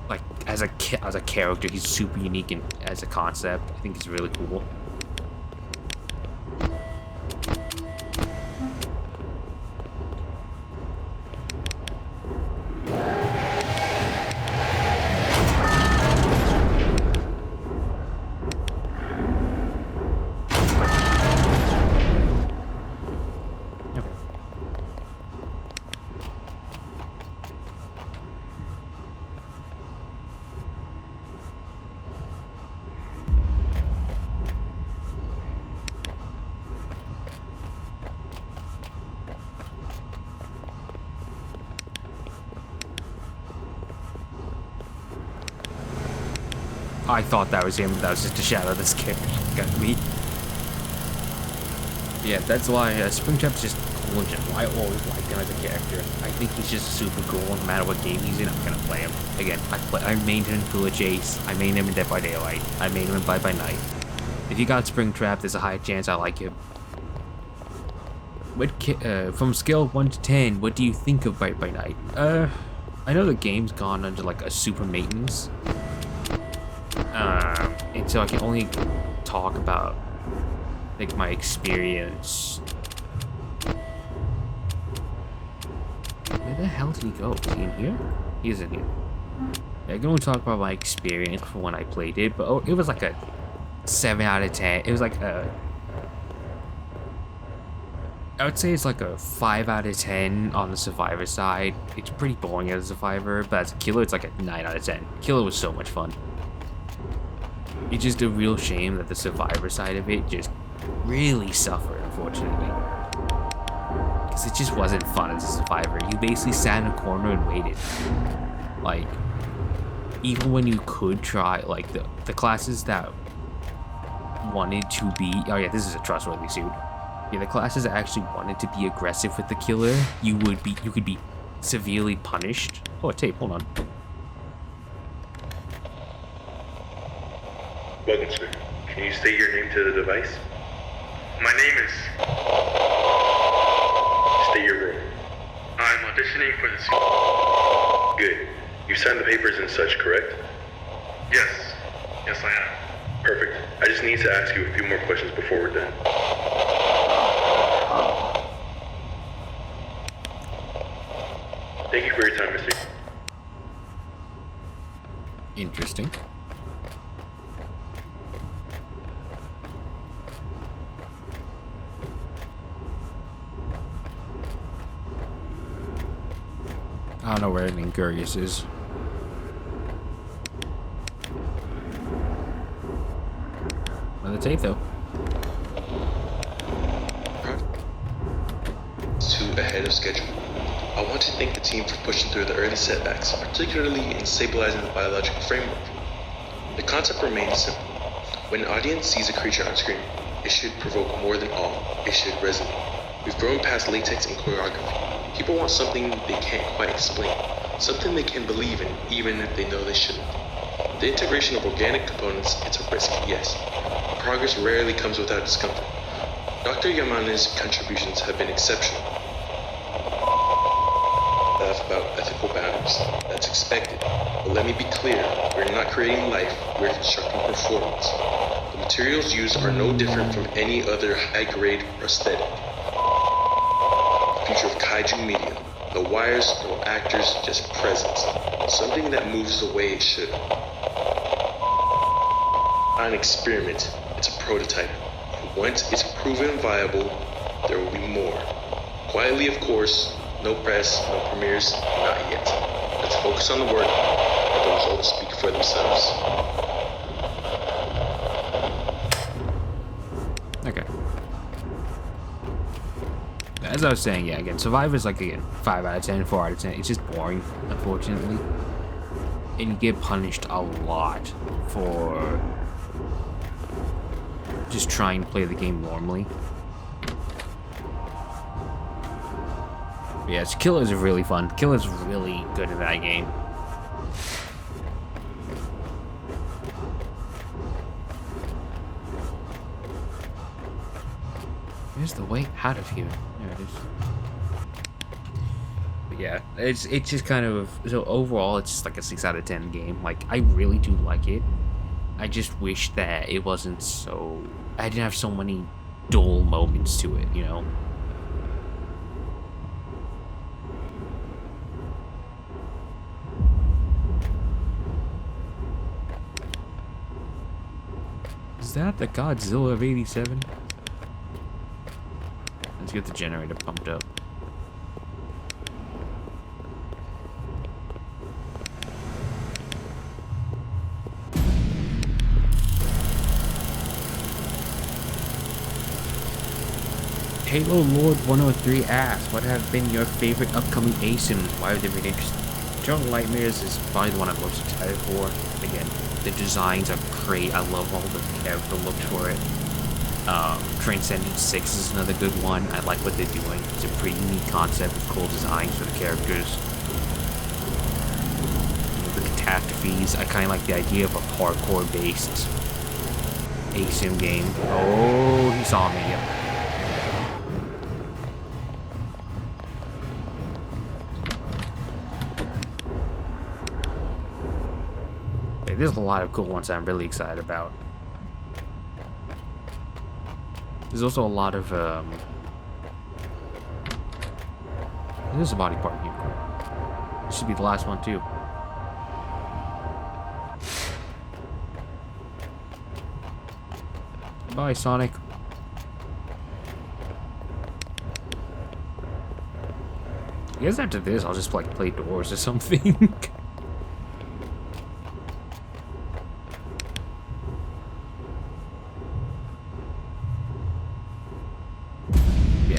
like as a character, he's super unique and as a concept. I think it's really cool. I thought that was him, but that was just a shadow that scared got me. Yeah, that's why Springtrap's just cool in general. I always liked him as a character. I think he's just super cool. No matter what game he's in, I'm gonna play him. Again, I mained him in Cooler Chase. I mained him in Dead by Daylight. I mained him in Bite by Night. If you got Springtrap, there's a high chance I like him. From scale of 1 to 10, what do you think of Bite by Night? I know the game's gone under like a super maintenance. And so I can only talk about like my experience. Where the hell did he go? Is he in here? He is in here. I can only talk about my experience from when I played it, but it was like a 7 out of 10. It was like I would say it's like a 5 out of 10 on the survivor side. It's pretty boring as a survivor, but as a killer, it's like a 9 out of 10. Killer was so much fun. it's just a real shame that the survivor side of it just really suffered, unfortunately. Because it just wasn't fun as a survivor. You basically sat in a corner and waited. Like, even when you could try, like, the classes that wanted to be... Oh yeah, this is a trustworthy suit. Yeah, the classes that actually wanted to be aggressive with the killer, you could be severely punished. Oh, a tape, hold on. Welcome, sir. Can you state your name to the device? My name is... State your role. I'm auditioning for the suit. Good. You signed the papers and such, correct? Yes. Yes, I am. Perfect. I just need to ask you a few more questions before we're done. Thank you for your time, Mr. Interesting. I don't know where Incurious is. Another tape, though. Two ahead of schedule. I want to thank the team for pushing through the early setbacks, particularly in stabilizing the biological framework. The concept remains simple. When an audience sees a creature on screen, it should provoke more than awe. It should resonate. We've grown past latex and choreography. People want something they can't quite explain, something they can believe in even if they know they shouldn't. The integration of organic components, it's a risk, yes. Progress rarely comes without discomfort. Dr. Yamane's contributions have been exceptional. Stuff about ethical boundaries, that's expected. But let me be clear, we're not creating life, we're constructing performance. The materials used are no different from any other high-grade prosthetic. Future of kaiju media. No wires, no actors, just presence. Something that moves the way it should. Not an experiment, it's a prototype. And once it's proven viable, there will be more. Quietly, of course, no press, no premieres, not yet. Let's focus on the work, let the results speak for themselves. Okay. As I was saying, yeah, again, Survivor's like, again, 5 out of 10, 4 out of 10. It's just boring, unfortunately. And you get punished a lot for just trying to play the game normally. But yeah, Killers are really fun. Killer's really good at that game. Where's the way out of here? There it is. But yeah, it's just kind of, so overall it's just like a 6 out of 10 game. Like, I really do like it. I just wish that it wasn't so, I didn't have so many dull moments to it, you know? Is that the Godzilla of 87? Let's get the generator pumped up. Halo Lord 103 asks, what have been your favorite upcoming ASIMs? Why have they been interesting? Eternal Nightmares is probably the one I'm most excited for. Again, the designs are great. I love all the character looks for it. Transcending 6 is another good one. I like what they're doing. It's a pretty unique concept with cool designs for the characters. The catastrophes, I kind of like the idea of a parkour-based ASIM game. Oh, he saw me. Yep. There's a lot of cool ones that I'm really excited about. There's also a lot of, there's a body part here. This should be the last one, too. Bye, Sonic. I guess after this, I'll just, like, play Doors or something.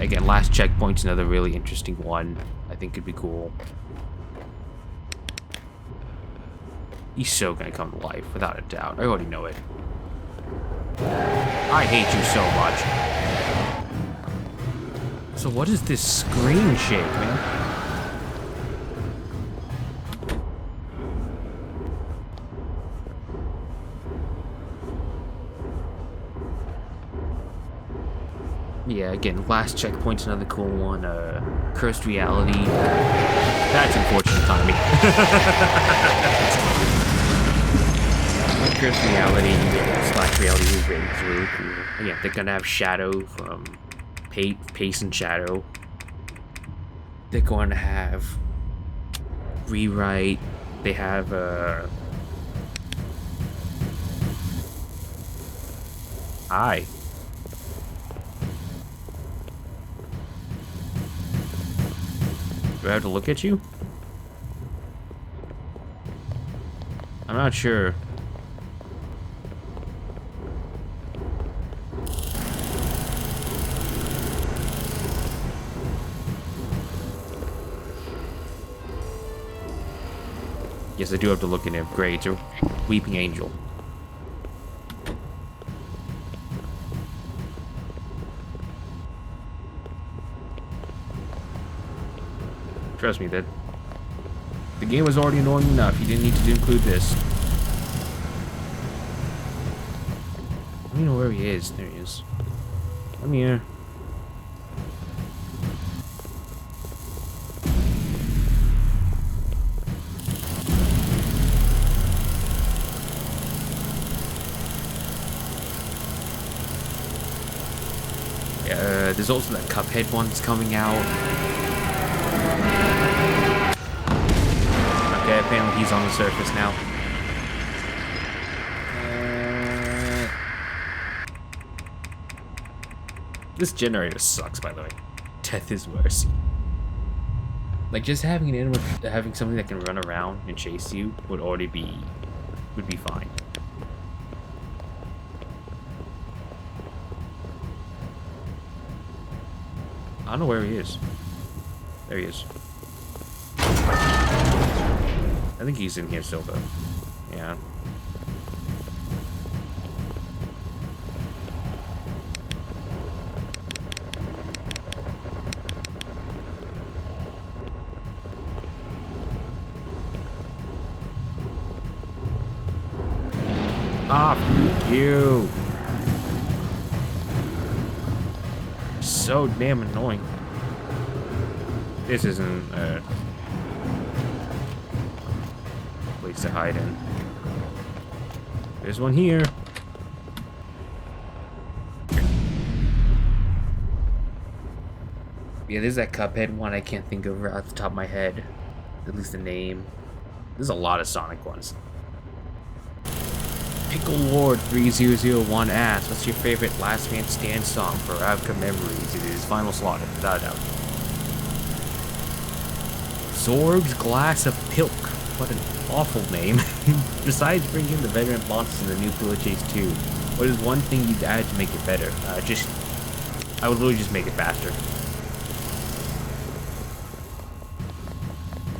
Again, last checkpoint's another really interesting one. I think could be cool. He's so gonna come to life, without a doubt. I already know it. I hate you so much. So what is this screen shake, man? Yeah, again, last checkpoint's another cool one. Cursed reality. That's unfortunate timing. Cursed reality slash reality we've been through. Yeah, they're gonna have Shadow from Pace and Shadow. They're going to have Rewrite. They have Hi. Do I have to look at you? I'm not sure. Yes, I do have to look in him. Great, it's a Weeping Angel. Trust me, that the game was already annoying enough. You didn't need to include this. I don't know where he is. There he is. Come here. There's also that Cuphead one that's coming out. Okay, apparently he's on the surface now. This generator sucks, by the way. Death is worse. Like, just having an animal, having something that can run around and chase you would be fine. I don't know where he is. There he is. I think he's in here still, though. Yeah. Ah, you. So damn annoying. This isn't a place to hide in. There's one here. Yeah, there's that Cuphead one I can't think of right off the top of my head. At least the name. There's a lot of Sonic ones. Pickle Lord 3001 asks, what's your favorite Last Man Stand song for Avka Memories? It is Final Slaughter, without a doubt. Zorg's Glass of Pilk. What an awful name. Besides bringing the veteran monsters in the new Pillar Chase 2, what is one thing you'd add to make it better? I would literally just make it faster.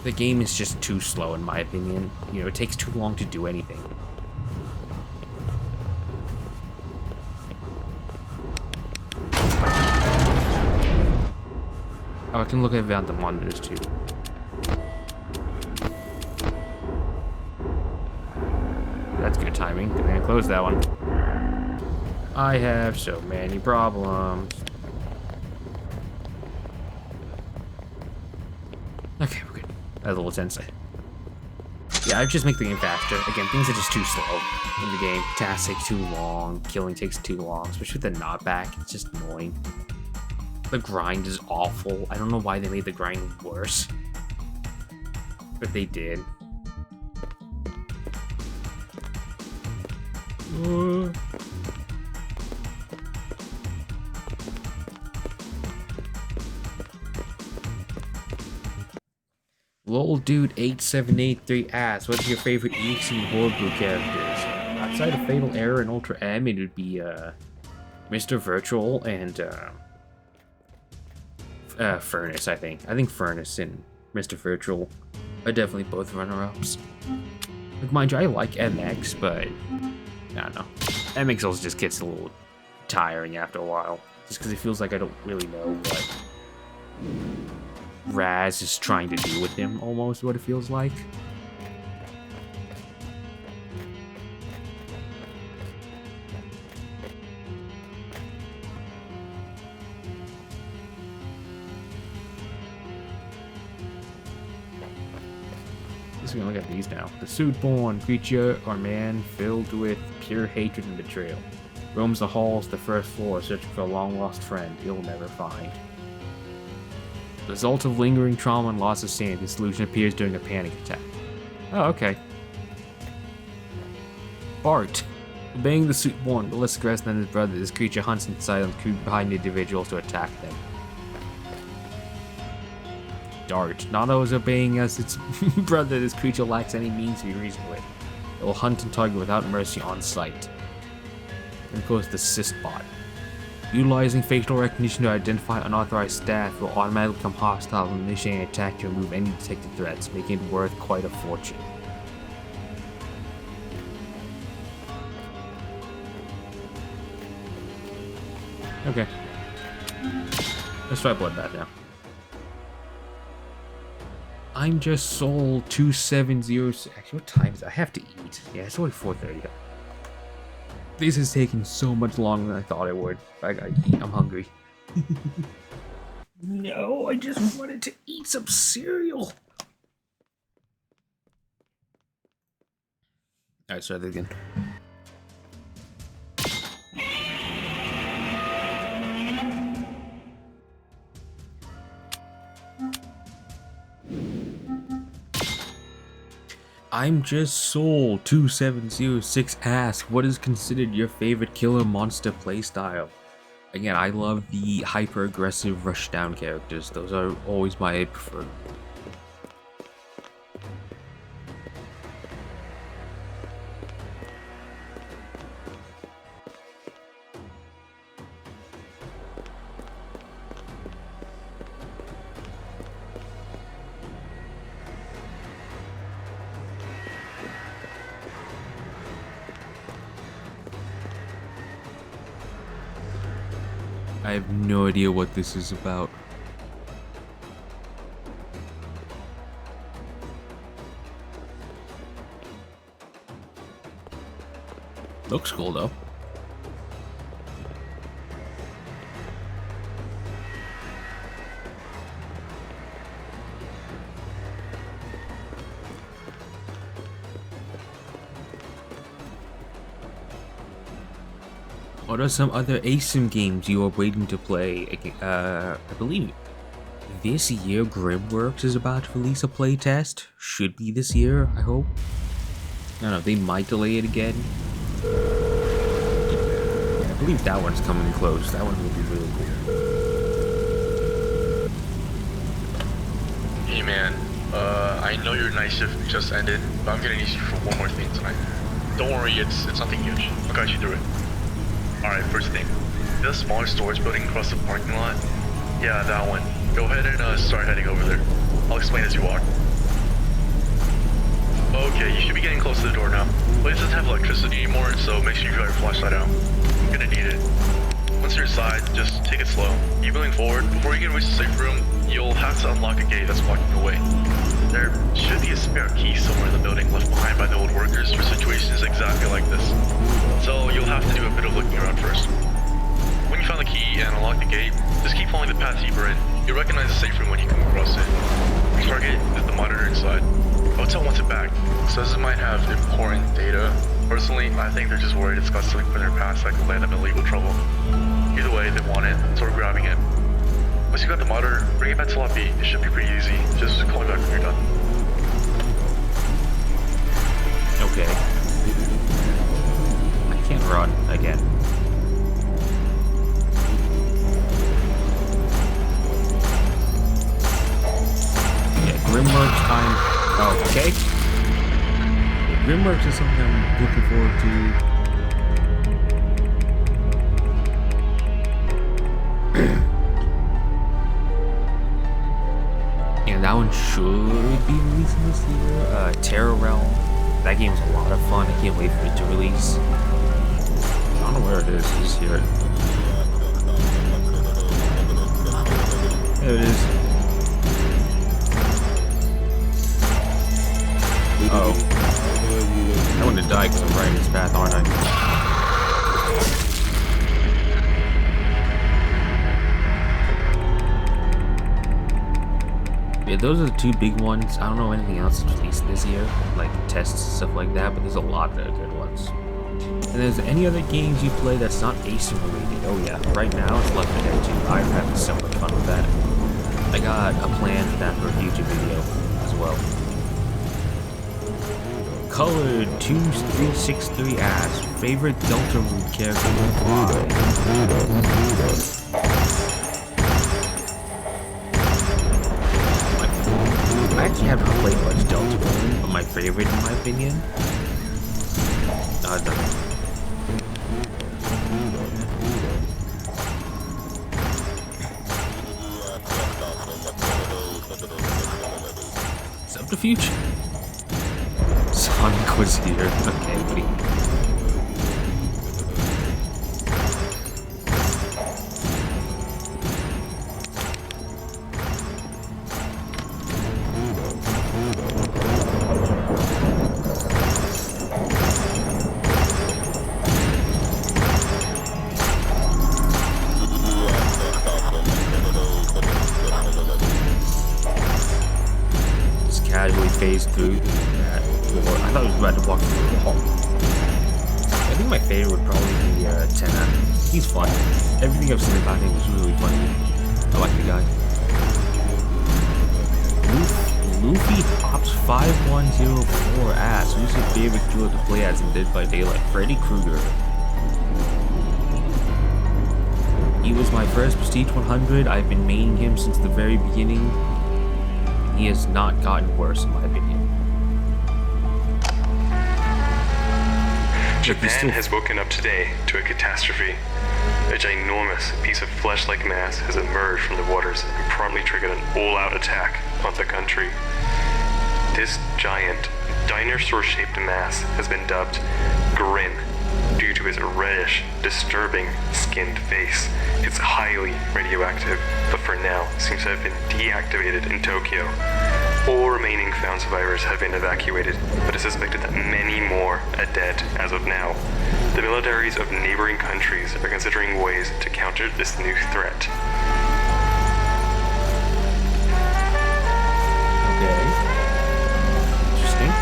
The game is just too slow in my opinion. You know, it takes too long to do anything. Oh, I can look at the monitors too. That's good timing. I'm gonna close that one. I have so many problems. Okay, we're good. That's a little tense. Yeah, I just make the game faster. Again, things are just too slow in the game. Tasks take too long. Killing takes too long, especially with the knockback. It's just annoying. The grind is awful. I don't know why they made the grind worse. But they did. Lol Dude 8783 asks, what's your favorite EXE Horror Group characters? Outside of Fatal Error and Ultra M, it would be Mr. Virtual and Furnace, I think. I think Furnace and Mr. Virtual are definitely both runner-ups. Like, mind you, I like MX, but I don't know. MX also just gets a little tiring after a while, just because it feels like I don't really know what Raz is trying to do with him, almost what it feels like. Just gonna look at these now. The Suitborn, creature or man filled with pure hatred and betrayal. Roams the halls, the first floor, searching for a long-lost friend he'll never find. The result of lingering trauma and loss of sanity, this illusion appears during a panic attack. Oh, okay. Bart. Obeying the Suitborn, but less aggressive than his brother, this creature hunts in silence, creeping behind individuals to attack them. Dart. Not always obeying as its brother, this creature lacks any means to be reasoned with. It will hunt and target without mercy on sight. And of course, the Sysbot. Utilizing facial recognition to identify unauthorized staff will automatically become hostile and initiate an attack to remove any detected threats, making it worth quite a fortune. Okay. Let's try Bloodbath now. I'm just Soul 2706. Actually, what time is it? I have to eat. Yeah, it's only 4:30. This is taking so much longer than I thought it would. I gotta eat. I'm hungry. No, I just wanted to eat some cereal. Alright, start that again. I'm just Soul 2706 asks, what is considered your favorite killer monster playstyle? Again, I love the hyper aggressive rushdown characters. Those are always my preferred. I have no idea what this is about. Looks cool though. What are some other ASIM games you are waiting to play? I believe this year Grimworks is about to release a playtest. Should be this year, I hope. I don't know, they might delay it again. I believe that one's coming close. That one will be really cool. Hey man, I know your night shift just ended, but I'm gonna need you for one more thing tonight. Don't worry, it's nothing huge. I'll guide you through it. Alright, first thing. The smaller storage building across the parking lot? Yeah, that one. Go ahead and start heading over there. I'll explain as you walk. Okay, you should be getting close to the door now. Place doesn't have electricity anymore, so make sure you got your flashlight out. You're gonna need it. Once you're inside, just take it slow. Keep moving forward. Before you can reach the safe room, you'll have to unlock a gate that's blocking the way. There should be a spare key somewhere in the building left behind by the old workers for situations exactly like this. So you'll have to do a bit of looking around first. When you find the key and unlock the gate, just keep following the path deeper in. You'll recognize the safe room when you come across it. The target is the monitor inside. Hotel wants it back, says it might have important data. Personally, I think they're just worried it's got something from their past that could land them in legal trouble. Either way, they want it, so we're grabbing it. Once you got the monitor, bring it back to lobby. It should be pretty easy. Just call me back when you're done. Okay. I can't run again. Yeah, Grimworks time. Okay. Yeah, Grimworks is something I'm looking forward to. should be releasing this year. Terror Realm. That game's a lot of fun. I can't wait for it to release. I don't know where it is. I just hear it. There it is. Oh. I want to die because I'm right in this path, aren't I? Yeah, those are the two big ones. I don't know anything else that's released this year, like tests and stuff like that, but there's a lot that are good ones. And there's any other games you play that's not ASIM related? Oh yeah, right now it's Left 4 Dead 2. I'm having so much fun with that. I got a plan for that for a future video as well. Colored 2363 asks, favorite Delta Root character and why? I actually haven't played much Delta Root, but my favorite in my opinion? Nothing. Subterfuge? Sonic was here. Okay, buddy. Just casually phased through that. I thought it was about to walk through the hall. I think my favorite would probably be Tenna. He's fun. Everything I've seen about him is really funny. I like the guy. Luffy Hops 5104 asks, who's your favorite duo to play as in Dead by Daylight? Freddy Krueger. He was my first Prestige 100. I've been maining him since the very beginning. He has not gotten worse in my opinion. Japan has woken up today to a catastrophe. A ginormous piece of flesh-like mass has emerged from the waters and promptly triggered an all-out attack on the country. This giant, dinosaur-shaped mass has been dubbed Grin due to its reddish, disturbing skinned face. It's highly radioactive, but for now seems to have been deactivated in Tokyo. All remaining found survivors have been evacuated, but it's suspected that many more are dead as of now. The militaries of neighboring countries are considering ways to counter this new threat. Okay. Interesting.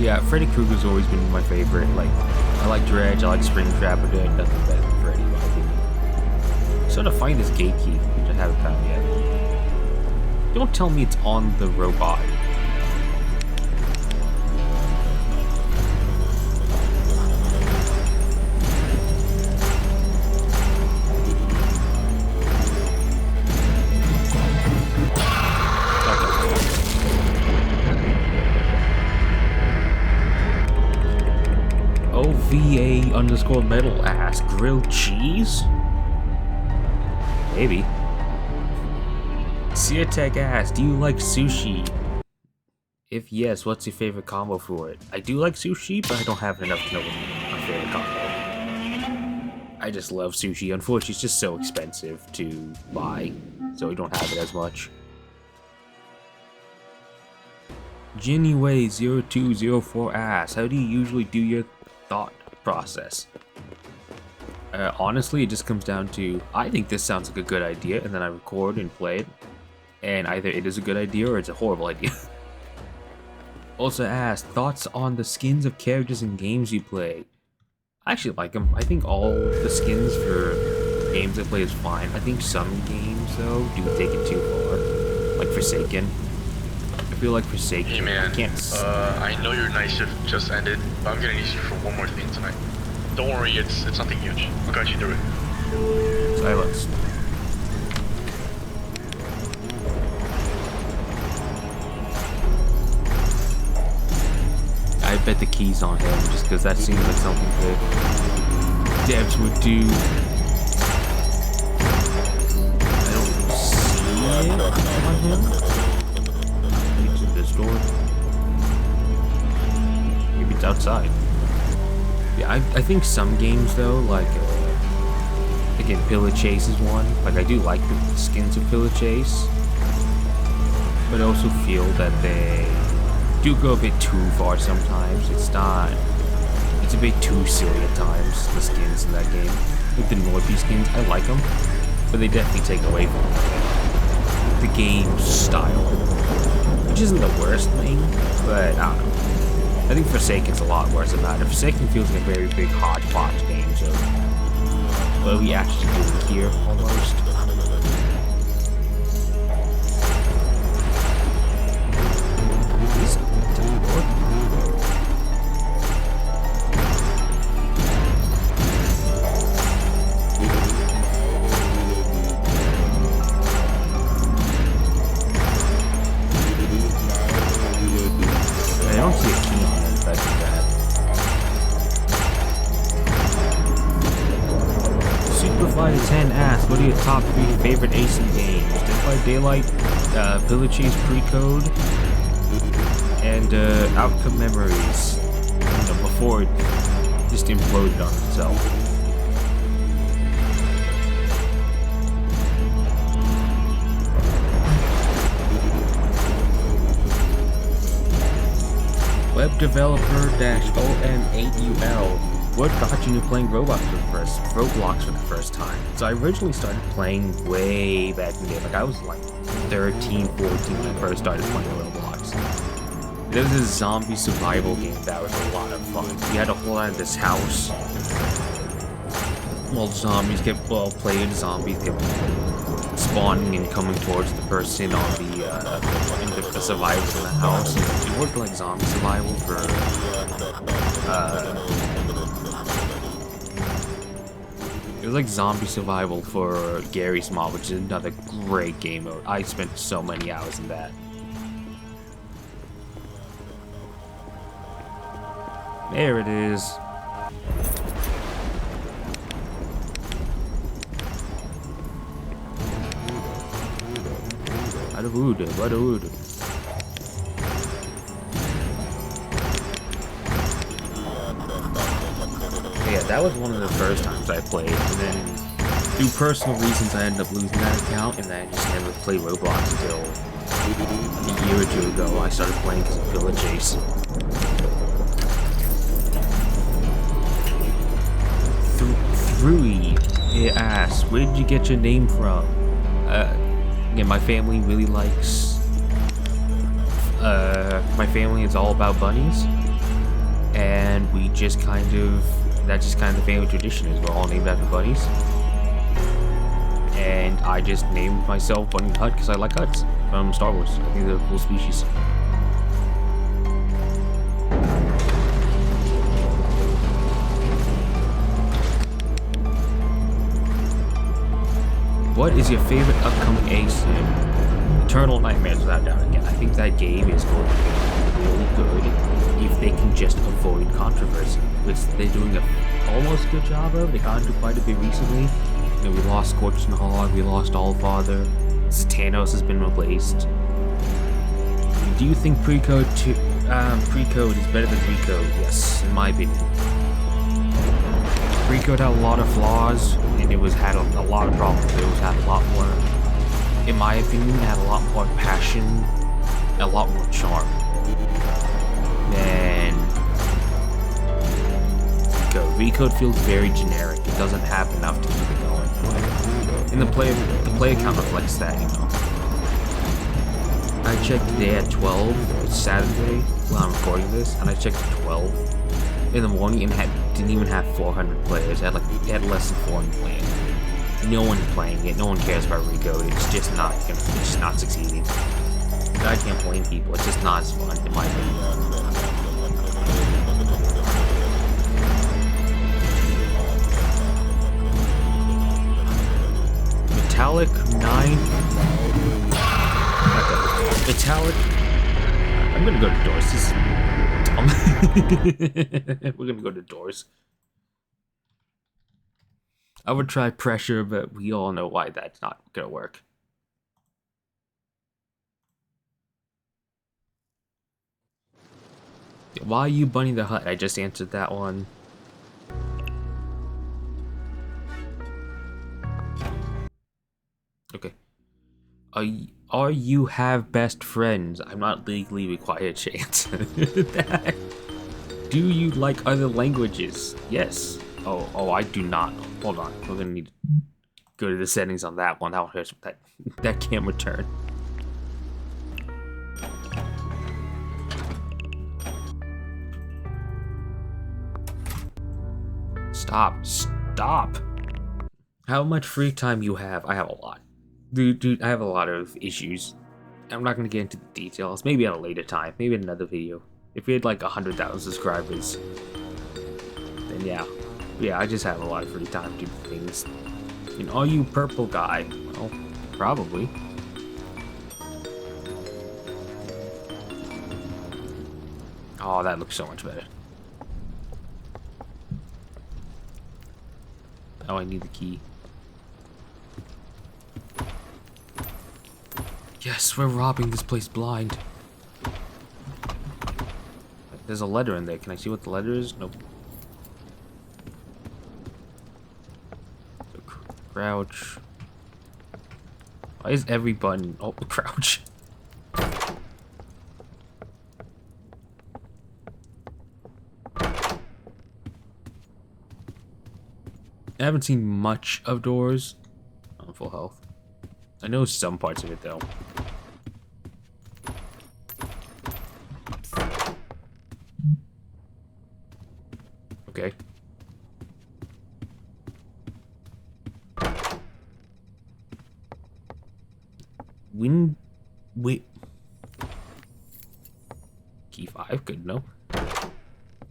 Yeah, Freddy Krueger's always been my favorite. Like, I like Dredge, I like Springtrap, but doing nothing better than Freddy, in my opinion. So to find this gate key, which I haven't found yet. Don't tell me it's on the robot. OVA_metal asks, grilled cheese? Maybe. Seartech asks, do you like sushi? If yes, what's your favorite combo for it? I do like sushi, but I don't have enough to know what my favorite combo. I just love sushi. Unfortunately, it's just so expensive to buy, so we don't have it as much. Jinnyway0204 asks, how do you usually do your thought process? Honestly, it just comes down to, I think this sounds like a good idea, and then I record and play it. And either it is a good idea or it's a horrible idea. Also asked, thoughts on the skins of characters in games you play? I actually like them. I think all the skins for games I play is fine. I think some games, though, do take it too far. Like Forsaken. I feel like Forsaken, Hey man, I can't I know your night shift just ended, but I'm gonna need you for one more thing tonight. Don't worry, it's nothing huge. I'll guide you through it. Silence. I bet the key's on him, just because that seems like something that devs would do. I don't see it on him. Leads to this door. Maybe it's outside. Yeah, I think some games though, like again, Pillar Chase is one. Like I do like the skins of Pillar Chase, but I also feel that they do go a bit too far sometimes. It's a bit too silly at times, the skins in that game. Like the Norby skins, I like them, but they definitely take away from the game's style. Which isn't the worst thing, but I don't know. I think Forsaken's a lot worse about it. Forsaken feels like a very big hodgepodge game, so what are we actually doing here, almost? I don't see a key on it if I do that. Superfly10 asks, what are your top 3 favorite AC games? Dead by Daylight, Pillar Chase Pre-Code, and Outcome Memories. You know, before it just imploded on itself. Web developer-OM8UL. What got you into playing Roblox for the first time? So I originally started playing way back in the day. Like I was like 13, 14 when I first started playing Roblox. There was this zombie survival game that was a lot of fun. You had to hold on to this house while playing zombies kept spawning and coming towards the person on the survivors in the house. It worked like zombie survival for it was like zombie survival for Gary's Mod, which is another great game mode. I spent so many hours in that. There it is. What a wood. Yeah, that was one of the first times I played, and then through personal reasons I ended up losing that account, and then I just never played Roblox until a year or two ago. I started playing because of Pillar Chase. Thrui, it asks, where did you get your name from? Again, my family really likes, my family is all about bunnies, and that's just kind of the family tradition is we're all named after bunnies. And I just named myself Bunny Hut because I like huts from Star Wars. I think they're a cool species. What is your favorite upcoming sim? Eternal Nightmares, without doubt. Again, I think that game is going to be really good if they can just avoid controversy, which they're doing a almost good job of. They got into quite a bit recently. You know, we lost Scorching Hog, we lost Allfather, Zatannos has been replaced. Do you think Pre-Code is better than Pre-Code? Yes, in my opinion. Pre-Code had a lot of flaws, and it had a lot of problems. It had a lot more, in my opinion, had a lot more passion, and a lot more charm than Recode. Recode feels very generic. It doesn't have enough to keep it going. And the play account reflects that, you know. I checked today at 12. It's Saturday when I'm recording this, and I checked at 12 in the morning and didn't even have 400 players. It had less than 400 playing. No one's playing it. No one cares about Recode. It's just not succeeding. I can't blame people. It's just not as fun, in my opinion. Metallic 9. Metallic. I'm gonna go to Doors. We're gonna go to Doors. I would try Pressure, but we all know why that's not gonna work. Why are you Bunny the Hut? I just answered that one. Okay. Are you have best friends? I'm not legally required to answer that. Do you like other languages? Yes. Oh, I do not. Hold on. We're gonna need to go to the settings on that one. That one hurts. That can't return. Stop. How much free time you have? I have a lot. Dude, I have a lot of issues. I'm not gonna get into the details. Maybe at a later time. Maybe in another video. If we had like 100,000 subscribers, then yeah. Yeah, I just have a lot of free time to do things. And are you purple guy? Well, probably. Oh, that looks so much better. Oh, I need the key. Yes, we're robbing this place blind. There's a letter in there. Can I see what the letter is? Nope. So, crouch. Why is every button... Oh, crouch. I haven't seen much of Doors. I'm full health. I know some parts of it though. Okay. Wait. Key 5, good no.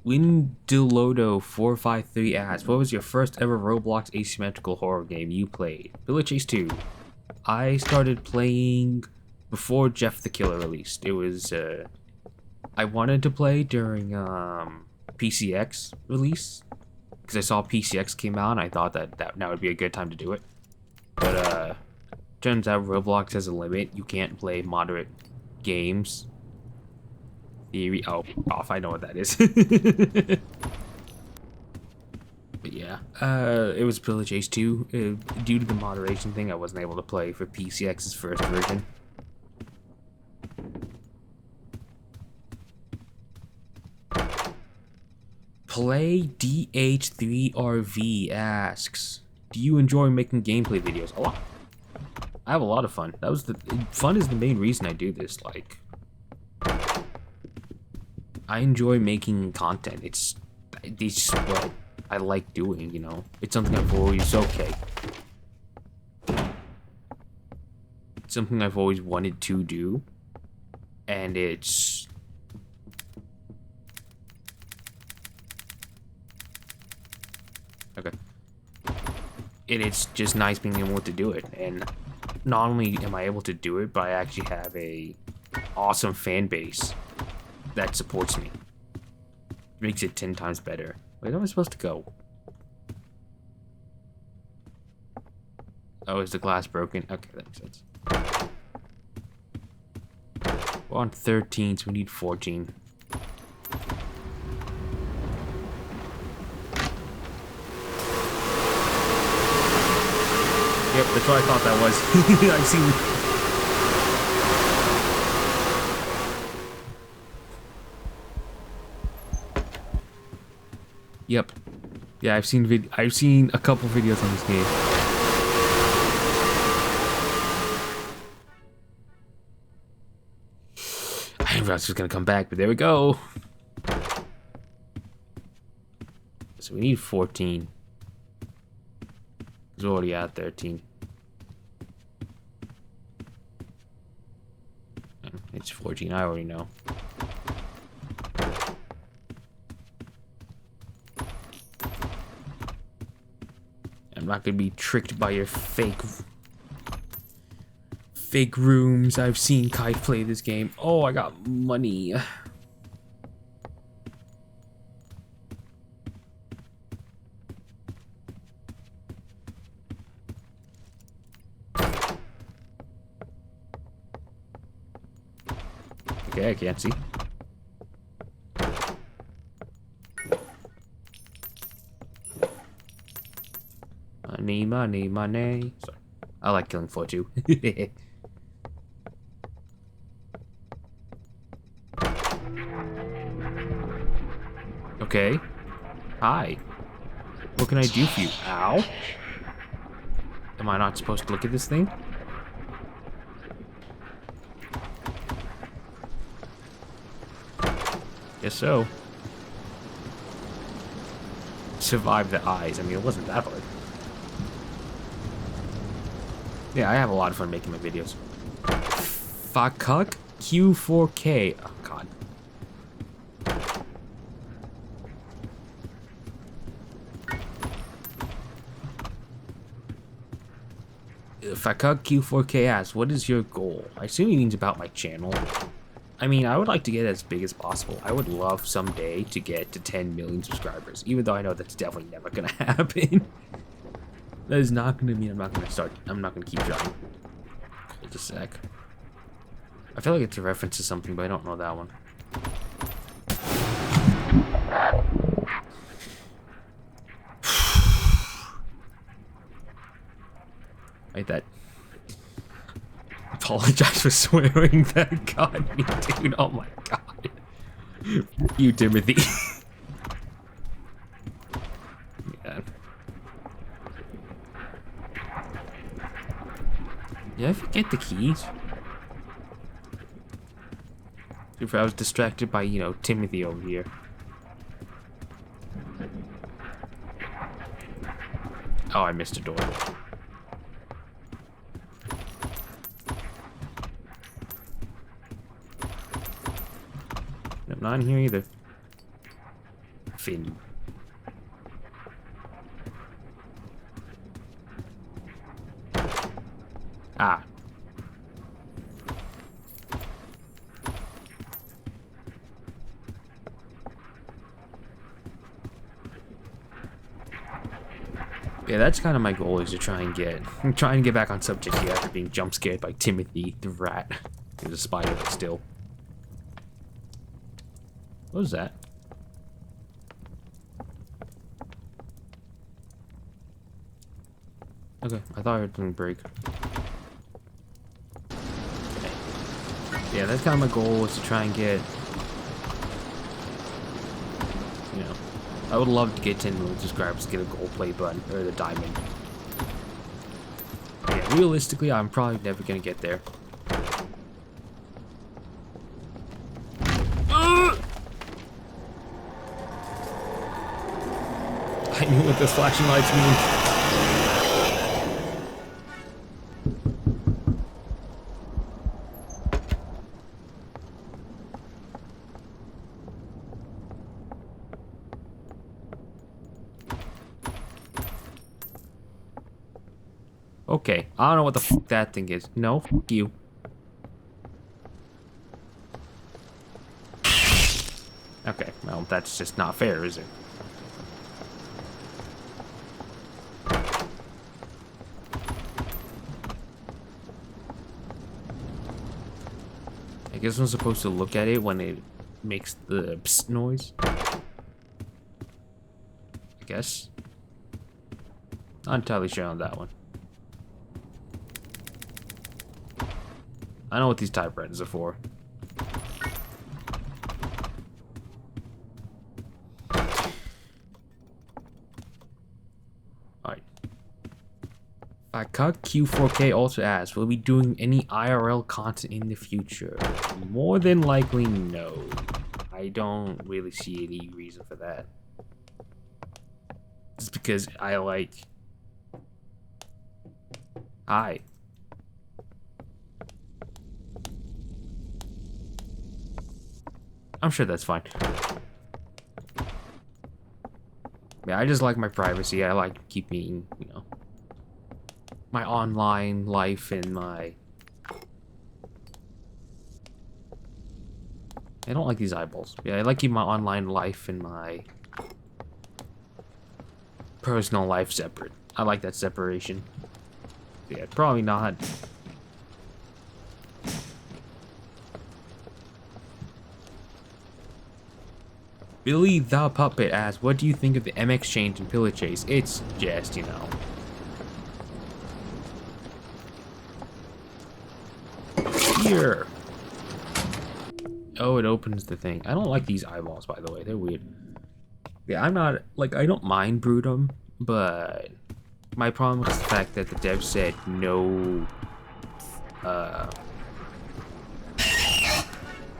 Windelodo453 asks, what was your first ever Roblox asymmetrical horror game you played? Village Chase 2. I started playing before Jeff the Killer released. It was, I wanted to play during, PCX release. Because I saw PCX came out and I thought that now would be a good time to do it. But, turns out Roblox has a limit. You can't play moderate games. Theory. Oh, off. I know what that is. But yeah, it was Village Ace 2. Due to the moderation thing, I wasn't able to play for PCX's first version. Play DH3RV asks, do you enjoy making gameplay videos? A lot. I have a lot of fun. Fun is the main reason I do this. Like, I enjoy making content. It's what I like doing, you know? It's something I've always, It's something I've always wanted to do. And it's... Okay. And it's just nice being able to do it. And not only am I able to do it, but I actually have a awesome fan base that supports me. Makes it 10 times better. Where am I supposed to go? Oh, is the glass broken? Okay, that makes sense. We're on 13, so we need 14. Yep, that's what I thought that was. I've seen... Yep. Yeah, I've seen a couple videos on this game. I thought it was gonna come back, but there we go. So we need 14. He's already at 13. It's 14, I already know. I'm not gonna be tricked by your fake rooms. I've seen Kai play this game. Oh, I got money. Okay, I can't see. Money, money, money. Sorry. I like killing for too. Okay. Hi. What can I do for you? Ow. Am I not supposed to look at this thing? Guess so. Survive the eyes. I mean, it wasn't that hard. Yeah, I have a lot of fun making my videos. Fakuk Q4K. Oh, God. Fakuk Q4K asks, what is your goal? I assume he means about my channel. I mean, I would like to get as big as possible. I would love someday to get to 10 million subscribers, even though I know that's definitely never gonna happen. That is not gonna mean I'm not gonna keep trying. Hold a sec. I feel like it's a reference to something, but I don't know that one. Like that. Apologize for swearing. That got me, dude. Oh my god. You, Timothy. Yeah. Did I forget the keys? If I was distracted by, you know, Timothy over here. Oh, I missed a door. Nope, not in here either. Finn. Ah. Yeah, that's kind of my goal, is to try and get back on subject here after being jump scared by Timothy the rat. He's a spider, but still. What was that? Okay, I thought I heard something break. Okay. Yeah, that's kind of my goal, is to try and get, you know, I would love to get 10 million subscribers, get a gold play button, or the diamond. Yeah, realistically, I'm probably never gonna get there. I knew what those flashing lights mean. Okay, I don't know what the fuck that thing is. No, fuck you. Okay, well, that's just not fair, is it? I guess I'm supposed to look at it when it makes the psst noise. I guess. Not entirely sure on that one. I know what these typewriters are for. Alright. Fakuk Q4K also asks, will we be doing any IRL content in the future? More than likely, no. I don't really see any reason for that. Just because I like... Hi. I'm sure that's fine. Yeah, I just like my privacy. I like keeping, you know, my online life and my... I don't like these eyeballs. Yeah, I like keeping my online life and my personal life separate. I like that separation. Yeah, probably not. Billy the Puppet asks, what do you think of the MX change in Pillar Chase? It's just, you know, here. Oh, it opens the thing. I don't like these eyeballs, by the way. They're weird. Yeah, I'm not, like, I don't mind Brutum, but my problem is the fact that the dev said no,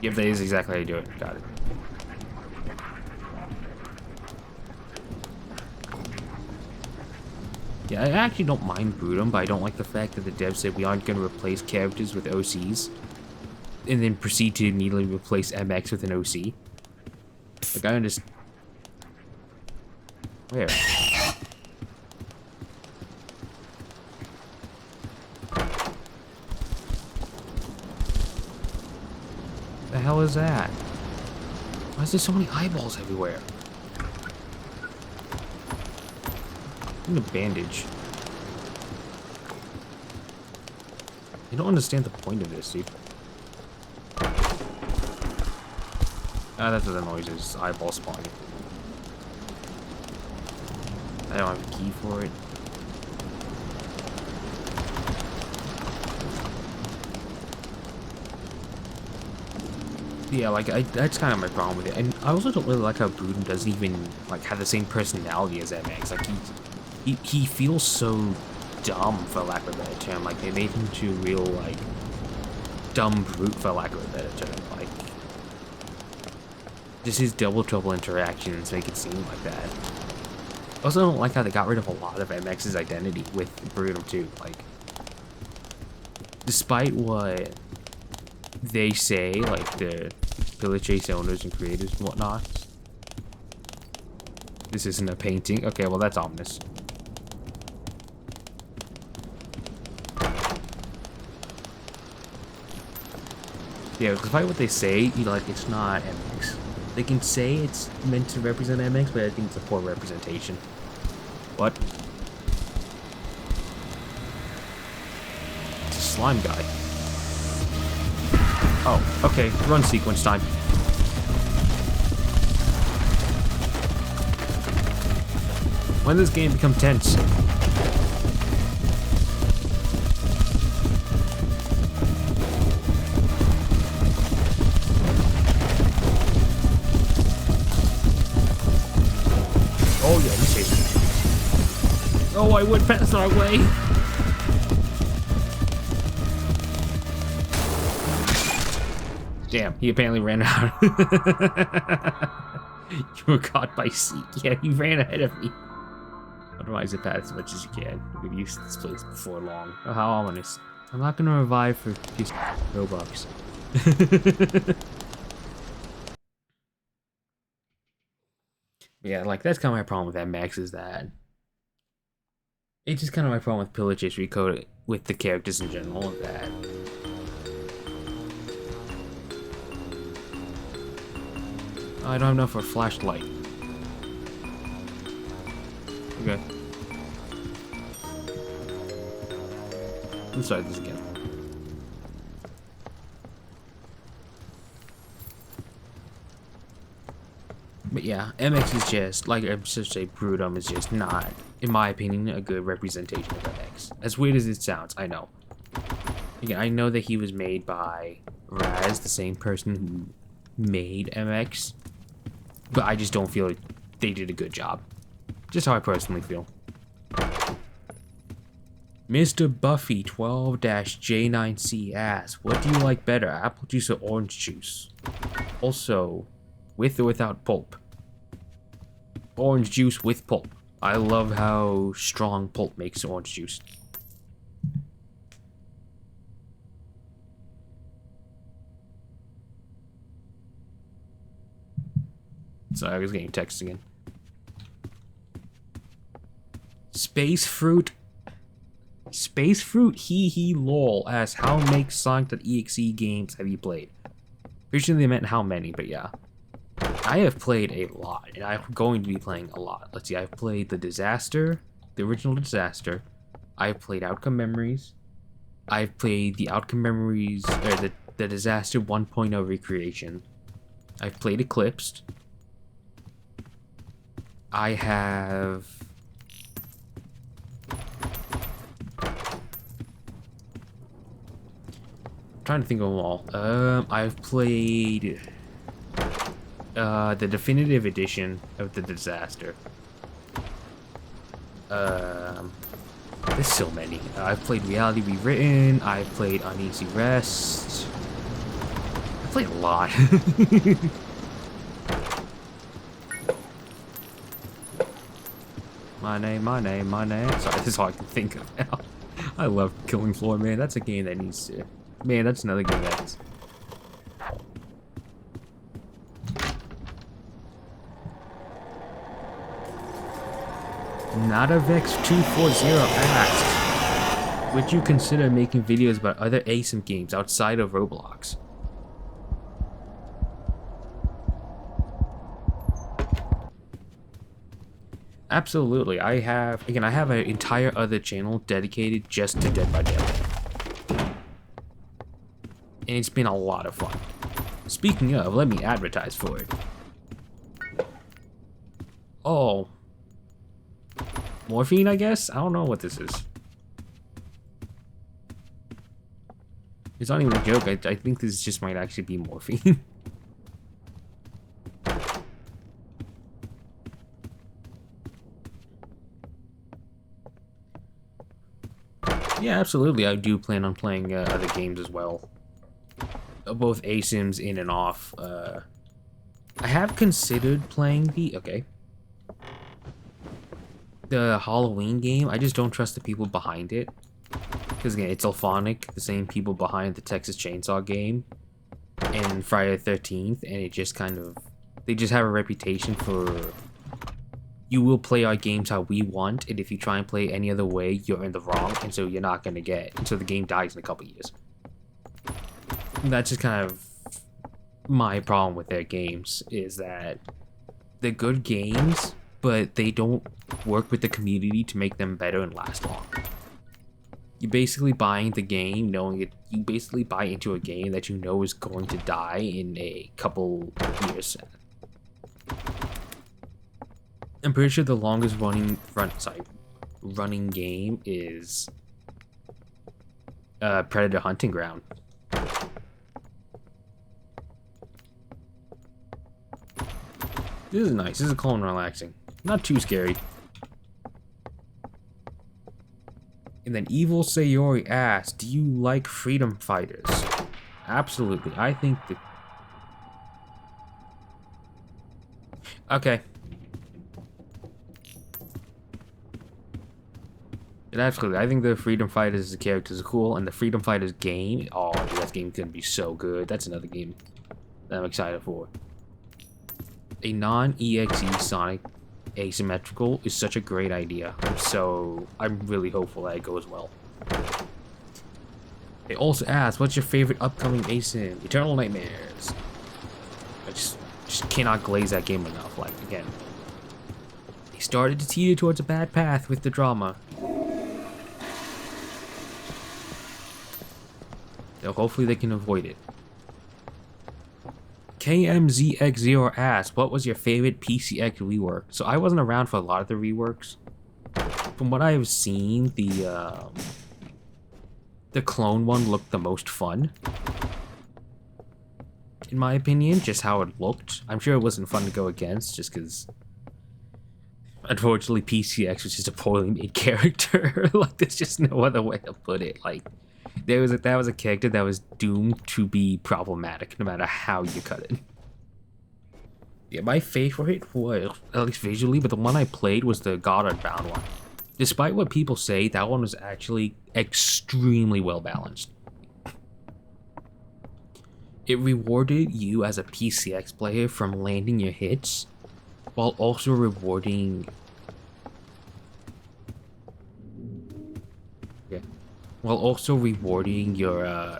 yep, that is exactly how you do it. Got it. Yeah, I actually don't mind Brutum, but I don't like the fact that the dev said we aren't going to replace characters with OCs, and then proceed to immediately replace MX with an OC. Like, I understand. Where? The hell is that? Why is there so many eyeballs everywhere? I need a bandage. I don't understand the point of this, dude. Ah, that's what the noise is. Eyeball spawning. I don't have a key for it. Yeah, like, that's kind of my problem with it. And I also don't really like how Brutum doesn't even, like, have the same personality as MX. Like, he feels so dumb, for lack of a better term. Like, they made him into a real, like, dumb brute, for lack of a better term. Like, just his double trouble interactions make it seem like that. I also don't like how they got rid of a lot of MX's identity with Brutum too. Like, despite what they say, like the Pillar Chase owners and creators and whatnot. This isn't a painting. Okay, well that's ominous. Yeah, despite what they say, like, it's not MX. They can say it's meant to represent MX, but I think it's a poor representation. What? It's a slime guy. Oh, okay. Run sequence time. When does this game become tense? Oh yeah, he saved me. Oh, I went past our way. Damn, he apparently ran out. You were caught by Seek. Yeah, you ran ahead of me. Otherwise, zip out as much as you can. We've used this place before long. Oh, how ominous. I'm not gonna revive for just Robux. Yeah, like, that's kind of my problem with MX, is that it's just kind of my problem with Pillar Chase Recode with the characters in general, that I don't have enough for a flashlight. Okay. Let's try this again. But yeah, MX is just, like I should say, Brutum is just not, in my opinion, a good representation of MX. As weird as it sounds, I know. Again, I know that he was made by Raz, the same person who made MX, but I just don't feel like they did a good job. Just how I personally feel. Mr. Buffy 12-J9C asks, what do you like better, apple juice or orange juice? Also, with or without pulp? Orange juice with pulp. I love how strong pulp makes orange juice. Sorry, I was getting text again. Space Fruit hee hee lol asks, how many Sonic.EXE games have you played? Pretty sure they meant how many, but yeah. I have played a lot, and I'm going to be playing a lot. Let's see, I've played the Disaster, the original Disaster. I've played Outcome Memories. I've played the Outcome Memories, or the Disaster 1.0 recreation. I've played Eclipsed. I have... trying to think of them all. I've played the definitive edition of the Disaster. There's so many. I've played Reality Rewritten. I've played Uneasy Rest. I've played a lot. My name. Sorry, this is all I can think of now. I love Killing Floor, man. That's a game that needs to... Man, that's another game that's... NotaVex240 asks, would you consider making videos about other ASIM games outside of Roblox? Absolutely. I have an entire other channel dedicated just to Dead by Daylight. And it's been a lot of fun. Speaking of, let me advertise for it. Oh. Morphine, I guess? I don't know what this is. It's not even a joke. I think this just might actually be morphine. Yeah, absolutely. I do plan on playing other games as well. Both ASIMs in and off. I have considered playing the Halloween game. I just don't trust the people behind it. Because again, it's Alphonic, the same people behind the Texas Chainsaw game and Friday the 13th, and it just kind of... They just have a reputation for... You will play our games how we want, and if you try and play any other way, you're in the wrong, and so you're not going to get... And so the game dies in a couple years. And that's just kind of my problem with their games, is that they're good games, but they don't work with the community to make them better and last long. You're basically buying the game knowing it. You basically buy into a game that you know is going to die in a couple years. I'm pretty sure the longest running game is Predator Hunting Ground. This is nice. This is calm and relaxing. Not too scary. And then Evil Sayori asks, do you like freedom fighters? Absolutely. I think that... Okay. And absolutely. I think the freedom fighters, the characters are cool, and the freedom fighters game, oh, dude, that game's gonna be so good. That's another game that I'm excited for. A non-EXE Sonic asymmetrical is such a great idea. I'm really hopeful that it goes well. They also asked, what's your favorite upcoming ASIM? Eternal Nightmares. I just cannot glaze that game enough. Like, again, they started to teeter towards a bad path with the drama. So hopefully they can avoid it. KMZX0 asked, what was your favorite PCX rework? So I wasn't around for a lot of the reworks. From what I've seen, the clone one looked the most fun. In my opinion, just how it looked. I'm sure it wasn't fun to go against, just because... Unfortunately, PCX was just a poorly made character. Like, there's just no other way to put it. Like, that was a character that was doomed to be problematic, no matter how you cut it. Yeah, my favorite was, at least visually, but the one I played was the God Unbound one. Despite what people say, that one was actually extremely well balanced. It rewarded you as a PCX player from landing your hits, while also rewarding... While also rewarding your,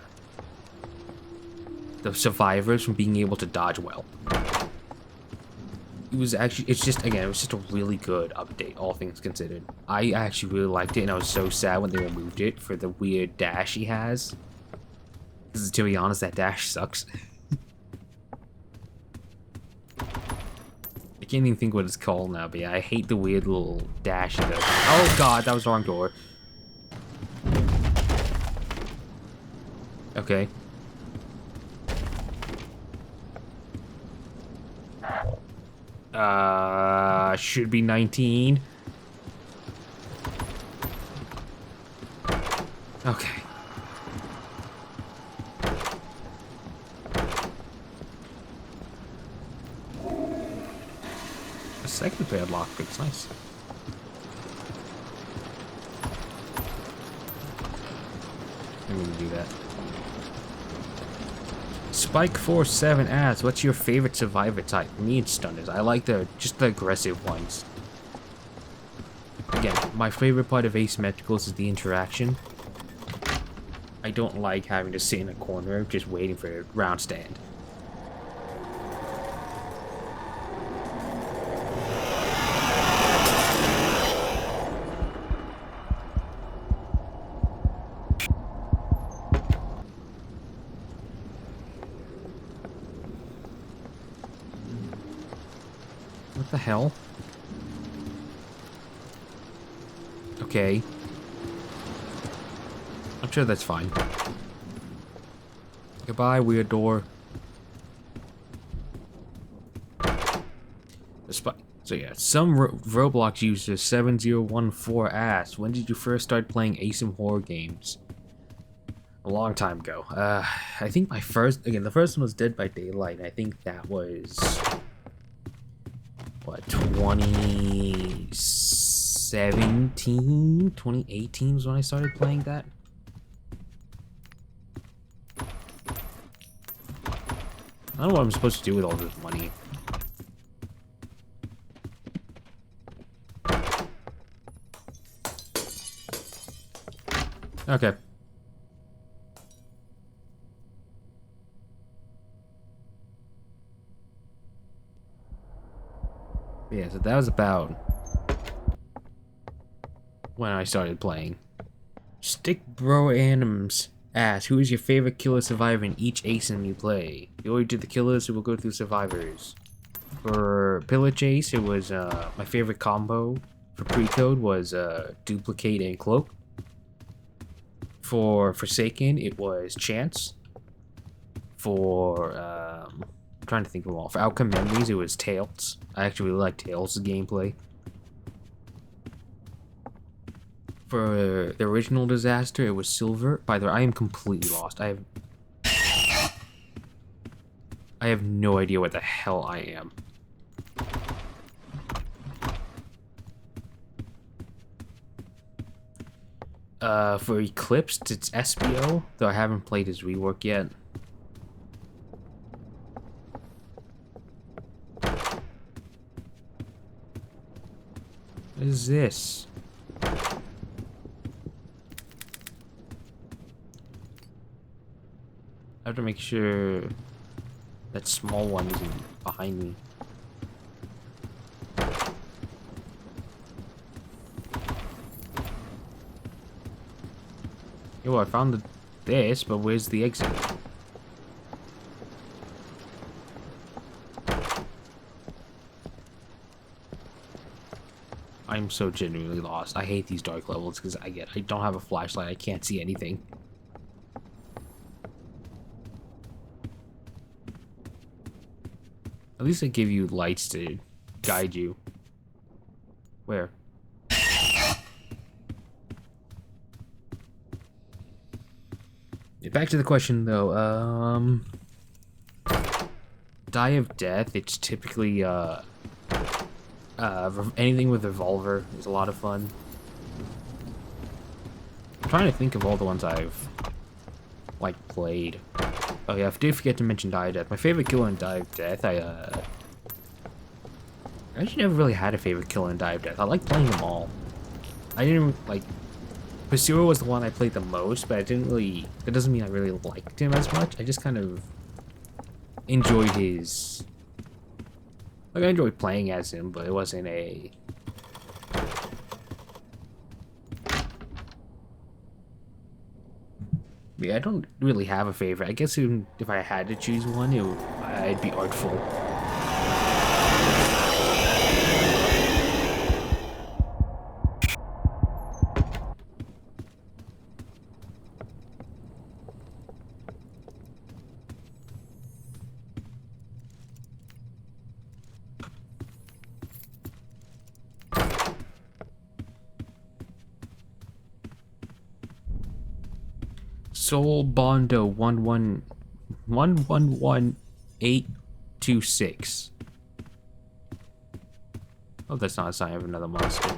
the survivors from being able to dodge well. It was just a really good update, all things considered. I actually really liked it, and I was so sad when they removed it for the weird dash he has. Because to be honest, that dash sucks. I can't even think what it's called now, but yeah, I hate the weird little dash he does. Oh god, that was the wrong door. Okay. Should be 19. Okay. A second pair of lockpicks, nice. I'm gonna do that. Spike47 asks, what's your favorite survivor type? Me, it's stunners. I like just the aggressive ones. Again, my favorite part of asymmetricals is the interaction. I don't like having to sit in a corner just waiting for a round stand. What the hell? Okay. I'm sure that's fine. Goodbye, weird door. So yeah, some Roblox user 7014 asked, when did you first start playing ASIM horror games? A long time ago. I think my first, again, the first one was Dead by Daylight, and I think that was, what, 2017? 2018 was when I started playing that. I don't know what I'm supposed to do with all this money. Okay. Yeah, so that was about when I started playing. Stick Bro Anims asks, who is your favorite killer survivor in each ASIM you play? You already did the killers, so we'll go through survivors. For Pillage Ace, it was my favorite combo for pre-code was Duplicate and Cloak. For Forsaken, it was Chance. For I'm trying to think of them all. For Outcome Memories, it was Tails. I actually really like Tails' gameplay. For the original Disaster, it was Silver. By the way, I am completely lost. I have no idea what the hell I am. For Eclipsed, it's SBO, though I haven't played his rework yet. What is this? I have to make sure that small one isn't behind me. Yo, I found this, but where's the exit? I'm so genuinely lost. I hate these dark levels because I don't have a flashlight. I can't see anything. At least they give you lights to guide you. Where? Back to the question though. Die of Death, it's typically anything with Revolver is a lot of fun. I'm trying to think of all the ones I've like played. Oh yeah, I did forget to mention Die of Death. My favorite killer in Die of Death, I actually never really had a favorite killer in Die of Death. I like playing them all. I didn't like Pursuer was the one I played the most, but I didn't really, that doesn't mean I really liked him as much. I just kind of enjoyed his, like, I enjoyed playing as him, but it wasn't a... Yeah, I don't really have a favorite. I guess if I had to choose one, I'd be Artful. Soul Bondo 111826. Oh, that's not a sign of another monster.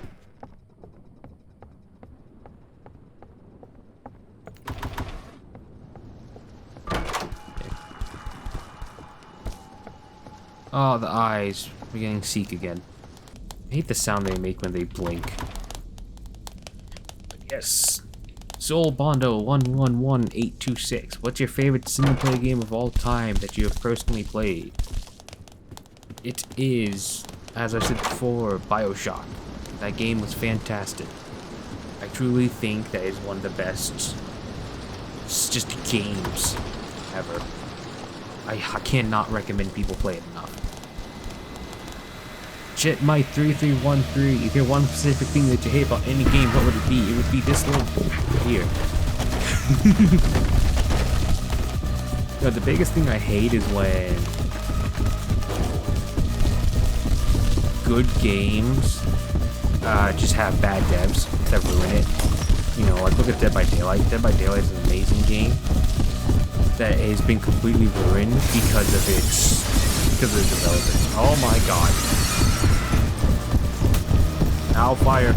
Oh, the eyes. We're getting Seek again. I hate the sound they make when they blink. But yes. Soul Bondo 111826. What's your favorite single-player game of all time that you have personally played? It is, as I said before, BioShock. That game was fantastic. I truly think that is one of the best just games ever. I cannot recommend people play it enough. Shit, my 3313. If there's one specific thing that you hate about any game, what would it be? It would be this little here. You know, the biggest thing I hate is when good games just have bad devs that ruin it. You know, like look at Dead by Daylight. Dead by Daylight is an amazing game that has been completely ruined because of the developers. Oh my god. Ow, fire.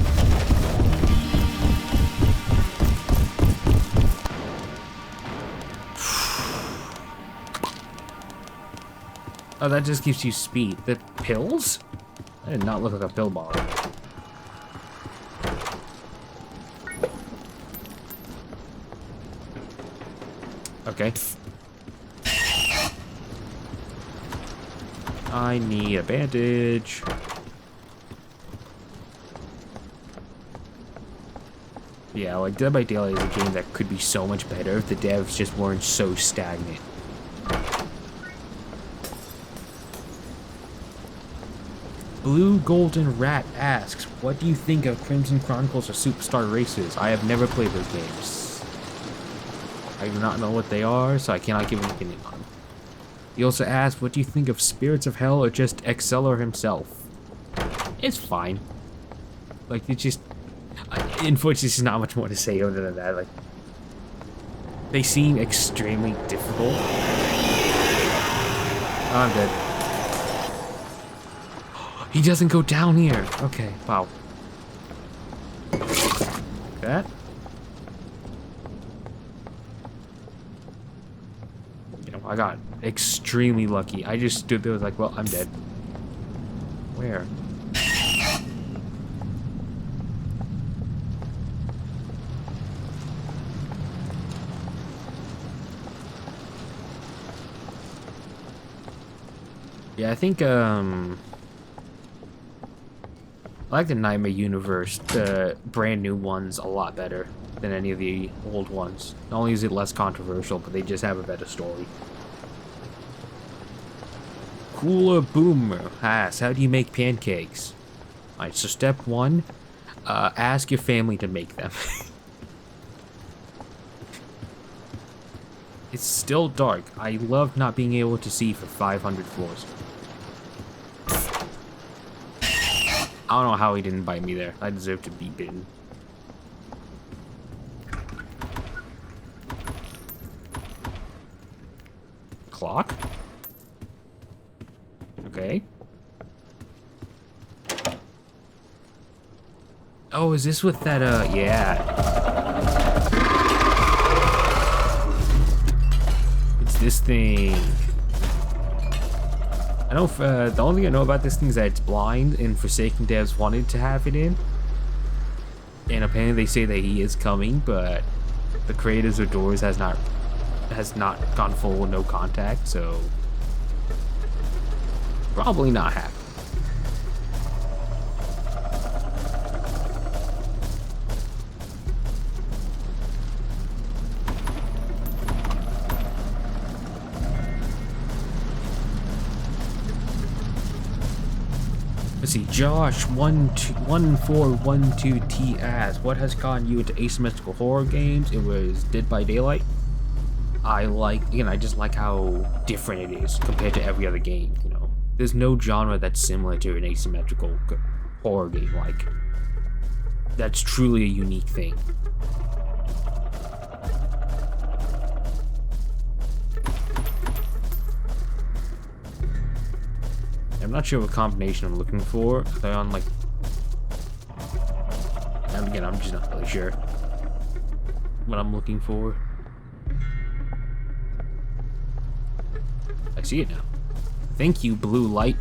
Oh, that just gives you speed. The pills? That did not look like a pill bottle. Okay. I need a bandage. Yeah, like Dead by Daylight is a game that could be so much better if the devs just weren't so stagnant. Blue Golden Rat asks, what do you think of Crimson Chronicles or Superstar Races? I have never played those games. I do not know what they are, so I cannot give an opinion on them. He also asked, what do you think of Spirits of Hell or just Exceller himself? It's fine. Like, it's just... Unfortunately, there's not much more to say other than that. Like, they seem extremely difficult. Oh, I'm dead. He doesn't go down here. Okay, wow. That. You know, I got extremely lucky. I just stood there, was like, well, I'm dead. Where? Yeah, I think, I like the Nightmare Universe, the brand new ones, a lot better than any of the old ones. Not only is it less controversial, but they just have a better story. Cooler Boomer asks, how do you make pancakes? Alright, so step one, ask your family to make them. It's still dark. I love not being able to see for 500 floors. I don't know how he didn't bite me there. I deserve to be bitten. Clock? Okay. Oh, is this with that, yeah. It's this thing. I know the only thing I know about this thing is that it's blind, and Forsaken devs wanted to have it in. And apparently they say that he is coming, but the creators of Doors has not gone full no contact, so probably not happening. Let's see, Josh 1412T asks, what has gotten you into asymmetrical horror games? It was Dead by Daylight. I just like how different it is compared to every other game, you know. There's no genre that's similar to an asymmetrical horror game, like. That's truly a unique thing. I'm not sure what combination I'm looking for. They're on like... And again, I'm just not really sure what I'm looking for. I see it now. Thank you, blue light.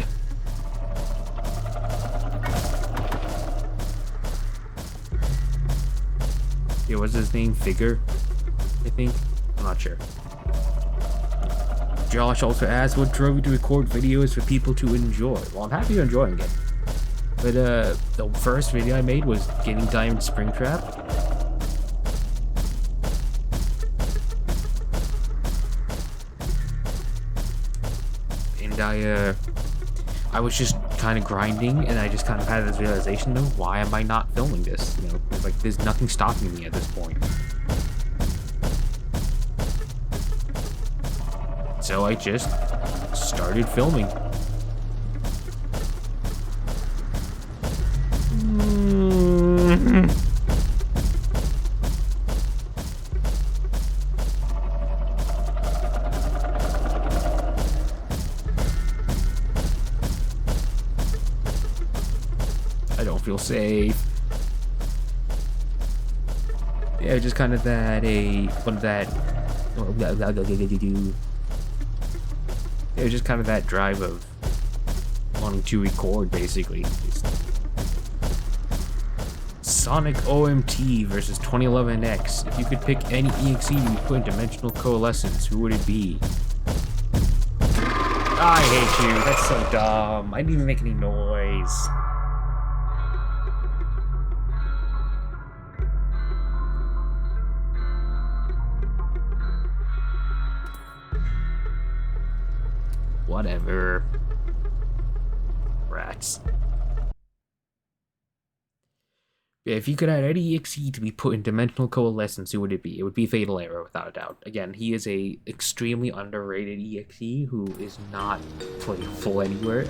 Yeah, what's his name? Figure, I think? I'm not sure. Josh also asked, what drove you to record videos for people to enjoy? Well, I'm happy you're enjoying it. But, the first video I made was getting Diamond Springtrap. And I was just kind of grinding, and I just kind of had this realization of, why am I not filming this? You know, like, there's nothing stopping me at this point. So I just started filming. I don't feel safe. Yeah, just kind of that it was just kind of that drive of wanting to record, basically. Sonic OMT versus 2011X. If you could pick any EXE to be put in Dimensional Coalescence, who would it be? I hate you. That's so dumb. I didn't even make any noise. Whatever. Rats. Yeah, if you could add any EXE to be put in Dimensional Coalescence, who would it be? It would be Fatal Error, without a doubt. Again, he is a extremely underrated EXE who is not playable anywhere.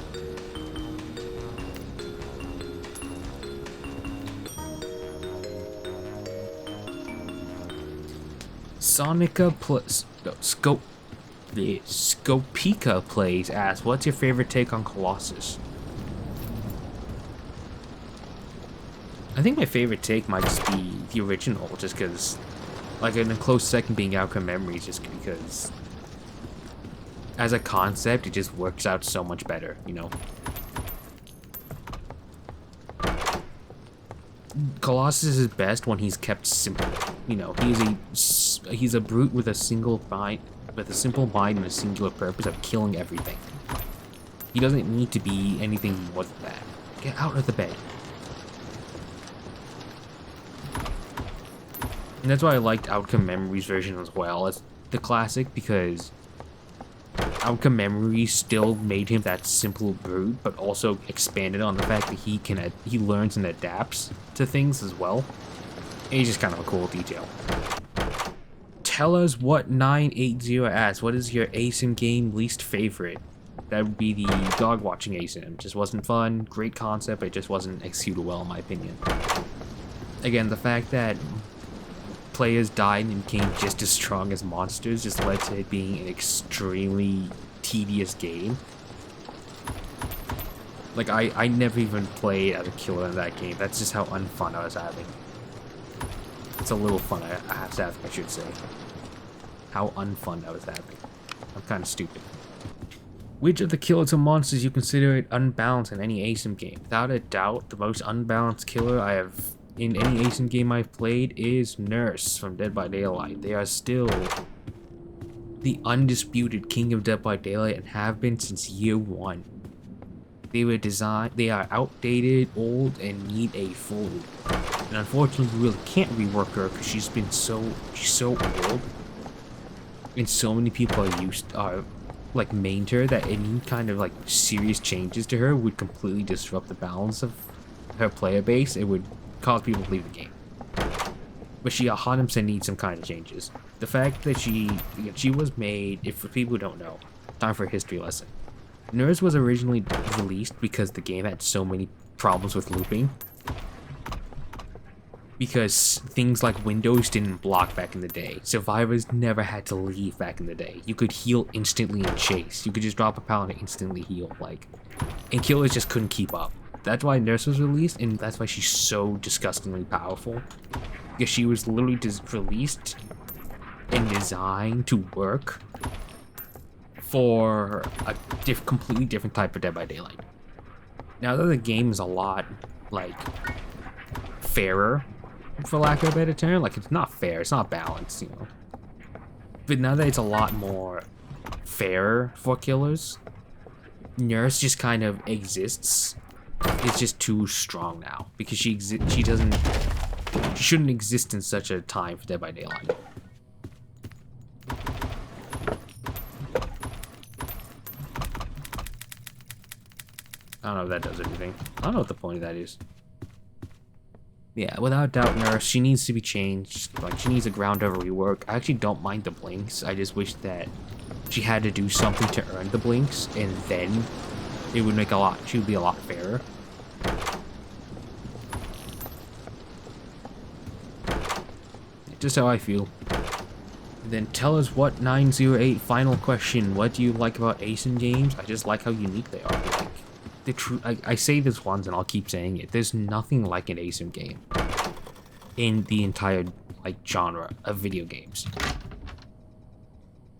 Sonica plus Scopika plays asks, what's your favorite take on Colossus? I think my favorite take might just be the original, just because, like, in a close second being Outcome Memories, just because as a concept, it just works out so much better, you know? Colossus is best when he's kept simple, you know? He's a brute with a simple mind and a singular purpose of killing everything. He doesn't need to be anything more than that. Get out of the bed. And that's why I liked Outcome Memories version as well as the classic, because Outcome Memories still made him that simple brute, but also expanded on the fact that he learns and adapts to things as well. And he's just kind of a cool detail. Tell us what 980 asks, what is your ASIM game least favorite? That would be the dog watching ASIM. Just wasn't fun, great concept, but it just wasn't executed well in my opinion. Again, the fact that players died and became just as strong as monsters just led to it being an extremely tedious game. Like, I never even played as a killer in that game. That's just how unfun I was having. It's a little fun I have to have, I should say. How unfun I was having. I'm kind of stupid. Which of the killers or monsters you consider it unbalanced in any ASIM game? Without a doubt, the most unbalanced killer I have in any ASIM game I've played is Nurse from Dead by Daylight. They are still the undisputed king of Dead by Daylight and have been since year one. They are outdated, old, and need a full reboot. And unfortunately, we really can't rework her because she's so old. And so many people are like mained her that any kind of like serious changes to her would completely disrupt the balance of her player base. It would cause people to leave the game. But she 100% needs some kind of changes. The fact that she was made, if for people who don't know, time for a history lesson. Nurse was originally released because the game had so many problems with looping. because things like windows didn't block back in the day. Survivors never had to leave back in the day. You could heal instantly and chase. You could just drop a pound and instantly heal, like, and killers just couldn't keep up. That's why Nurse was released, and that's why she's so disgustingly powerful. Because she was literally released and designed to work for a completely different type of Dead by Daylight. Now that the game is a lot, like, fairer, for lack of a better term, like, it's not fair, it's not balanced, you know. But now that it's a lot more fairer for killers, Nurse just kind of exists. It's just too strong now because she shouldn't exist in such a time for Dead by Daylight. I don't know if that does anything. I don't know what the point of that is. Yeah, without doubt, Nurse, she needs to be changed. Like, she needs a ground-over rework. I actually don't mind the blinks. I just wish that she had to do something to earn the blinks, and then it would make she would be a lot fairer. Just how I feel. Then tell us what 908 final question. What do you like about ASIN games? I just like how unique they are. Like, I say this once and I'll keep saying it. There's nothing like an ASIN game in the entire, like, genre of video games.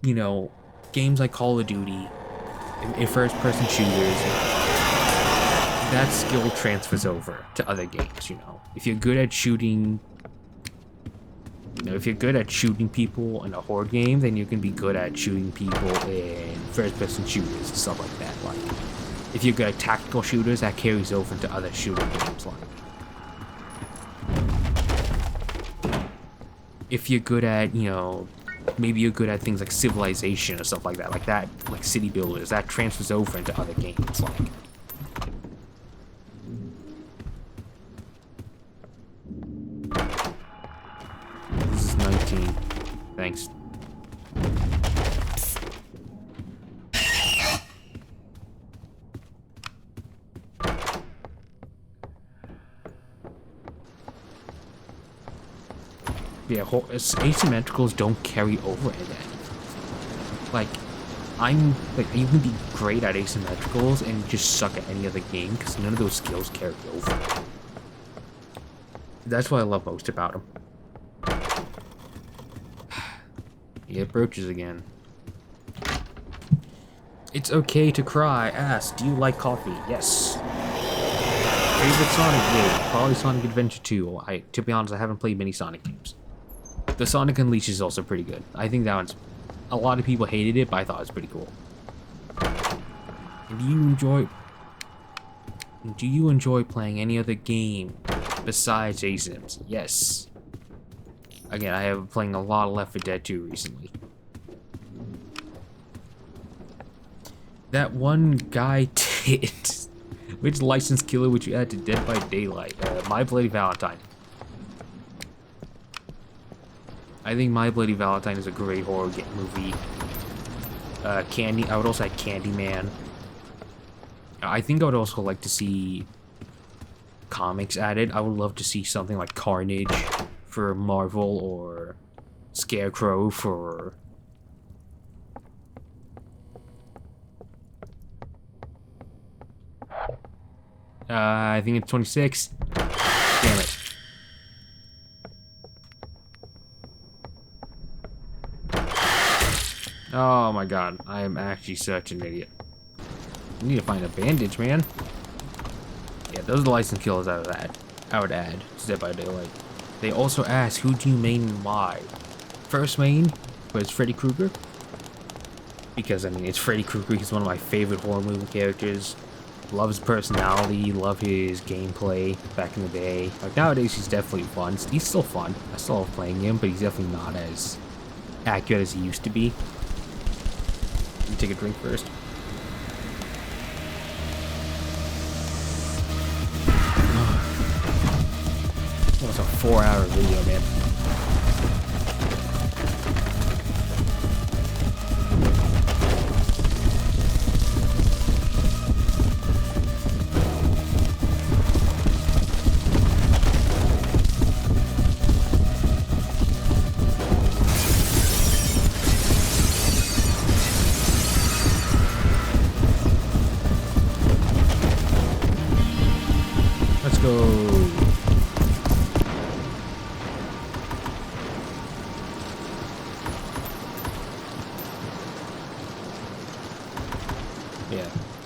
You know, games like Call of Duty, in first-person shooters, that skill transfers over to other games, you know. If you're good at shooting, you know, if you're good at shooting people in a horror game, then you can be good at shooting people in first-person shooters and stuff like that. Like, if you're good at tactical shooters, that carries over into other shooting games. Like, if you're good at, you know, maybe you're good at things like Civilization or stuff like that, like city builders, that transfers over into other games. Like, this is 19. Thanks. Yeah, asymmetricals don't carry over into anything. Like, you can be great at asymmetricals and just suck at any other game because none of those skills carry over. That's what I love most about them. He approaches again. It's okay to cry. Ask, do you like coffee? Yes. Favorite Sonic game? Probably Sonic Adventure 2. To be honest, I haven't played many Sonic games. The Sonic Unleashed is also pretty good. I think that one's... A lot of people hated it, but I thought it was pretty cool. And do you enjoy playing any other game besides ASIMs? Yes. Again, I have been playing a lot of Left 4 Dead 2 recently. That one guy did... Which licensed killer would you add to Dead by Daylight? My Bloody Valentine. I think My Bloody Valentine is a great horror movie. I would also add Candyman. I think I would also like to see comics added. I would love to see something like Carnage for Marvel or Scarecrow for... I think it's 26. Damn it. Oh my god, I am actually such an idiot. I need to find a bandage, man. Yeah, those are the license kills I would add to Dead by Daylight. They also ask, who do you main and why? First main was Freddy Krueger. Because, I mean, it's Freddy Krueger. He's one of my favorite horror movie characters. Love his personality, love his gameplay back in the day. Like, nowadays, he's definitely fun. He's still fun. I still love playing him, but he's definitely not as accurate as he used to be. Let me take a drink first. That was a 4-hour video, man.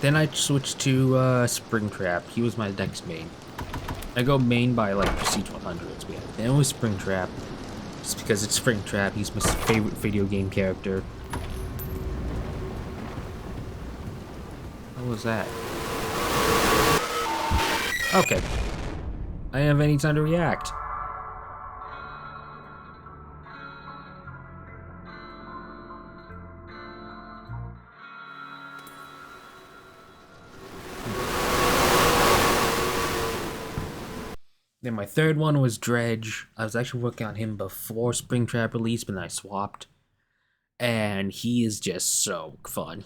Then I switched to Springtrap. He was my next main. I go main by like Prestige 100s. Yeah. Then it was Springtrap. Just because it's Springtrap, he's my favorite video game character. What was that? Okay. I didn't have any time to react. Then my third one was Dredge. I was actually working on him before Springtrap released, but then I swapped. And he is just so fun.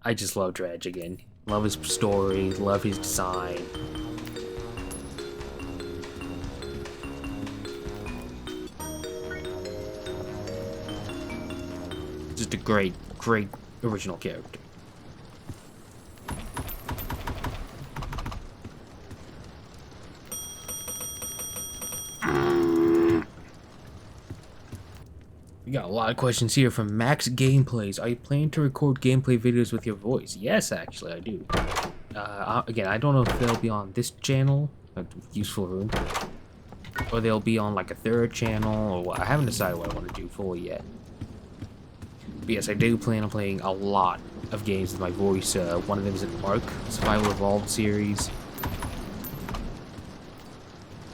I just love Dredge again. Love his story, love his design. Just a great original character. We got a lot of questions here from Max Gameplays. Are you planning to record gameplay videos with your voice? Yes, actually, I do. Again, I don't know if they'll be on this channel, Useful Room, or they'll be on like a third channel, or what. I haven't decided what I want to do fully yet. But yes, I do plan on playing a lot of games with my voice. One of them is an Ark Survival Evolved series.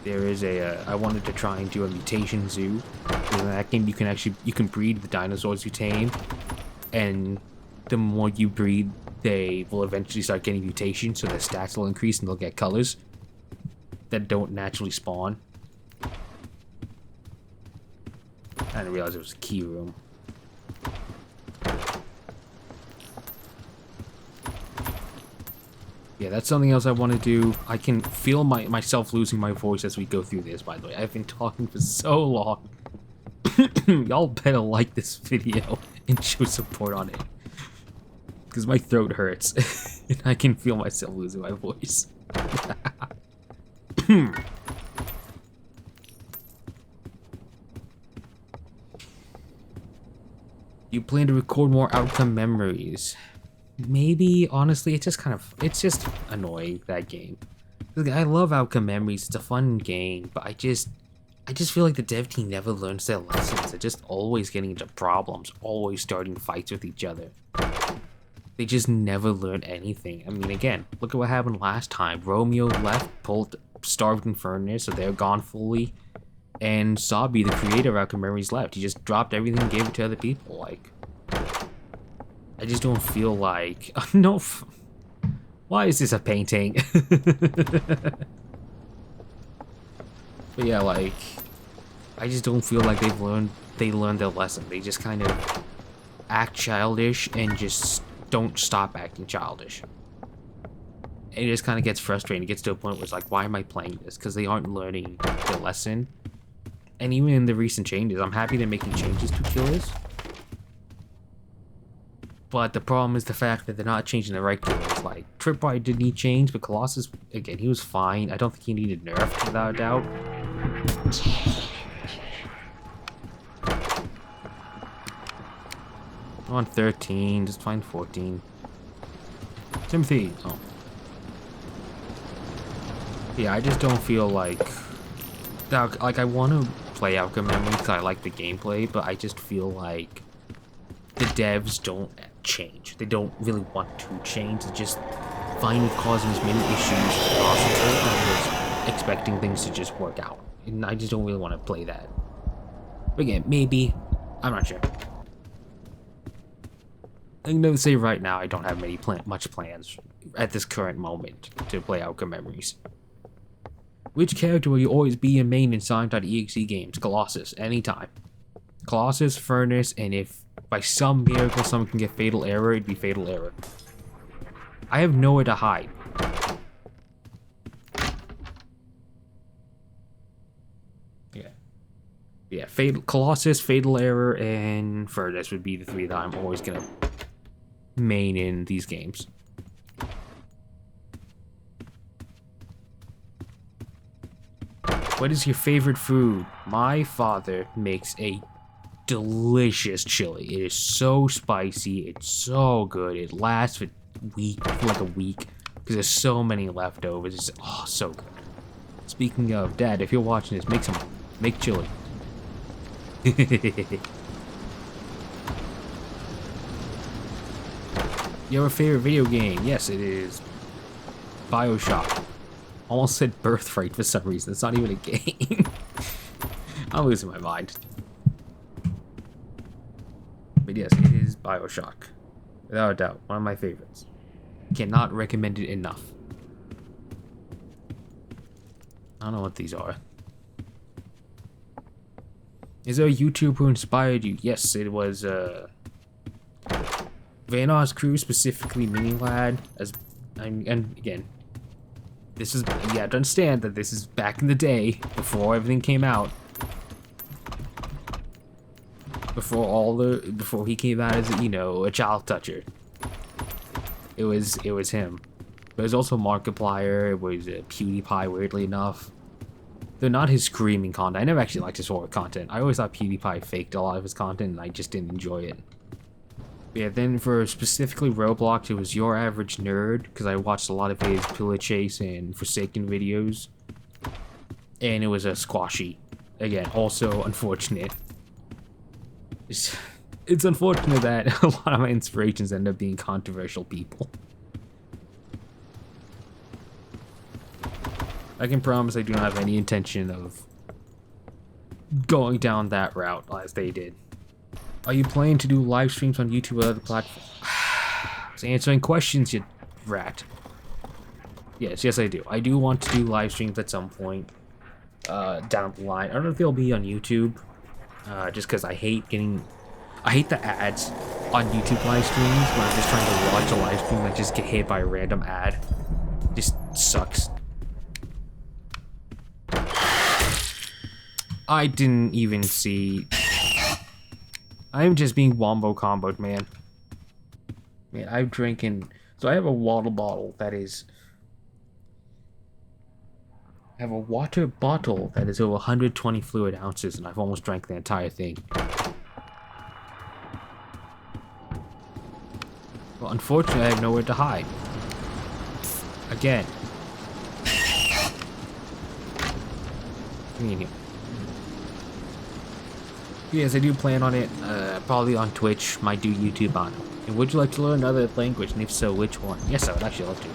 There is I wanted to try and do a mutation zoo. In that game, you can breed the dinosaurs you tame, and the more you breed, they will eventually start getting mutations, so their stats will increase and they'll get colors that don't naturally spawn. I didn't realize it was a key room. Yeah, that's something else I want to do. I can feel myself losing my voice as we go through this, by the way. I've been talking for so long. Y'all better like this video and show support on it. Because my throat hurts. And I can feel myself losing my voice. You plan to record more outcome memories? Maybe, honestly, it's just annoying, that game. I love outcome memories, it's a fun game, but I just feel like the dev team never learns their lessons. They're just always getting into problems, always starting fights with each other. They just never learn anything. I mean, again, look at what happened last time. Romeo left, starved in furnace, so they're gone fully. And Sabi, the creator of outcome memories, left. He just dropped everything and gave it to other people, like... I just don't feel like... no... Why is this a painting? But yeah, like... I just don't feel like they learned their lesson. They just kind of act childish and just don't stop acting childish. And it just kind of gets frustrating. It gets to a point where it's like, why am I playing this? Because they aren't learning their lesson. And even in the recent changes, I'm happy they're making changes to killers. But the problem is the fact that they're not changing the right killers. Like, Tripwire did need change, but Colossus, again, he was fine. I don't think he needed nerfed, without a doubt. I'm on 13, just find 14. Timothy! Oh. Yeah, I just don't feel like... Like, I want to play Outcome Memory because I like the gameplay, but I just feel like the devs don't change. They don't really want to change. They're just fine with causing as many issues as possible and just expecting things to just work out. And I just don't really want to play that. But again, maybe. I'm not sure. I can say right now I don't have much plans at this current moment to play Outcome Memories. Which character will you always be in main in Sonic.EXE games? Colossus, anytime. Colossus, Furnace, and if by some miracle someone can get Fatal Error, it'd be Fatal Error. I have nowhere to hide. Yeah, Colossus, Fatal Error, and Furnace would be the three that I'm always gonna main in these games. What is your favorite food? My father makes a delicious chili. It is so spicy. It's so good. It lasts for week for like a week because there's so many leftovers. It's so good. Speaking of, Dad, if you're watching this, make chili. Your favorite video game? Yes, it is BioShock. Almost said Birthright for some reason. It's not even a game. I'm losing my mind. But yes, it is BioShock. Without a doubt, one of my favorites. Cannot recommend it enough. I don't know what these are. Is there a YouTuber who inspired you? Yes, it was Vanos Crew, specifically Mini Lad. And again, this is, you have to understand that this is back in the day, before everything came out. Before he came out as, you know, a child toucher. It was him. But it was also Markiplier, it was PewDiePie, weirdly enough. They're not his screaming content. I never actually liked his horror content. I always thought PewDiePie faked a lot of his content, and I just didn't enjoy it. Yeah, then for specifically Roblox, it was Your Average Nerd, because I watched a lot of his Pillar Chase and Forsaken videos. And it was a squashy. Again, also unfortunate. It's unfortunate that a lot of my inspirations end up being controversial people. I can promise I do not have any intention of going down that route as they did. Are you planning to do live streams on YouTube or other platforms? I was answering questions, you rat. Yes, I do. I do want to do live streams at some point down the line. I don't know if they'll be on YouTube, just because I hate the ads on YouTube live streams when I'm just trying to watch a live stream and just get hit by a random ad. Just sucks. I didn't even see. I'm just being wombo comboed, man. Man, I'm drinking. So I have a water bottle that is. I have a water bottle that is over 120 fluid ounces, and I've almost drank the entire thing. Well, unfortunately, I have nowhere to hide. Again. Give me in here. Yes, I do plan on it, probably on Twitch, might do YouTube on it. And would you like to learn another language, and if so, which one? Yes, I would actually love to.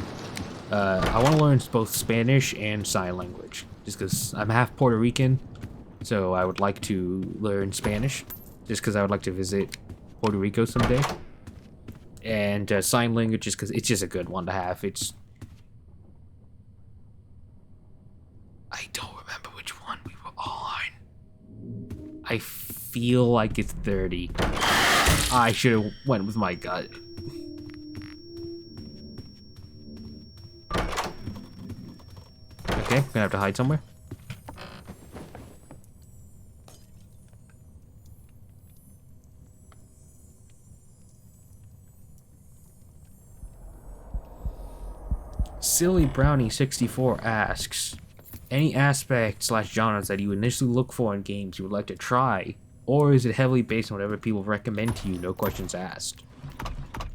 I want to learn both Spanish and sign language, just because I'm half Puerto Rican, so I would like to learn Spanish, just because I would like to visit Puerto Rico someday. And sign language, just because it's just a good one to have. I don't remember which one we were on. I feel like it's 30. I should have went with my gut. Okay, gonna have to hide somewhere. Silly Brownie 64 asks, any aspects / genres that you initially look for in games you would like to try, or is it heavily based on whatever people recommend to you, no questions asked?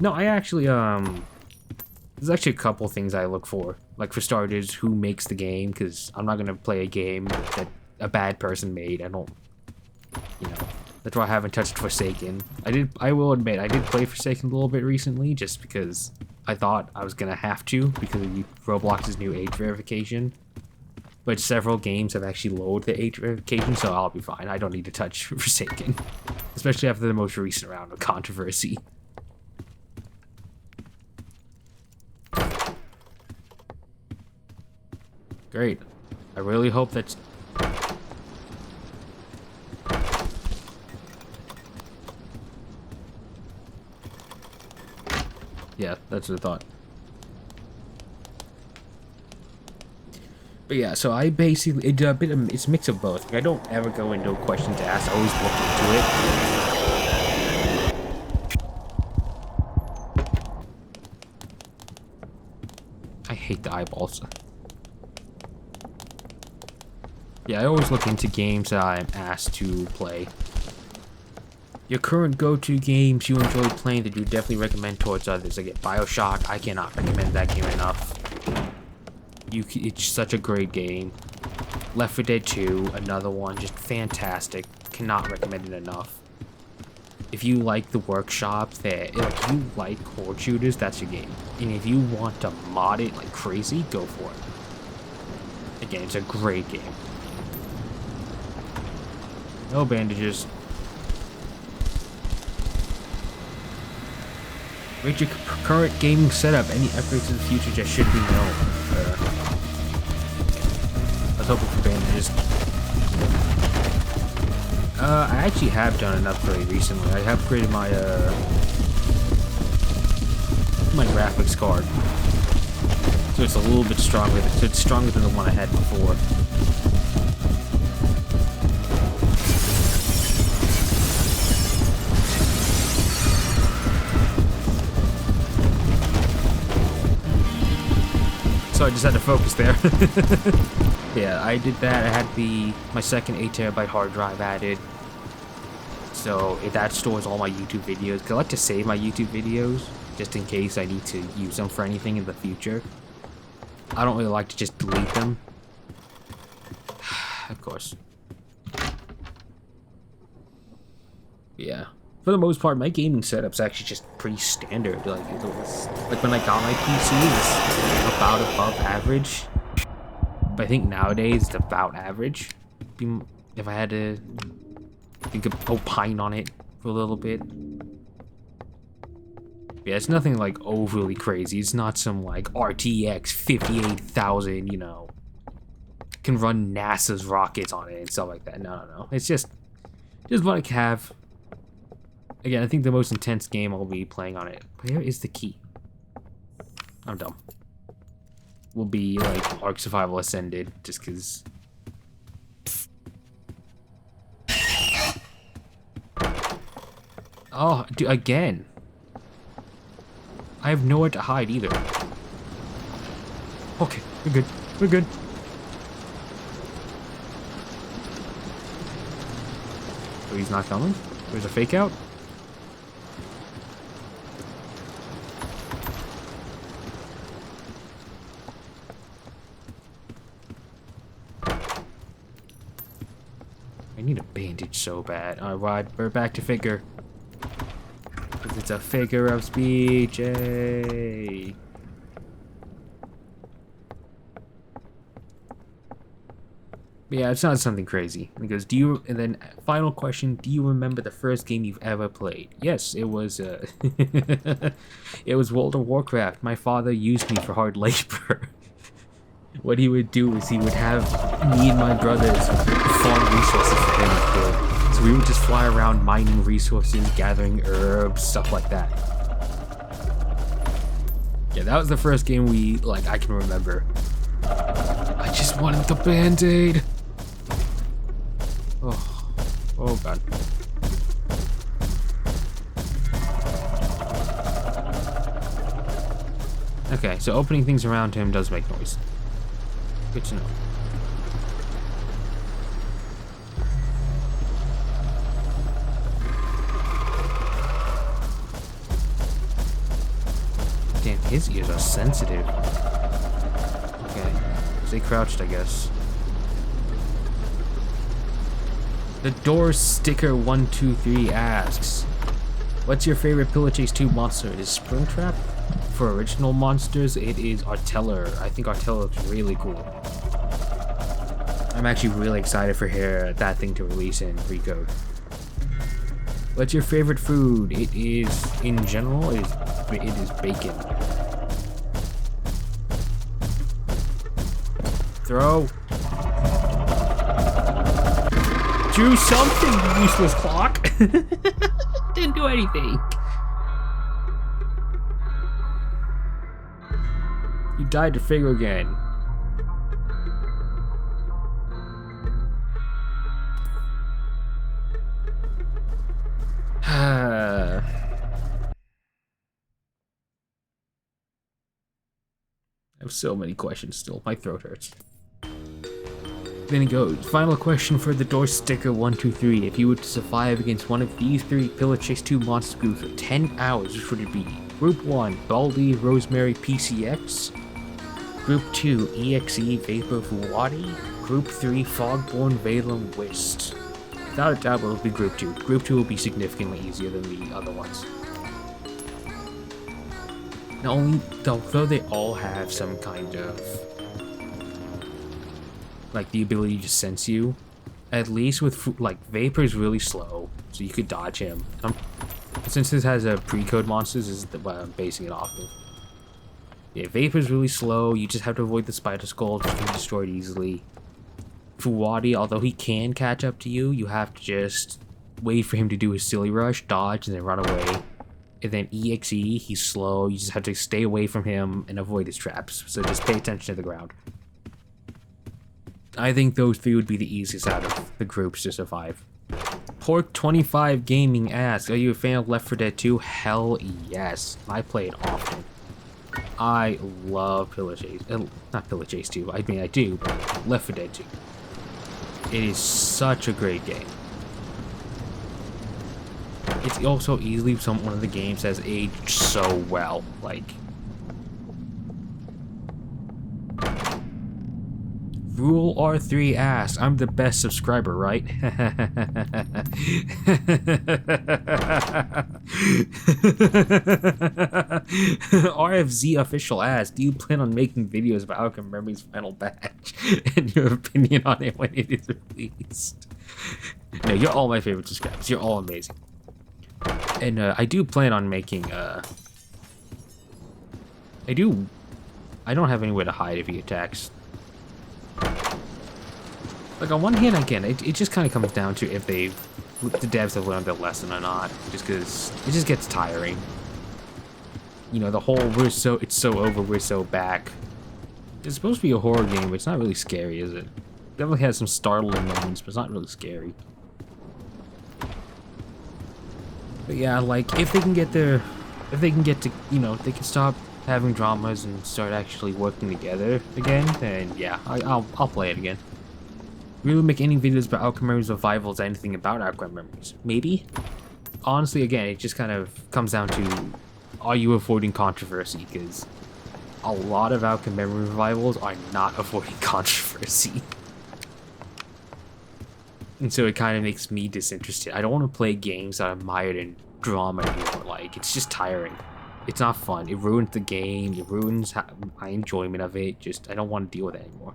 No, I actually, there's actually a couple things I look for. Like, for starters, who makes the game, because I'm not going to play a game that a bad person made. I don't, you know, that's why I haven't touched Forsaken. I will admit, I did play Forsaken a little bit recently, just because I thought I was going to have to, because of Roblox's new age verification. But several games have actually lowered the age verification, so I'll be fine. I don't need to touch Forsaken. Especially after the most recent round of controversy. Great. I really hope that's... Yeah, that's what I thought. But yeah, so I basically, it's a mix of both. Like, I don't ever go into a question to ask, I always look into it. I hate the eyeballs. Yeah, I always look into games that I'm asked to play. Your current go-to games you enjoy playing that you definitely recommend towards others. Again, BioShock, I cannot recommend that game enough. It's such a great game. Left 4 Dead 2, another one, just fantastic. Cannot recommend it enough. If you like the workshop, if you like horde shooters, that's your game. And if you want to mod it like crazy, go for it. Again, it's a great game. No bandages. Rate your current gaming setup. Any upgrades in the future just should be known. I was hoping for bandages. I actually have done an upgrade recently. I have upgraded my my graphics card, so it's a little bit stronger. So it's stronger than the one I had before. So I just had to focus there. Yeah, I did that. I had my second 8TB hard drive added. So that stores all my YouTube videos. 'Cause I like to save my YouTube videos just in case I need to use them for anything in the future. I don't really like to just delete them. Of course. Yeah. For the most part, my gaming setup's actually just pretty standard. Like when I got my PC, it was about above average. But I think nowadays it's about average. If I had to opine on it for a little bit. Yeah, it's nothing like overly crazy. It's not some like RTX 58,000, you know, can run NASA's rockets on it and stuff like that. No. It's just what I have. Again, I think the most intense game I'll be playing on it. Where is the key? I'm dumb. Will be like Ark Survival Ascended, just because. Oh, dude, again. I have nowhere to hide either. Okay, we're good. We're good. Oh, he's not coming? There's a fake out? I need a bandage so bad. Alright, we're back to figure. Because it's a figure of speech. Yay. Yeah, it's not something crazy. Because and then final question, do you remember the first game you've ever played? Yes, it was it was World of Warcraft. My father used me for hard labor. What he would do is he would have me and my brothers farm resources for him. So we would just fly around mining resources, gathering herbs, stuff like that. Yeah, that was the first game I can remember. I just wanted the Band-Aid. Oh god. Okay, so opening things around him does make noise. Good to know. Damn, his ears are sensitive. Okay, stay crouched, I guess. The Door Sticker 123 asks, what's your favorite Pillar Chase 2 monster? It is Springtrap. For original monsters, it is Arteller. I think Arteller is really cool. I'm actually really excited for that thing to release in Recode. What's your favorite food? It is, in general, it is bacon. Throw. Do something, you useless clock. Didn't do anything. You died to figure again. I have so many questions still. My throat hurts. Then it goes. Final question for the door sticker 123. If you were to survive against one of these 3 Pillar Chase 2 monster groups for 10 hours, which would it be? Group 1, Baldi, Rosemary, PCX. Group 2, EXE, Vapor, Fuwadi. Group 3, Fogborn, Valem, Whist. Without a doubt, it will be Group 2. Group 2 will be significantly easier than the other ones. Not only, though they all have some kind of, like, the ability to sense you, at least with, like, Vapor is really slow, so you could dodge him. Since this has a pre-code monsters, this is what I'm basing it off of. Yeah, Vapor's really slow, you just have to avoid the spider skulls, which can be destroyed easily. Fuwadi, although he can catch up to you, you have to just wait for him to do his silly rush, dodge, and then run away. And then EXE, he's slow, you just have to stay away from him and avoid his traps, so just pay attention to the ground. I think those 3 would be the easiest out of the groups to survive. Pork25 Gaming asks, are you a fan of Left 4 Dead 2? Hell yes. I play it often. I love Pillar Chase. Not Pillar Chase 2, I mean I do, but Left 4 Dead 2. It is such a great game. It's also easily one of the games that's aged so well. Like, Rule R3 asks, I'm the best subscriber, right? RFZ official asks, do you plan on making videos about Outcome Memory's final batch and your opinion on it when it is released? No, you're all my favorite subscribers. You're all amazing. And I do plan on making I don't have anywhere to hide if he attacks. Like, on one hand, again, it just kind of comes down to if the devs have learned their lesson or not, just because it just gets tiring. You know, the whole it's so over, we're so back. It's supposed to be a horror game, but it's not really scary, is it? Definitely has some startling moments, but it's not really scary. But yeah, like, if they can get to, you know, if they can stop having dramas and start actually working together again, then yeah, I'll play it again. Really make any videos about Outcome Memories revivals, anything about Outcome Memories? Maybe? Honestly, again, it just kind of comes down to, are you avoiding controversy? Because a lot of Outcome Memory revivals are not avoiding controversy. And so it kind of makes me disinterested. I don't want to play games that are mired in drama anymore. Like, it's just tiring. It's not fun. It ruins the game. It ruins my enjoyment of it. Just, I don't want to deal with it anymore.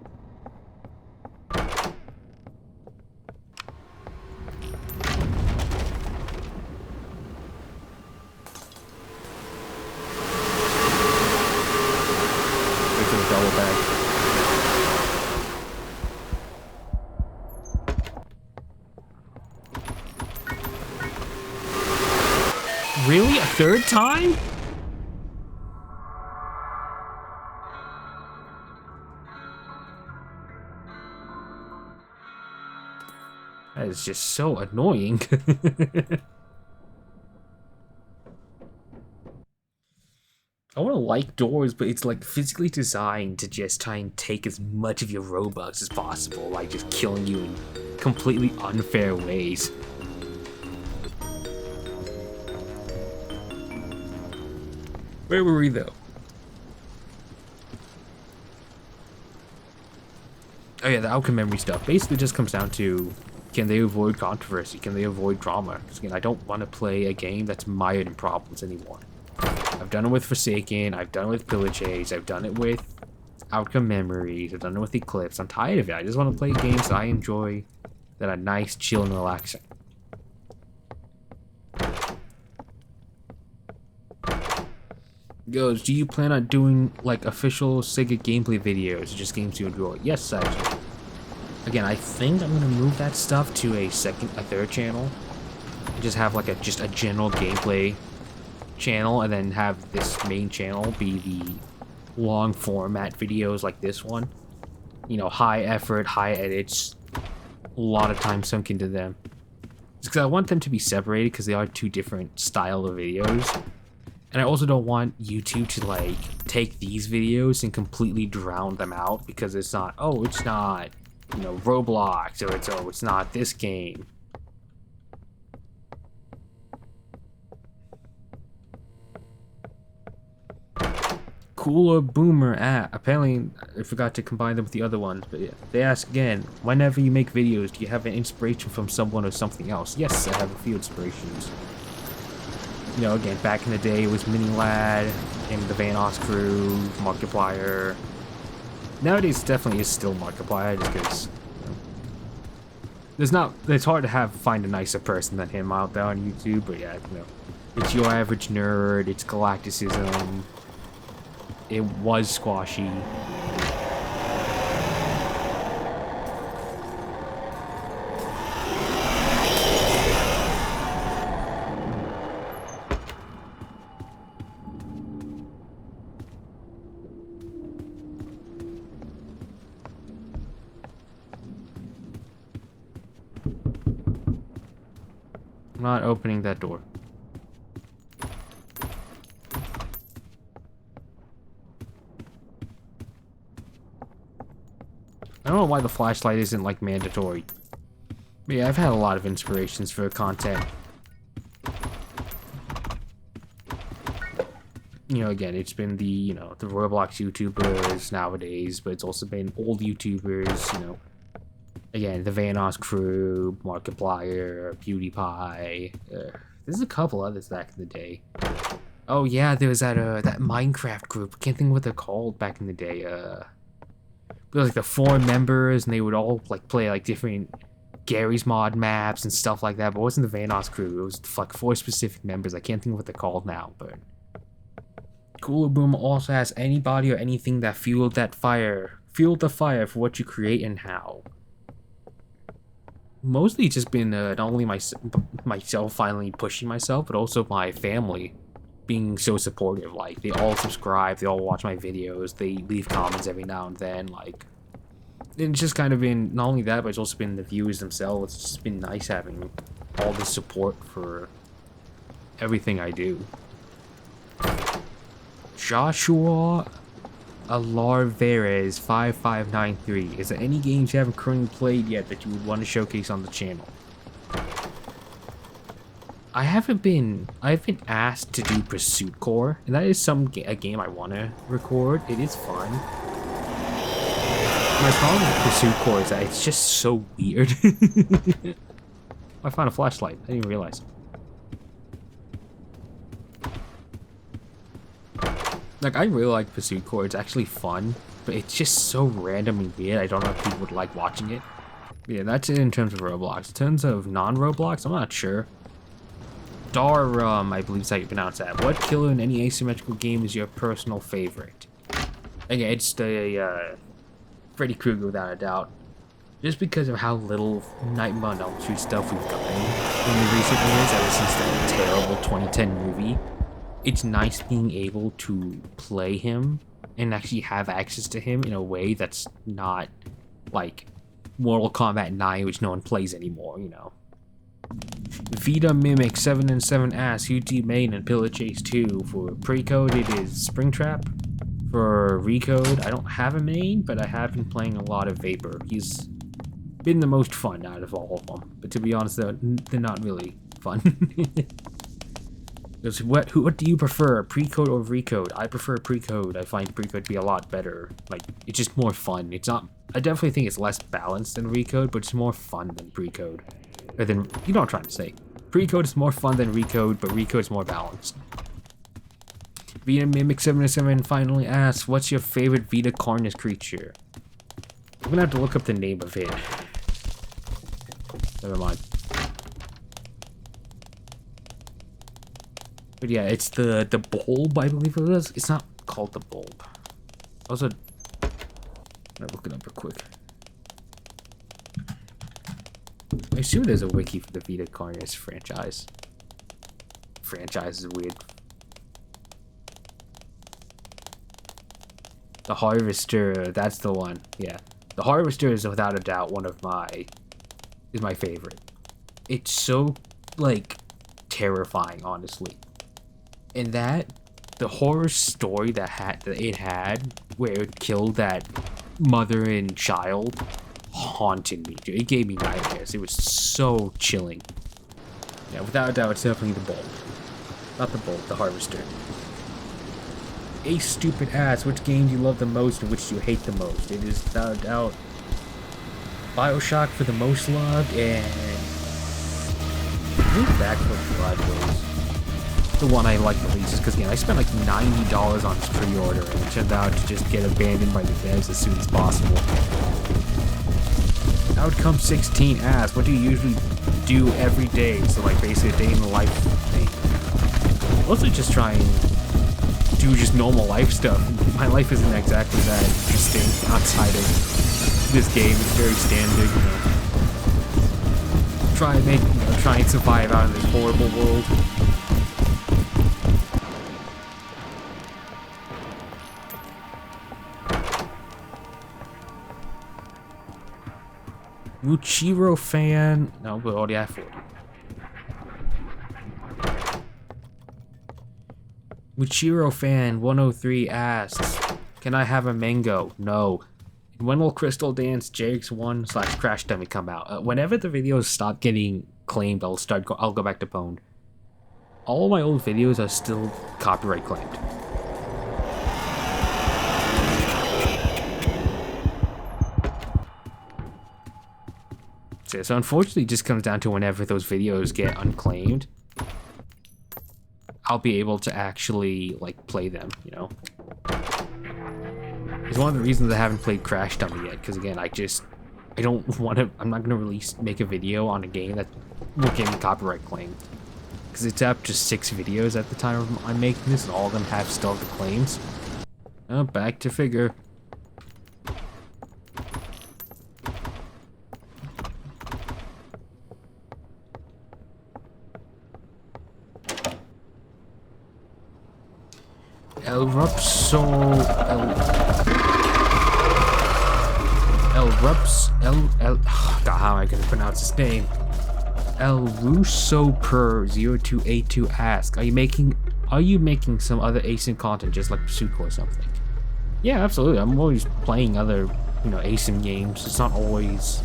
Wait for the double back. Really? A 3rd time? That is just so annoying. I want to like doors, but it's like physically designed to just try and take as much of your Robux as possible, like just killing you in completely unfair ways. Where were we though? Oh yeah, the Outcome Memory stuff basically just comes down to, can they avoid controversy? Can they avoid drama? Because again, I don't want to play a game that's mired in problems anymore. I've done it with Forsaken, I've done it with Pillar Chase, I've done it with Outcome Memories, I've done it with Eclipse. I'm tired of it. I just want to play games that I enjoy, that are nice, chill, and relaxing. Goes, do you plan on doing like official Sega gameplay videos or just games you enjoy? Yes, actually. Again, I think I'm gonna move that stuff to a 3rd channel. And just have like a general gameplay channel, and then have this main channel be the long format videos like this one. You know, high effort, high edits, a lot of time sunk into them. Just because I want them to be separated because they are 2 different style of videos. And I also don't want YouTube to like take these videos and completely drown them out because it's not you know, Roblox, or it's not this game. Cooler Boomer apparently I forgot to combine them with the other ones, but yeah. They ask again, whenever you make videos, do you have an inspiration from someone or something else? Yes, I have a few inspirations. You know, again, back in the day it was Mini Lad and the Vanoss crew, Markiplier. Nowadays it definitely is still Markiplier, just because it's hard to find a nicer person than him out there on YouTube, but yeah, you know, it's your average nerd, it's galacticism. It was squashy. I'm not opening that door. I don't know why the flashlight isn't, like, mandatory. But yeah, I've had a lot of inspirations for content. You know, again, it's been the, you know, the Roblox YouTubers nowadays, but it's also been old YouTubers, you know. Again, the Vanoss crew, Markiplier, PewDiePie. There's a couple others back in the day. Oh yeah, there was that Minecraft group. I can't think what they're called back in the day. There was like the 4 members, and they would all like play like different Gary's Mod maps and stuff like that. But it wasn't the Vanoss crew. It was like 4 specific members. I can't think of what they're called now. But Cooler Boom also has anybody or anything that fueled the fire for what you create and how. Mostly just been not only myself finally pushing myself, but also my family being so supportive. Like, they all subscribe, they all watch my videos, they leave comments every now and then. Like, it's just kind of been, not only that, but it's also been the viewers themselves. It's just been nice having all the support for everything I do. Joshua Alarveres 5593. Is there any games you haven't currently played yet that you would want to showcase on the channel? I've been asked to do Pursuit Core, and that is a game I want to record. It is fun. My problem with Pursuit Core is that it's just so weird. I found a flashlight. I didn't even realize. Like, I really like Pursuit Core. It's actually fun, but it's just so random and weird. I don't know if people would like watching it. Yeah, that's it in terms of Roblox. In terms of non-Roblox, I'm not sure. Darum, I believe is how you pronounce that. What killer in any asymmetrical game is your personal favorite? Again, it's the Freddy Krueger without a doubt. Just because of how little Nightmare on Elm Street stuff we've gotten in the recent years, ever since that terrible 2010 movie. It's nice being able to play him and actually have access to him in a way that's not like Mortal Kombat 9, which no one plays anymore, you know. Vita Mimic 7 and 7 asks UT main and Pillar Chase 2. For pre-code it is Springtrap. For recode, I don't have a main, but I have been playing a lot of Vapor. He's been the most fun out of all of them. But to be honest, they're not really fun. What do you prefer, pre-code or recode? I prefer pre-code. I find pre-code to be a lot better. Like, it's just more fun. It's not. I definitely think it's less balanced than recode, but it's more fun than pre-code. Or than, you know what I'm trying to say. Pre-code is more fun than recode, but recode is more balanced. Vita Mimic 77 finally asks, what's your favorite Vita Carnus creature? I'm gonna have to look up the name of it. Never mind. But yeah, it's the bulb, I believe it is. It's not called the bulb. Also, I'm gonna look it up real quick. I assume there's a wiki for the Vita Carnus franchise. Franchise is weird. The Harvester, that's the one. Yeah, the Harvester is without a doubt is my favorite. It's so like terrifying, honestly. And the horror story that it had, where it killed that mother and child, haunted me, dude. It gave me nightmares. It was so chilling. Yeah, without a doubt, it's definitely the bolt. Not the bolt, the harvester. A stupid ass, which game do you love the most and which do you hate the most? It is without a doubt BioShock for the most loved, and I think Back 4 Blood was the one I like the least, is because again, I spent like $90 on this pre-order, and it turned out to just get abandoned by the devs as soon as possible. Outcome 16 asks, what do you usually do every day? So like basically a day in the life thing. Mostly just try and do just normal life stuff. My life isn't exactly that interesting outside of this game. It's very standard, you know. Try and survive out in this horrible world. Muchiro fan. No, we already have 40. Muchiro fan 103 asks, "Can I have a mango?" No. And when will Crystal Dance JX1 / Crash Dummy come out? Whenever the videos stop getting claimed, I'll go back to Pwned. All my old videos are still copyright claimed. So unfortunately, it just comes down to whenever those videos get unclaimed, I'll be able to actually like play them, you know. It's one of the reasons I haven't played Crash Dummy yet, because again, I don't want to. I'm not gonna make a video on a game that will get me copyright claimed, because it's up to 6 videos at the time I'm making this, and all of them have still the claims. Oh, back to figure. El God, how am I gonna pronounce his name? El Russo per 0282 asks, are you making some other ASIN content just like Pursuit Core or something? Yeah, absolutely. I'm always playing other, you know, ASIN games. It's not always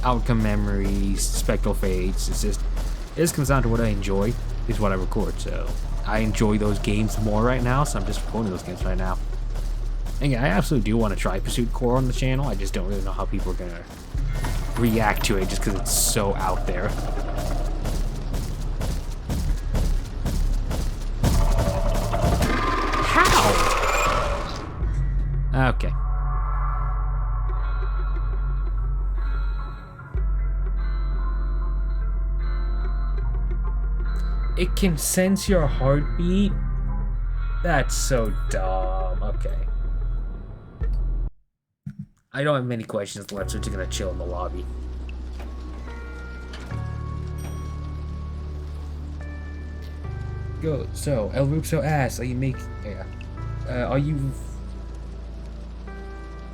Outcome Memories, Spectral Fates. It just comes down to what I enjoy is what I record. So I enjoy those games more right now, so I'm just recording those games right now. And yeah, I absolutely do want to try Pursuit Core on the channel. I just don't really know how people are gonna react to it just because it's so out there. How? Okay. It can sense your heartbeat? That's so dumb. Okay. I don't have many questions left, so we're just gonna chill in the lobby. Go. So, El Rupso asks, are you making... Yeah. Are you...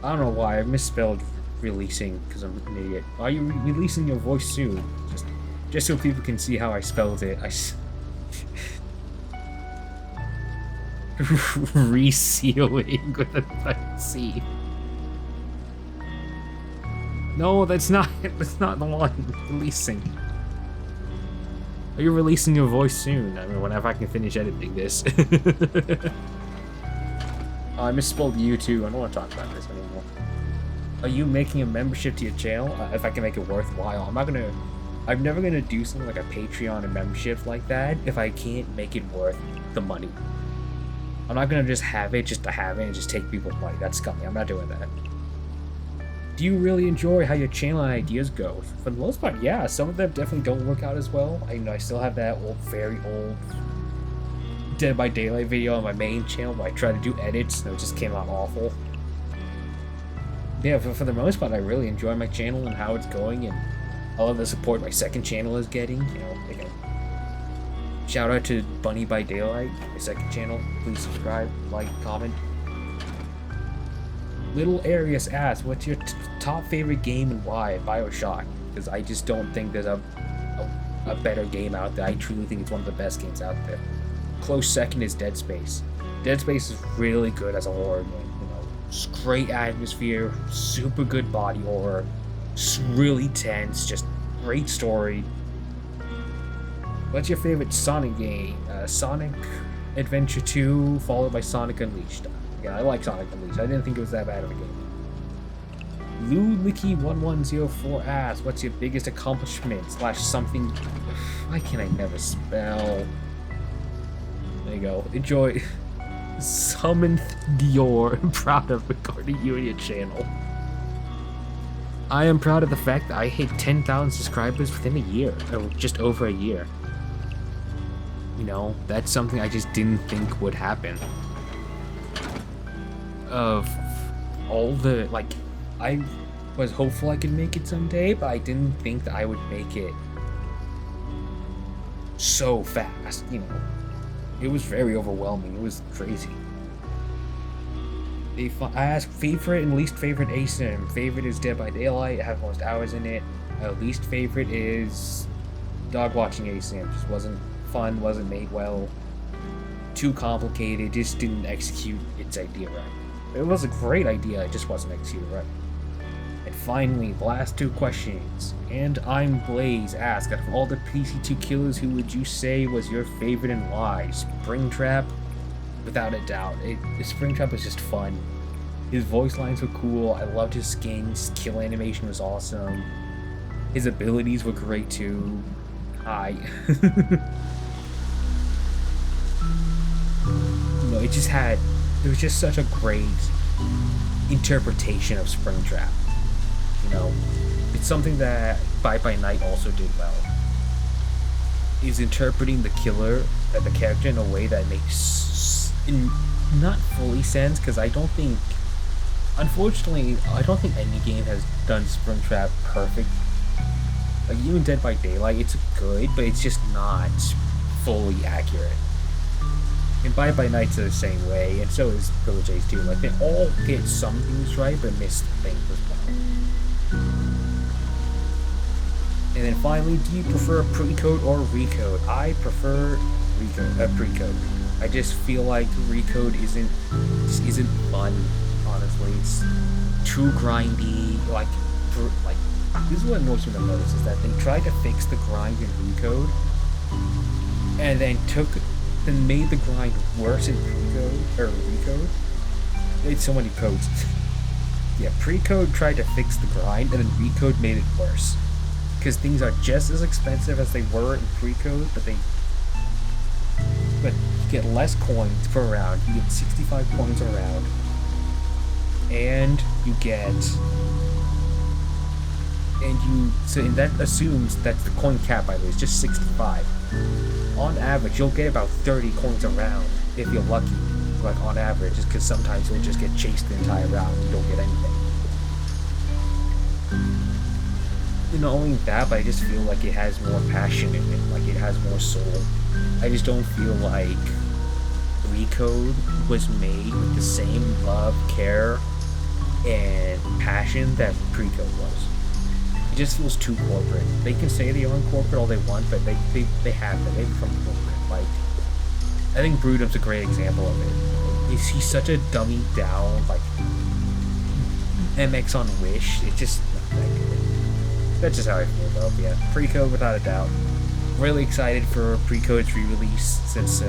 I don't know why, I misspelled releasing, because I'm an idiot. Are you releasing your voice soon? Just so people can see how I spelled it. Resealing with a C. No, that's not the one. Releasing. Are you releasing your voice soon? I mean, whenever I can finish editing this. Oh, I misspelled you too. I don't want to talk about this anymore. Are you making a membership to your channel? If I can make it worthwhile. I'm never gonna do something like a Patreon and membership like that if I can't make it worth the money. I'm not gonna just have it to have it and just take people's money. That's scummy. I'm not doing that. Do you really enjoy how your channel ideas go? For the most part, yeah. Some of them definitely don't work out as well. I still have that very old Dead by Daylight video on my main channel where I tried to do edits and it just came out awful. Yeah, for the most part, I really enjoy my channel and how it's going, and I love the support my second channel is getting. You know, again, shout out to Bunny by Daylight, my second channel. Please subscribe, like, comment. Little Arius asks, what's your top favorite game and why? BioShock, because I just don't think there's a better game out there. I truly think it's one of the best games out there. Close second is Dead Space. Dead Space is really good as a horror game, you know. Just great atmosphere, super good body horror, really tense, just great story. What's your favorite Sonic game? Sonic Adventure 2, followed by Sonic Unleashed. Yeah, I like Sonic Unleashed. I didn't think it was that bad of a game. Lulicky1104 asks, what's your biggest accomplishment / something? Why can I never spell? There you go. Enjoy. Summoned Dior. I'm proud of recording you on your channel. I am proud of the fact that I hit 10,000 subscribers within a year, or just over a year. You know, that's something I just didn't think would happen. Of all the, like, I was hopeful I could make it someday, but I didn't think that I would make it so fast, you know. It was very overwhelming. It was crazy. I asked favorite and least favorite ASIM. Favorite is Dead by Daylight. I have most hours in it. Least favorite is dog watching ASIM. Just wasn't fun, wasn't made well. Too complicated, just didn't execute its idea right. It was a great idea, it just wasn't executed right. And finally, the last two questions. And I'm Blaze asked, out of all the PC2 killers, who would you say was your favorite and why? Springtrap? Without a doubt. Springtrap was just fun. His voice lines were cool, I loved his skins, kill animation was awesome. His abilities were great too. No, it was just such a great interpretation of Springtrap. You know, it's something that Bye Bye Night also did well. Is interpreting the killer, the character, in a way that makes not fully sense, because unfortunately, I don't think any game has done Springtrap perfect. Like, even Dead by Daylight, it's good, but it's just not fully accurate. And Bye Bye Night's the same way, and so is Village Ace too. Like, they all get some things right, but miss things as well. And then finally, do you prefer pre-code or recode? I prefer pre-code. I just feel like recode isn't fun, honestly. It's too grindy. Like this is what annoys me the most, is that they tried to fix the grind in recode, and then made the grind worse in pre-code, or recode. They made so many codes. Yeah, pre-code tried to fix the grind, and then recode made it worse. Because things are just as expensive as they were in pre-code, but you get less coins per round. You get 65 coins a round, and and that assumes that the coin cap, by the way, is just 65. On average, you'll get about 30 coins a round if you're lucky. Like, on average, just because sometimes you'll just get chased the entire round and you don't get anything. And not only that, but I just feel like it has more passion in it, like it has more soul. I just don't feel like Recode was made with the same love, care, and passion that Precode was. It just feels too corporate. They can say they own corporate all they want, but they have that. They become corporate. Like, I think Brutum's a great example of it. He's such a dummy down, like, MX on Wish. It's just not that good. That's just how I feel, though. But yeah, Precode without a doubt. Really excited for Precode's re-release since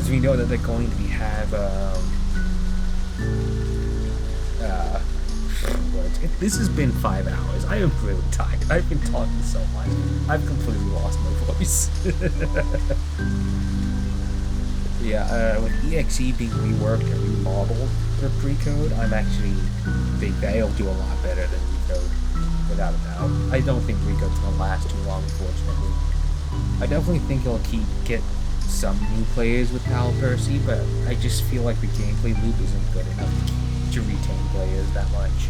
we know that they're going to this has been 5 hours. I am really tired. I've been talking so much. I've completely lost my voice. Yeah, with EXE being reworked and remodeled for Precode, I'm actually think that it'll do a lot better than Recode, without a doubt. I don't think Recode's gonna last too long, unfortunately. I definitely think it'll get some new players with Pal Percy, but I just feel like the gameplay loop isn't good enough to retain players that much.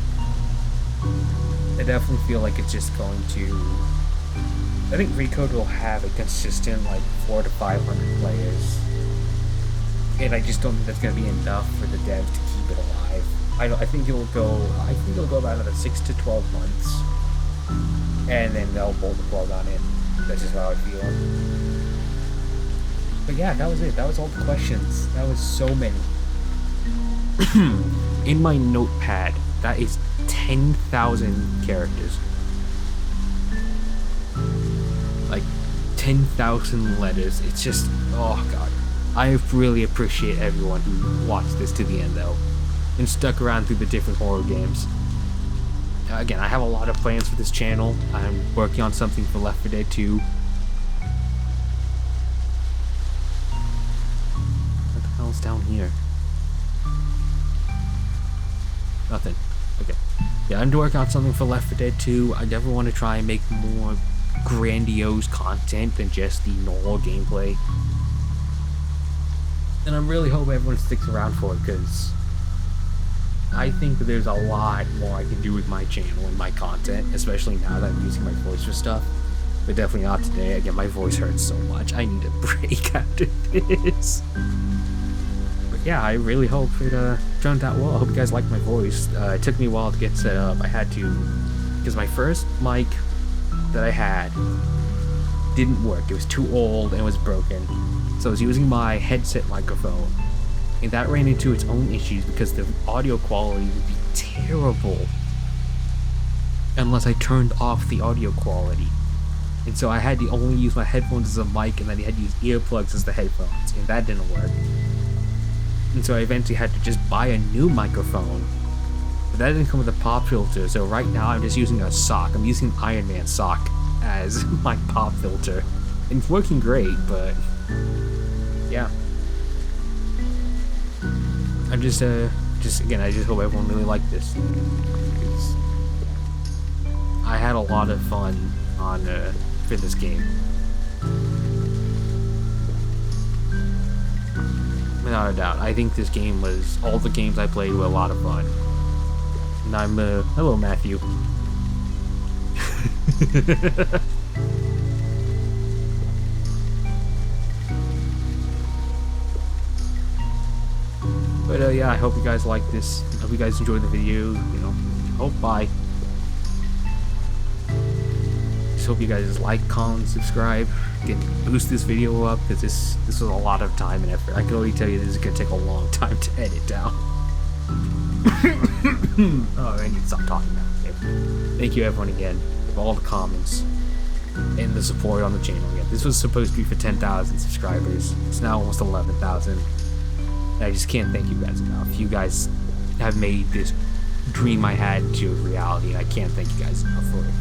I definitely feel like it's just going to... I think Recode will have a consistent, like, 400 to 500 players. And I just don't think that's going to be enough for the devs to keep it alive. I think it'll go about another 6 to 12 months. And then they'll pull the plug on it. That's just how I feel. But yeah, that was it. That was all the questions. That was so many. in my notepad, that is 10,000 characters. Like 10,000 letters. It's just, oh god. I really appreciate everyone who watched this to the end though, and stuck around through the different horror games. Again, I have a lot of plans for this channel. I'm working on something for Left 4 Dead 2. What the hell's down here? Nothing. Okay. Yeah, I'm working on something for Left 4 Dead 2. I definitely want to try and make more grandiose content than just the normal gameplay. And I really hope everyone sticks around for it, because I think that there's a lot more I can do with my channel and my content, especially now that I'm using my voice for stuff. But definitely not today. Again, my voice hurts so much. I need a break after this. But yeah, I really hope it turned out well. I hope you guys liked my voice. It took me a while to get set up. I had to, because my first mic that I had didn't work. It was too old and was broken. So I was using my headset microphone, and that ran into its own issues because the audio quality would be terrible unless I turned off the audio quality. And so I had to only use my headphones as a mic, and then I had to use earplugs as the headphones, and that didn't work. And so I eventually had to just buy a new microphone, but that didn't come with a pop filter. So right now I'm just using a sock. I'm using Iron Man sock as my pop filter, and it's working great. But yeah, I'm just again, I just hope everyone really liked this. I had a lot of fun on for this game. Without a doubt, I think this game was, all the games I played were a lot of fun. And I'm hello Matthew. But yeah, I hope you guys liked this. I hope you guys enjoyed the video. You know, hope bye. Just hope you guys like, comment, subscribe, get boost this video up, because this was a lot of time and effort. I can already tell you this is gonna take a long time to edit down. Oh, I need to stop talking now. Okay. Thank you everyone again for all the comments and the support on the channel. Again, this was supposed to be for 10,000 subscribers. It's now almost 11,000. I just can't thank you guys enough. You guys have made this dream I had into a reality, and I can't thank you guys enough for it.